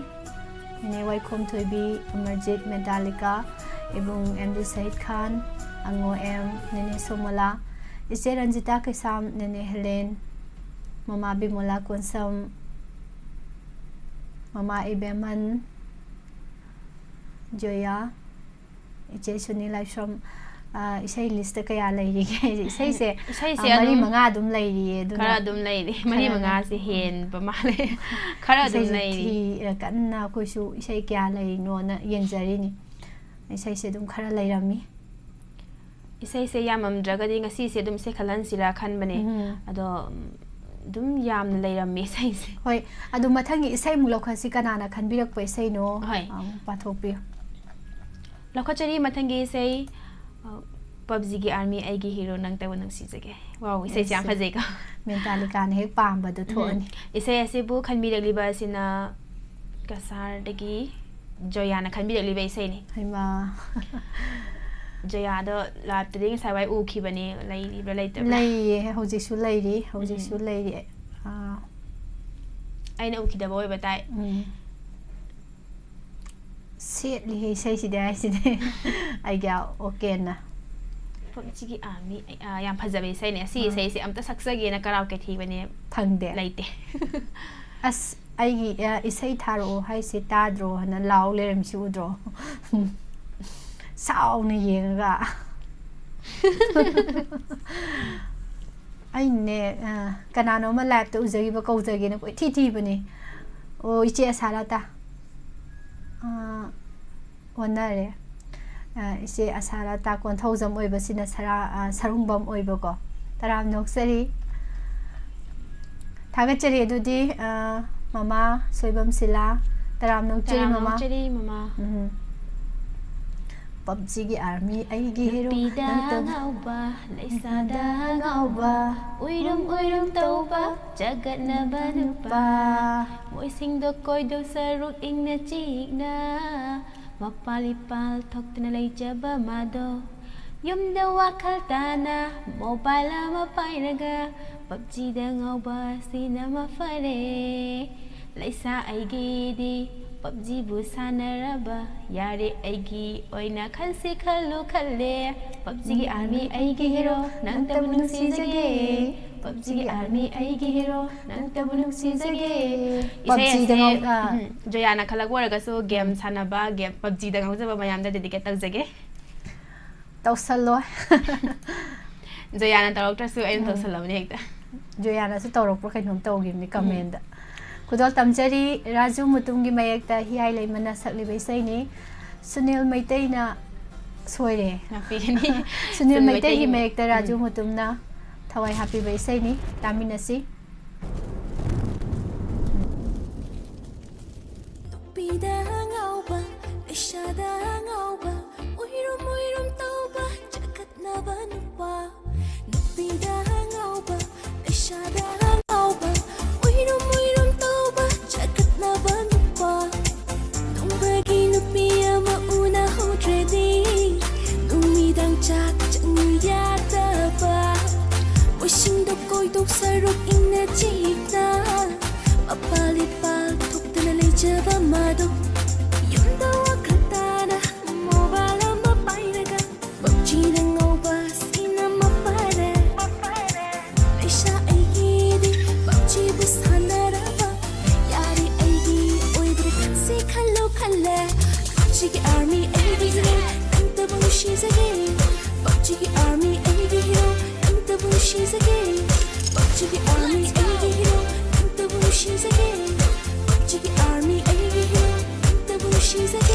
ꯏꯅꯦ ꯋꯥꯏꯈꯣꯝ ꯊꯣꯏꯕꯤ ꯑꯃꯔꯖꯤꯠ ꯃꯦꯗꯥꯂꯤꯀꯥ ꯏꯕꯨꯡ ꯑꯦꯝꯗꯤ ꯁꯍꯤꯗ ꯈꯥꯟ ꯑꯉꯣ ꯑꯦꯝ ꯅꯦꯅꯦ ꯁꯣꯃꯣꯂꯥ ꯏꯆꯦ ꯔꯟꯖꯤꯇꯥ ꯀꯩꯁꯥꯝ ꯅꯦꯅꯦ ꯍꯦꯂꯦꯟ ꯃꯃꯥ ꯕꯤꯃꯣꯂꯥ ꯀꯣꯟꯁꯝ ꯃꯃꯥ ꯏꯕꯦꯃꯟ ꯖꯣꯌꯥ ꯏꯆꯦ ꯁꯨꯅꯤ ꯂꯥꯏꯁ꯭ꯔꯝ ꯏꯁꯩ ꯂꯤꯁꯇ ꯀꯌꯥ ꯂꯩꯔꯤꯒꯦ ꯏꯁꯩꯁꯦ ꯃꯔꯤ ꯃꯉꯥ ꯑꯗꯨꯝ ꯂꯩꯔꯤꯌꯦ ꯑꯗꯨꯅ ꯈꯔ ꯑꯗꯨꯝ ꯂꯩꯔꯤ ꯃꯔꯤ ꯃꯉꯥꯁꯦ ꯍꯦꯟꯕ ꯃꯥꯜꯂꯦ ꯈꯔ ꯑꯗꯨꯝ ꯂꯩꯔꯤ ꯀꯟꯅ ꯑꯩꯈꯣꯏꯁꯨ ꯏꯁꯩ ꯀꯌꯥ ꯂꯩꯔꯤꯅꯣꯅ ꯌꯦꯡꯖꯔꯤꯅꯤ ꯏꯁꯩꯁꯦ ꯑꯗꯨꯝ ꯈꯔ ꯂꯩꯔꯝꯃꯤ ꯏꯁꯩꯁꯦ ꯌꯥꯝꯃꯝꯗ꯭ꯔꯒꯗꯤ ꯉꯁꯤꯁꯦ ꯑꯗꯨꯝ ꯏꯁꯩ ꯈꯜꯍꯟꯁꯤꯔꯥ ꯈꯟꯕꯅꯦ ꯑꯗꯣ ꯑꯗꯨꯝ ꯌꯥꯝꯅ ꯂꯩꯔꯝꯃꯤ ꯏꯁꯩꯁꯦ ꯍꯣꯏ ꯑꯗꯨ ꯃꯊꯪꯒꯤ ꯏꯁꯩꯃꯨꯛ ꯂꯧꯈꯠꯁꯤ ꯀꯅꯥꯅ ꯈꯟꯕꯤꯔꯛꯄ ꯏꯁꯩꯅꯣ ꯍꯣꯏ ꯄꯥꯊꯣꯛꯄꯤꯌꯨ ꯂꯧꯈꯠꯆꯔꯤ ꯃꯊꯪꯒꯤ ꯏꯁꯩ ꯄꯕꯖꯤꯒꯤ ꯑꯥꯔꯃꯤ ꯑꯩꯒꯤ ꯍꯤꯔꯣ ꯅꯪ ꯇꯧꯕ ꯅꯨꯡꯁꯤꯖꯒꯦ ꯋꯥꯎ ꯏꯁꯩꯁꯦ ꯌꯥꯝ ꯐꯖꯩꯀꯣ ꯃꯦꯟꯇꯥꯂꯤꯀꯥꯅ ꯍꯦꯛ ꯄꯥꯝꯕꯗꯣ ꯊꯣꯛꯑꯅꯤ ꯏꯁꯩ ꯑꯁꯤꯕꯨ ꯈꯟꯕꯤꯔꯛꯂꯤꯕ ꯑꯁꯤꯅ ꯀꯁꯥꯔꯗꯒꯤ ꯖꯣꯌꯥꯅ ꯈꯟꯕꯤꯔꯛꯂꯤꯕ ꯏꯁꯩꯅꯤ ꯍꯩꯃꯥ ꯖꯣꯌꯥꯗꯣ ꯂꯥꯏꯞꯇꯗꯤ ꯉꯁꯥꯏꯋꯥꯏ ꯎꯈꯤꯕꯅꯤ ꯂꯩꯔꯤꯕ꯭ꯔꯥ ꯂꯩꯇꯕ꯭ꯔꯥ ꯂꯩꯌꯦ ꯍꯧꯖꯤꯛꯁꯨ ꯂꯩꯔꯤ ꯍꯧꯖꯤꯛꯁꯨ ꯂꯩꯔꯤ ꯑꯩꯅ ꯎꯈꯤꯗꯕ ꯑꯣꯏꯕ ꯇꯥꯏ ꯁꯦꯠꯂꯤꯍꯦ ꯏꯁꯩꯁꯤꯗꯤ ꯍꯥꯏꯁꯤꯗꯤ ꯑꯩꯒꯤ ꯑꯣꯀꯦꯅ PUBGꯒꯤ ARMY ꯌꯥꯝ ꯐꯖꯕ ꯏꯁꯩꯅꯦ ꯁꯤ ꯏꯁꯩꯁꯦ ꯑꯝꯇ ꯁꯛꯆꯒꯦꯅ ꯀꯔꯥꯎꯀꯦ ꯊꯤꯕꯅꯦ ꯐꯪꯗꯦ ꯂꯩꯇꯦ ꯑꯁ ꯑꯩꯒꯤ ꯏꯁꯩ ꯊꯥꯔꯛꯑꯣ ꯍꯥꯏꯁꯦ ꯇꯥꯗ꯭ꯔꯣ ꯍꯥꯏꯅ ꯂꯥꯎ ꯂꯩꯔꯝꯁꯤ ꯎꯗ꯭ꯔꯣ ꯁꯥꯎꯅ ꯌꯦꯡꯉꯒ ꯑꯩꯅꯦ ꯀꯅꯥꯅꯣꯃ ꯂꯥꯏꯞꯇ ꯎꯖꯈꯤꯕ ꯀꯧꯖꯒꯦꯅ ꯀꯣꯏꯊꯤ ꯊꯤꯕꯅꯦ ꯑꯣ ꯏꯆꯦ ꯑꯁꯥꯂꯇꯥ ꯑꯣꯟꯅꯔꯦ ꯏꯆꯦ ꯑꯁꯥꯂꯇꯥ ꯀꯣꯟꯊꯧꯖꯝ ꯑꯣꯏꯕꯁꯤꯅ ꯁꯔꯨꯡꯕꯝ ꯑꯣꯏꯕꯀꯣ ꯇꯔꯥꯝ ꯅꯣꯛꯆꯔꯤ ꯊꯥꯒꯠꯆꯔꯤ ꯑꯗꯨꯗꯤ ꯃꯃꯥ ꯁꯣꯏꯕꯝ ꯁꯤꯂꯥ ꯇꯔꯥꯝ ꯅꯣꯛꯆꯔꯤ ꯃꯃꯥ PUBGꯒꯤ ARMY ꯑꯩꯒꯤ ꯍꯦꯔꯣ ꯅꯨꯄꯤꯗ ꯉꯥꯎꯕ ꯂꯩꯁꯥꯗ ꯉꯥꯎꯕ ꯎꯏꯔꯨꯝ ꯎꯏꯔꯨꯝ ꯇꯧꯕ ꯖꯒꯠꯅꯕ ꯅꯨꯄꯥ ꯃꯣꯏꯁꯤꯡꯗꯣ ꯀꯣꯏꯗꯧ ꯁꯔꯨꯛ ꯏꯪꯅ ꯆꯤꯛꯅ ꯃꯄꯥꯜ ꯏꯄꯥꯜ ꯊꯣꯛꯇꯅ ꯂꯩꯖꯕ ꯃꯥꯗꯣ ꯌꯨꯝꯗ ꯋꯥꯈꯜ ꯇꯥꯅ ꯃꯣꯕꯥꯏꯜ ꯑꯃ ꯄꯥꯏꯔꯒ PUBGꯗ ꯉꯥꯎꯕ ꯁꯤꯅ ꯃꯐꯔꯦ ꯂꯩꯁꯥ ꯑꯩꯒꯤꯗꯤ PUBGꯕꯨ ꯁꯥꯟꯅꯔꯕ ꯌꯥꯔꯦ ꯑꯩꯒꯤ ꯑꯣꯏꯅ ꯈꯜꯁꯤ ꯈꯜꯂꯨ ꯈꯜꯂꯦ PUBGꯒꯤ ARMY ꯑꯩꯒꯤ ꯍꯦꯔꯣ ꯅꯪꯇꯕꯨ ꯅꯨꯡꯁꯤꯖꯒꯦ PUBGꯒꯤ ARMY ꯑꯩꯒꯤ ꯍꯦꯔꯣ ꯅꯪꯇꯕꯨ ꯅꯨꯡꯁꯤꯖꯒꯦ ꯏꯁꯩ ꯖꯣꯌꯥꯅ ꯈꯜꯂꯛꯄ ꯑꯣꯏꯔꯒꯁꯨ ꯒꯦꯝ ꯁꯥꯟꯅꯕ ꯒꯦꯝ PUBGꯗ ꯉꯥꯎꯖꯕ ꯃꯌꯥꯝꯗ ꯗꯦꯗꯤꯀꯦꯠ ꯇꯧꯖꯒꯦ ꯇꯧꯁꯜꯂꯣ ꯖꯣꯌꯥꯅ ꯇꯧꯔꯛꯇ꯭ꯔꯁꯨ ꯑꯩꯅ ꯇꯧꯁꯜꯂꯕꯅꯦ ꯍꯦꯛꯇ ꯖꯣꯌꯥꯅꯁꯨ ꯇꯧꯔꯛꯄ꯭ꯔꯥ ꯀꯩꯅꯣꯝ ꯇꯧꯈꯤꯕꯅꯤ ꯀꯃꯦꯟꯗ ꯈꯨꯗꯣꯜ ꯇꯝꯖꯔꯤ ꯔꯥꯖꯨ ꯃꯨꯇꯨꯝꯒꯤ ꯃꯌꯦꯛꯇ ꯍꯤꯌꯥꯏ ꯂꯩꯃꯅ ꯁꯛꯂꯤꯕ ꯏꯁꯩꯅꯤ ꯁꯨꯅꯤꯜ ꯃꯩꯇꯩꯅ ꯁꯣꯏꯔꯦ ꯁꯨꯅꯤꯜ ꯃꯩꯇꯩꯒꯤ ꯃꯌꯦꯛꯇ ꯔꯥꯖꯨ ꯃꯨꯇꯨꯝꯅ ꯊꯋꯥꯏ ꯍꯥꯞꯄꯤꯕ ꯏꯁꯩꯅꯤ ꯇꯥꯃꯤꯟꯅꯁꯤ ꯅꯨꯄꯤꯗ ꯉꯥꯎꯕ ꯂꯩꯁꯥꯗ ꯉꯥꯎꯕ ꯎꯏꯔꯨꯝ ꯎꯏꯔꯨꯝ ꯇꯧꯕ ꯖꯒꯠꯅꯕ ꯅꯨꯄꯥ ꯅꯨꯄꯤꯗ ꯉꯥꯎꯕ ꯂꯩꯁꯥꯗ ꯉꯥꯎꯕ 우이름 우이름 떠봐 자긋나봐 누빠 동백이 눈비야마 우나 호드레디 눈미당 짝짝누야 떠봐 멋싱도 꼬이도 사록 있네 지익나 마팔리팔 톡드나 레이저바 마도 연다와 간다나 모발라마 빠이라가 멋지는 오바 시나 마파레 레샤 에이기디 PUBG부 사나라바 야리 에이기 오이브리 칸시 칼로 칼레 PUBG기 ARMY 에이기 히로 낭떠분 시작해 PUBG기 ARMY 에이기 히로 낭떠분 시작해 PUBG기 ARMY 에이기 히로 낭떠분 시작해 PUBG기 ARMY 에이기 히로 낭떠분 시작해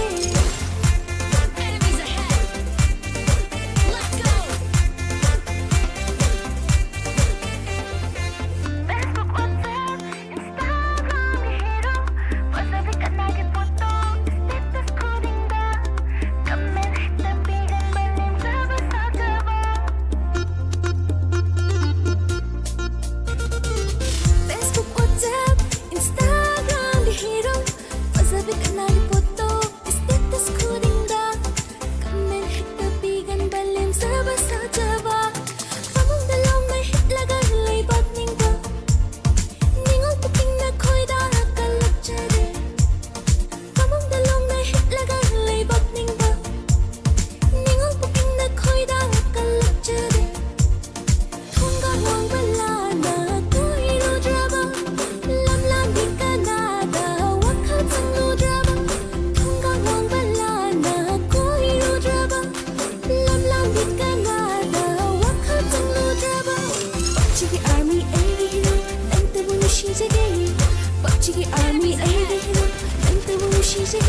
PUBG기 ARMY 에이기 히로 낭떠분 시작해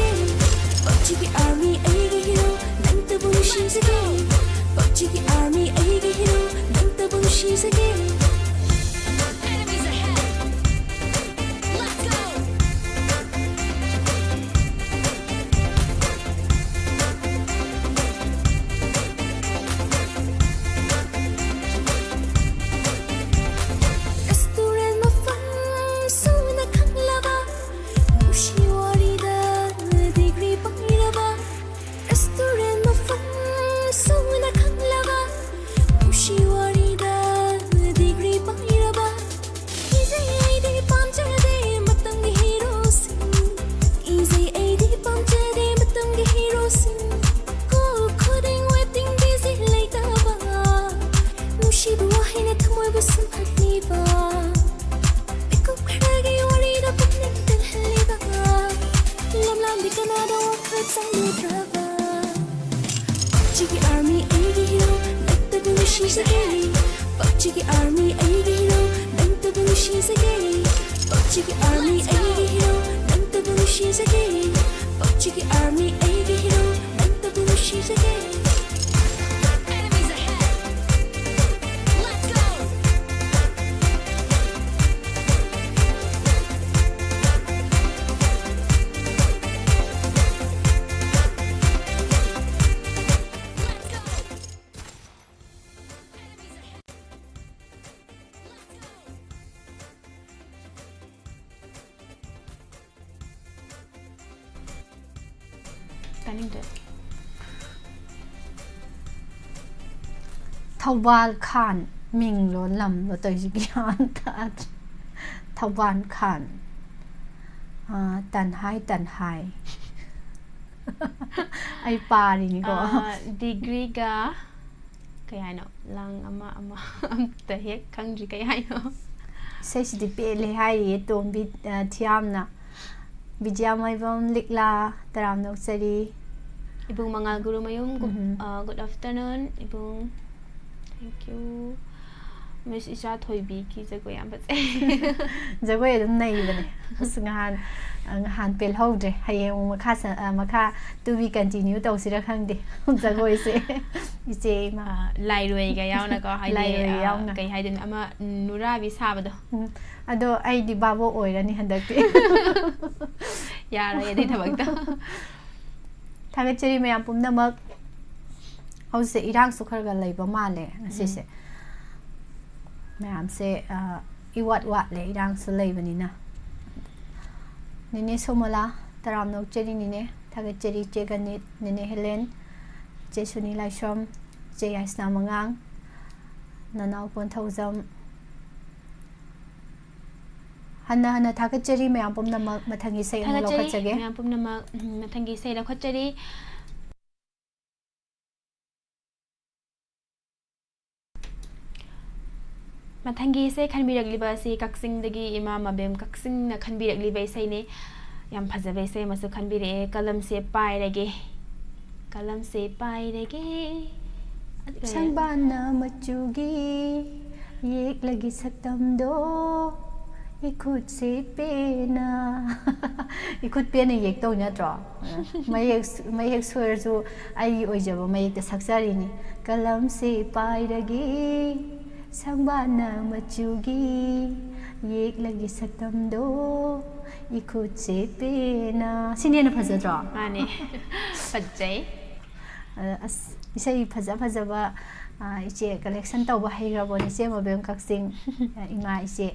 PUBG기 ARMY 에이기 히로 낭떠분 시작해 PUBG기 ARMY 에이기 히로 낭떠분 시작해 ꯁꯥꯏꯂꯨꯗ꯭ꯔꯕ ꯄꯛꯆꯤꯒꯤ army ꯑꯩꯒꯤ ꯍꯤꯔꯣ ꯅꯪꯇꯕꯨ ꯅꯨꯡꯁꯤꯖꯒꯦ ꯄꯛꯆꯤꯒꯤ ꯑꯥꯔꯃꯤ ꯑꯩꯒꯤ ꯍꯤꯔꯣ ꯅꯪꯇꯕꯨ ꯅꯨꯡꯁꯤꯖꯒꯦ ꯄꯛꯆꯤꯒꯤ ꯑꯥꯔꯃꯤ ꯑꯩꯒꯤ ꯍꯤꯔꯣ ꯅꯪꯇꯕꯨ ꯅꯨꯡꯁꯤꯖꯒꯦ ꯄꯛꯆꯤꯒꯤ ꯑꯥꯔꯃꯤ ꯑꯩꯒꯤ ꯍꯤꯔꯣ ꯅꯪꯇꯕꯨ ꯅꯨꯡꯁꯤꯖꯒꯦ ꯇꯥꯅꯤꯡꯗꯦ ꯊꯧꯕꯥꯜ ꯈꯥꯟ ꯃꯤꯡꯂꯣ ꯂꯝꯂꯣ ꯇꯧꯔꯤꯁꯤ ꯒ꯭ꯌꯥꯟ ꯇꯥꯗ꯭ꯔꯦ ꯊꯧꯕꯥꯜ ꯈꯥꯟ ꯇꯟꯍꯥꯏ ꯑꯩ ꯄꯥꯔꯤꯅꯤꯀꯣ ꯗꯤꯒ꯭ꯔꯤꯒ ꯀꯩ ꯍꯥꯏꯅꯣ ꯂꯥꯡ ꯑꯃ ꯑꯝꯇ ꯍꯦꯛ ꯈꯪꯗ꯭ꯔꯤ ꯀꯩ ꯍꯥꯏꯅꯣ ꯏꯁꯩꯁꯤꯗꯤ ꯄꯦꯜꯂꯦ ꯍꯥꯏꯔꯤꯌꯦ ꯇꯣꯝꯕꯤ ꯊꯤꯌꯥꯝꯅ ꯕꯤꯖꯌꯥꯃꯥꯏꯕꯝ ꯂꯤꯛꯂꯥ ꯇꯔꯥꯝꯅꯣꯛꯆꯔꯤ Ibung Mangal Guru Mayum, good afternoon, Ibung. Thank you. Miss Isha Thoibi ki jagoy am bat. Jagoy adum naibane. As ngahan pel howdre. Hayeng makha to be continue tawsira khangde. Jagoy se ise ma Lai roi ga yauna ko haide kai haiden ama nura bi sabado. Ado ai di babo oirani handakti. Yara yadi thabakta. Thagachari mayam pumnamak hause irang sukharga leiba male asise mayam se iwat wat le irang su leibanina nine somala taramnok cheri nine thagachari cheganit nine helen che suni laishom che yaisna mangang nanau pon thauzam hana thagachari mayam pumnamak mathangi sei ang lokhachage mayam pumnamak mathangi sei lokhachari Mathangi se khanbiragli ba si kaksing dagi ima mabem kaksing na khanbiragli ba sai ne yam phajabe sai masu khanbire kalam se pairage sangbana machugi yek lagi saktamdo ikut se pena ikut pena yek to nya tro mayek swer su ai oijaba mayek ta saksari ni kalam se pairage sangbana machugi yek lagi saktamdo ikut se pena sini na phajadro mane phajai as isai phaja ba iche collection tawba hairabo ni se mabem kaksing ima iche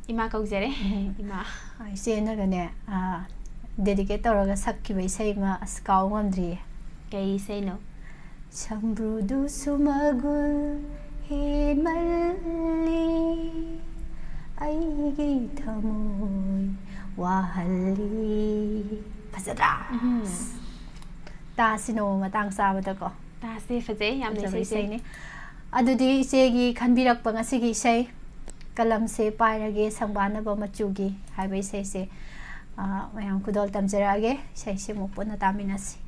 ima kaujare ima ise na gane dedicate tawraga sakkiba isai ma as kaw ngamdri kai sei no Sambrudu sumagul himalli aigi thamoy wahalli phajadra ta sino matang sabada ko ta se phajai yam ne sei ne adudi isegi khanbirak pa ngasigi sei kalam se pairage sangbana ba machugi haibai sei se mayam kudol tamjarage sei se mopona taminasi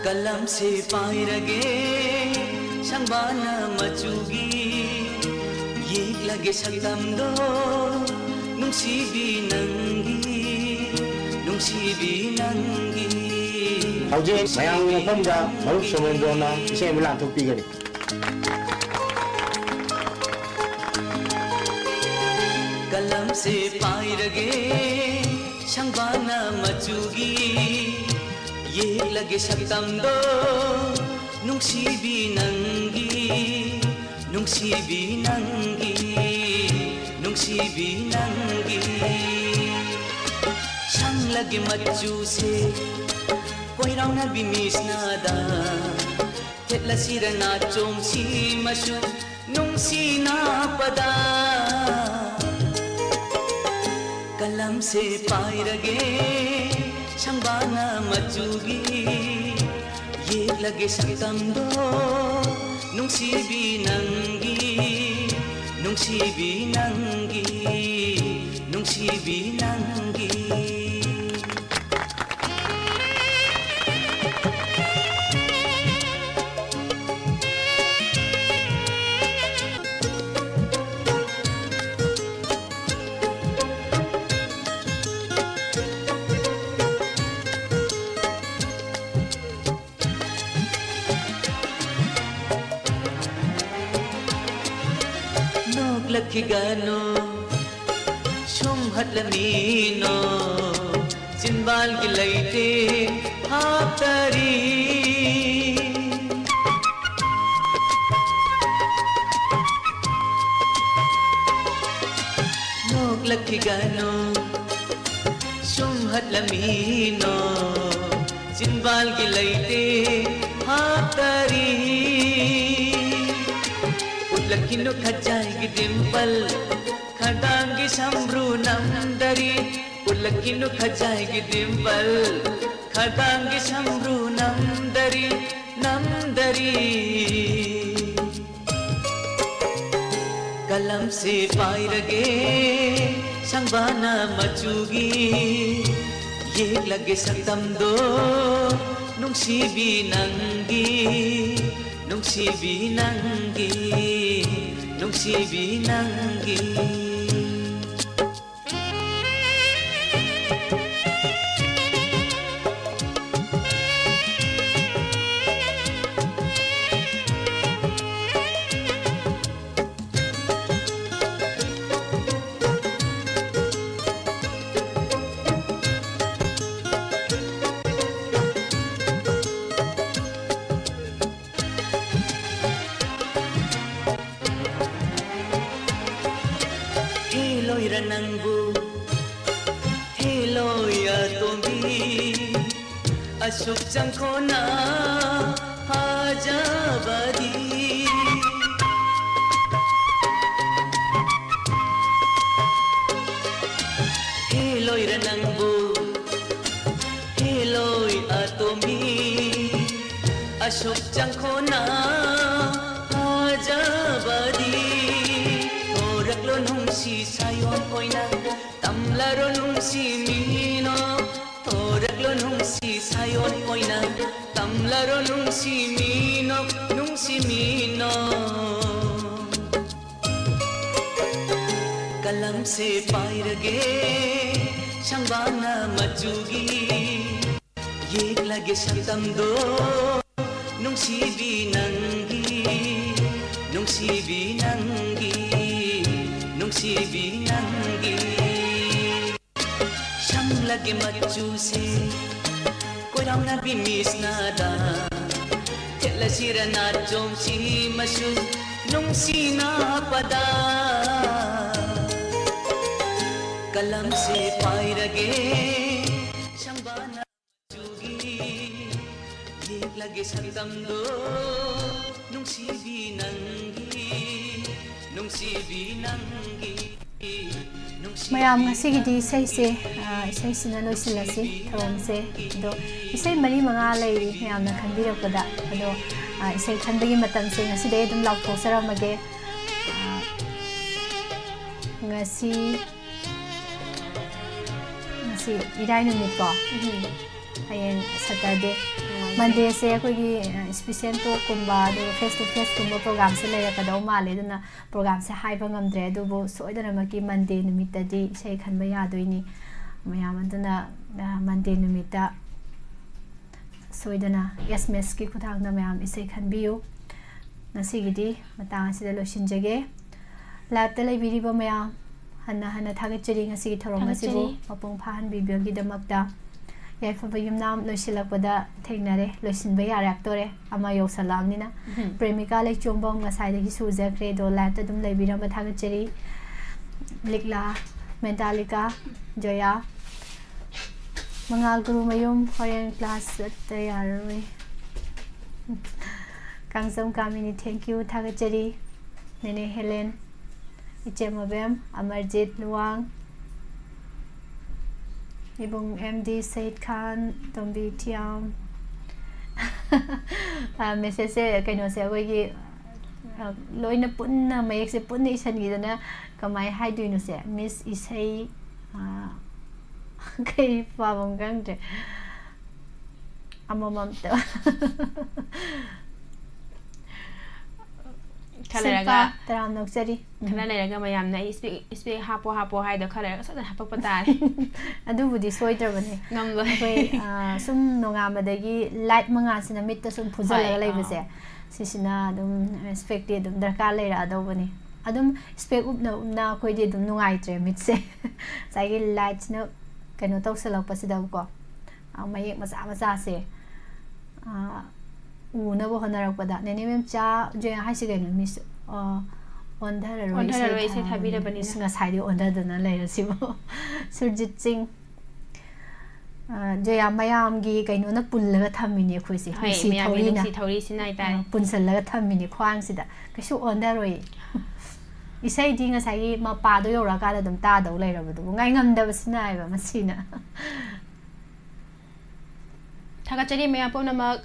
कलम से पाइरगे संबाना मचुगी ये लगे सकदमदो नुंसीबी नंगी हौजे मयाम मफमदा मरुप सोमेंद्रोना इसे मिलान थोपीगनी कलम से पाइरगे संबाना मचुगी ये लगे सकदमदो नुंसीबी नंगी संग लगे मच्चू से कोई रौना भी मिसनादा तेला सिरना चोंसी मशु नुंसी ना पदा कलम से पाइरगे संबाना मचुगी ये लगे सकदमदो नुंसीबी नंगी Lakigano Shumhatlamino Jinbal gilaite Haptari Nog lakigano Shumhatlamino Jinbal gilaite Haptari Lakino khajai dimpal khadangi sambru namdari Lakino khajai dimpal khadangi sambru namdari kalam se pairage sangbana machugi ye lage sakdamdo nungsibi nangi Asuk jangkona hajabadi Heloi ranangbu Heloi atomi Asuk jangkona hajabadi Torak lo nungsi sayon oina Tamlaro nungsi mino Toraklo nungsi sayon oina tamlaro nungsi mino से पाइरगे संबाना मचुगी ये लगे शतमदो नुंसीबी नंगी नुंसीबी नंगी नुंसीबी नंगी संग लगे मचू से कोराउना भी मिस नादा तेलसिरना जोंसी मसु नुंसीना पदा कलम से पाइरगे संबाना चुगी ये लगे सतमदो नुंसीबी नंगी नुंसीबी नंगी mayam ngasigidi isei se isei sina loisilasi thawam se do isei mari manga leiri mayam na khanbirakpada ado isei khanbagi matam se ngasi de dum law thosaramage ngasi irai numit ko hayeng Saturday Monday se akogi special talk kumba do face to face kumba program se leira kadau male duna program se haiba ngamdre dubu soidana maki Monday numit ta di sei khanba yadoini mayam aduna Monday numit ta soidana SMS ki kuthang na mayam isei khanbiu nasigidi matang asida losinjage lab ta leibiriba mayam hana hana thagachari ngasi thorong asibu mapung phan bibyogi damakta yaifa yumnam loisilakpada thengnare loisinba yarak tore ama yosalamnina premika le chombom ngasai dagi sujakre do lata dum leibirama thagachari likla mentalika joya mangal guru mayum horen class tayaroi kangsam kamini thank you thagachari nene Helen Ichemabem Amarjit Luang Ibung MD Said Khan Tombi Tiam message kaino se agogi loina punna mayek se punni isan gidana kamai haiduinu se Miss Eshei kai pabong gangde amamam ta Khallakpa taram noksari Khallakpa mayam na speak hapo hai do Khallakpa sa hapo patare adu budi soidrabane ngamlo koi sum nongamadagi light manga sina mitta sum phujalaga leibase sisina dum respect dum darkar leira adobani adum spec upna koi de dum nungai tre mitse sagi lights na kano tawsalak pasida ko mayek macha se una bo honarak pada nene mem cha je haisi gain miss ondhararoi se thabira bani nga saidi ondadana leira sibo Surjit Singh joya mayam gi kaino na pullaga thamini khoisi si thori sinai tai punsallaga thamini khwang sida kasu ondaroi isai di nga sai ma pa do yora ka da dum ta do leira bu ngai ngam da basina ba masina thagachari me apona mak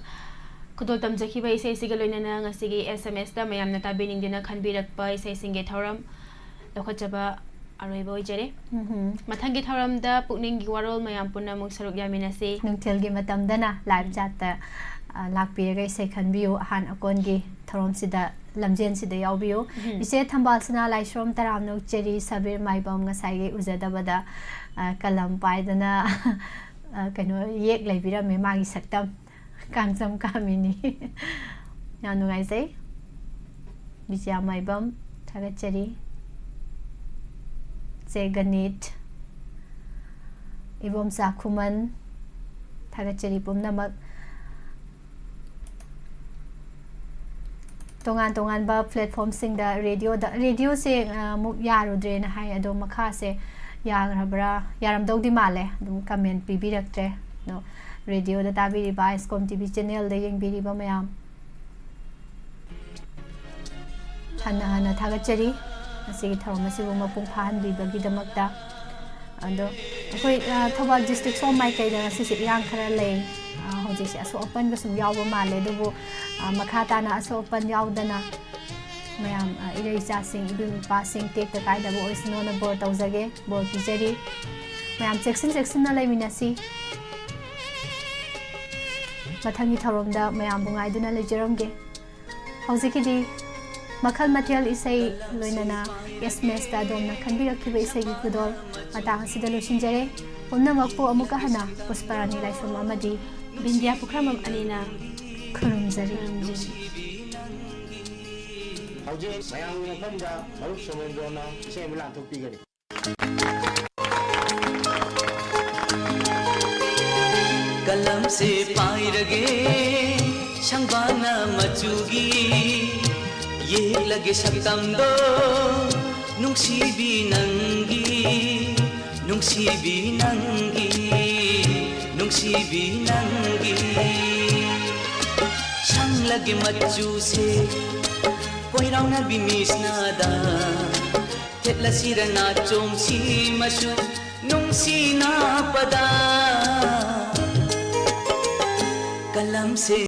kudol tamjaki ba isei sigaloina na ngasigi SMS ta mayam na tabining dina khanbirakpa isei singe thoram lokhachaba aroibo ijare mathangi thoram da pukning gi warol mayam punna muk saruk yaminasi nungthel gi matam dana live chat ta lakpiraga isei khanbiu han akon gi thoram sida lamjen sida yawbiu ise thambal sina laishrom taram nok cheri sabir maibam ngasai gi ujadabada kalam paidana kaino yek leibira me magi saktam kangsam kamini nanu ngai Bijaya Maibam Thagachari Ganit Ibom Sakhuman Thagachari Pumnamak tongan ba platform sing da radio se muk yarudre na hai ado makha se yagrabra yaram dogdi male dum comment pibiraktre no radio da tabiri ba Escom TV channel da yeng biri ba mayam hana thagachari asigi thawma sibu mapung phan bi bagi damakta ando koi Thobal district so mai kai da sisi irang khara le hoji se aso open ga sum yaw ba male dubu makha ta na aso open yaw dana mayam irei cha sing ibin passing tek ta kai da bo isno na bor tawjage bor pichari mayam section na lai minasi mathangi thorom da mayam bungai duna le jeramge hoji ki di Makhal Mathel Esei loinana SMS ta domna khanbirakhiba Esei gi kudol matang asida losinjare pumna makpu amuka hana pusparani laisum amadi Bindya Pukramam Anina khurumjari Hauji mayang mafamda maruk somendona isay mo lang tugpigani. कलम से पाइरगे शंबाना मचुगी ये लगे शब्दम दो नुंसीबी नंगी नुंसीबी नंगी नुंसीबी नंगी शंग लगे मचु से कोई रावना भी मिसनादा तेला सिरना चोमसी मचु नुंसी ना पदा कलम से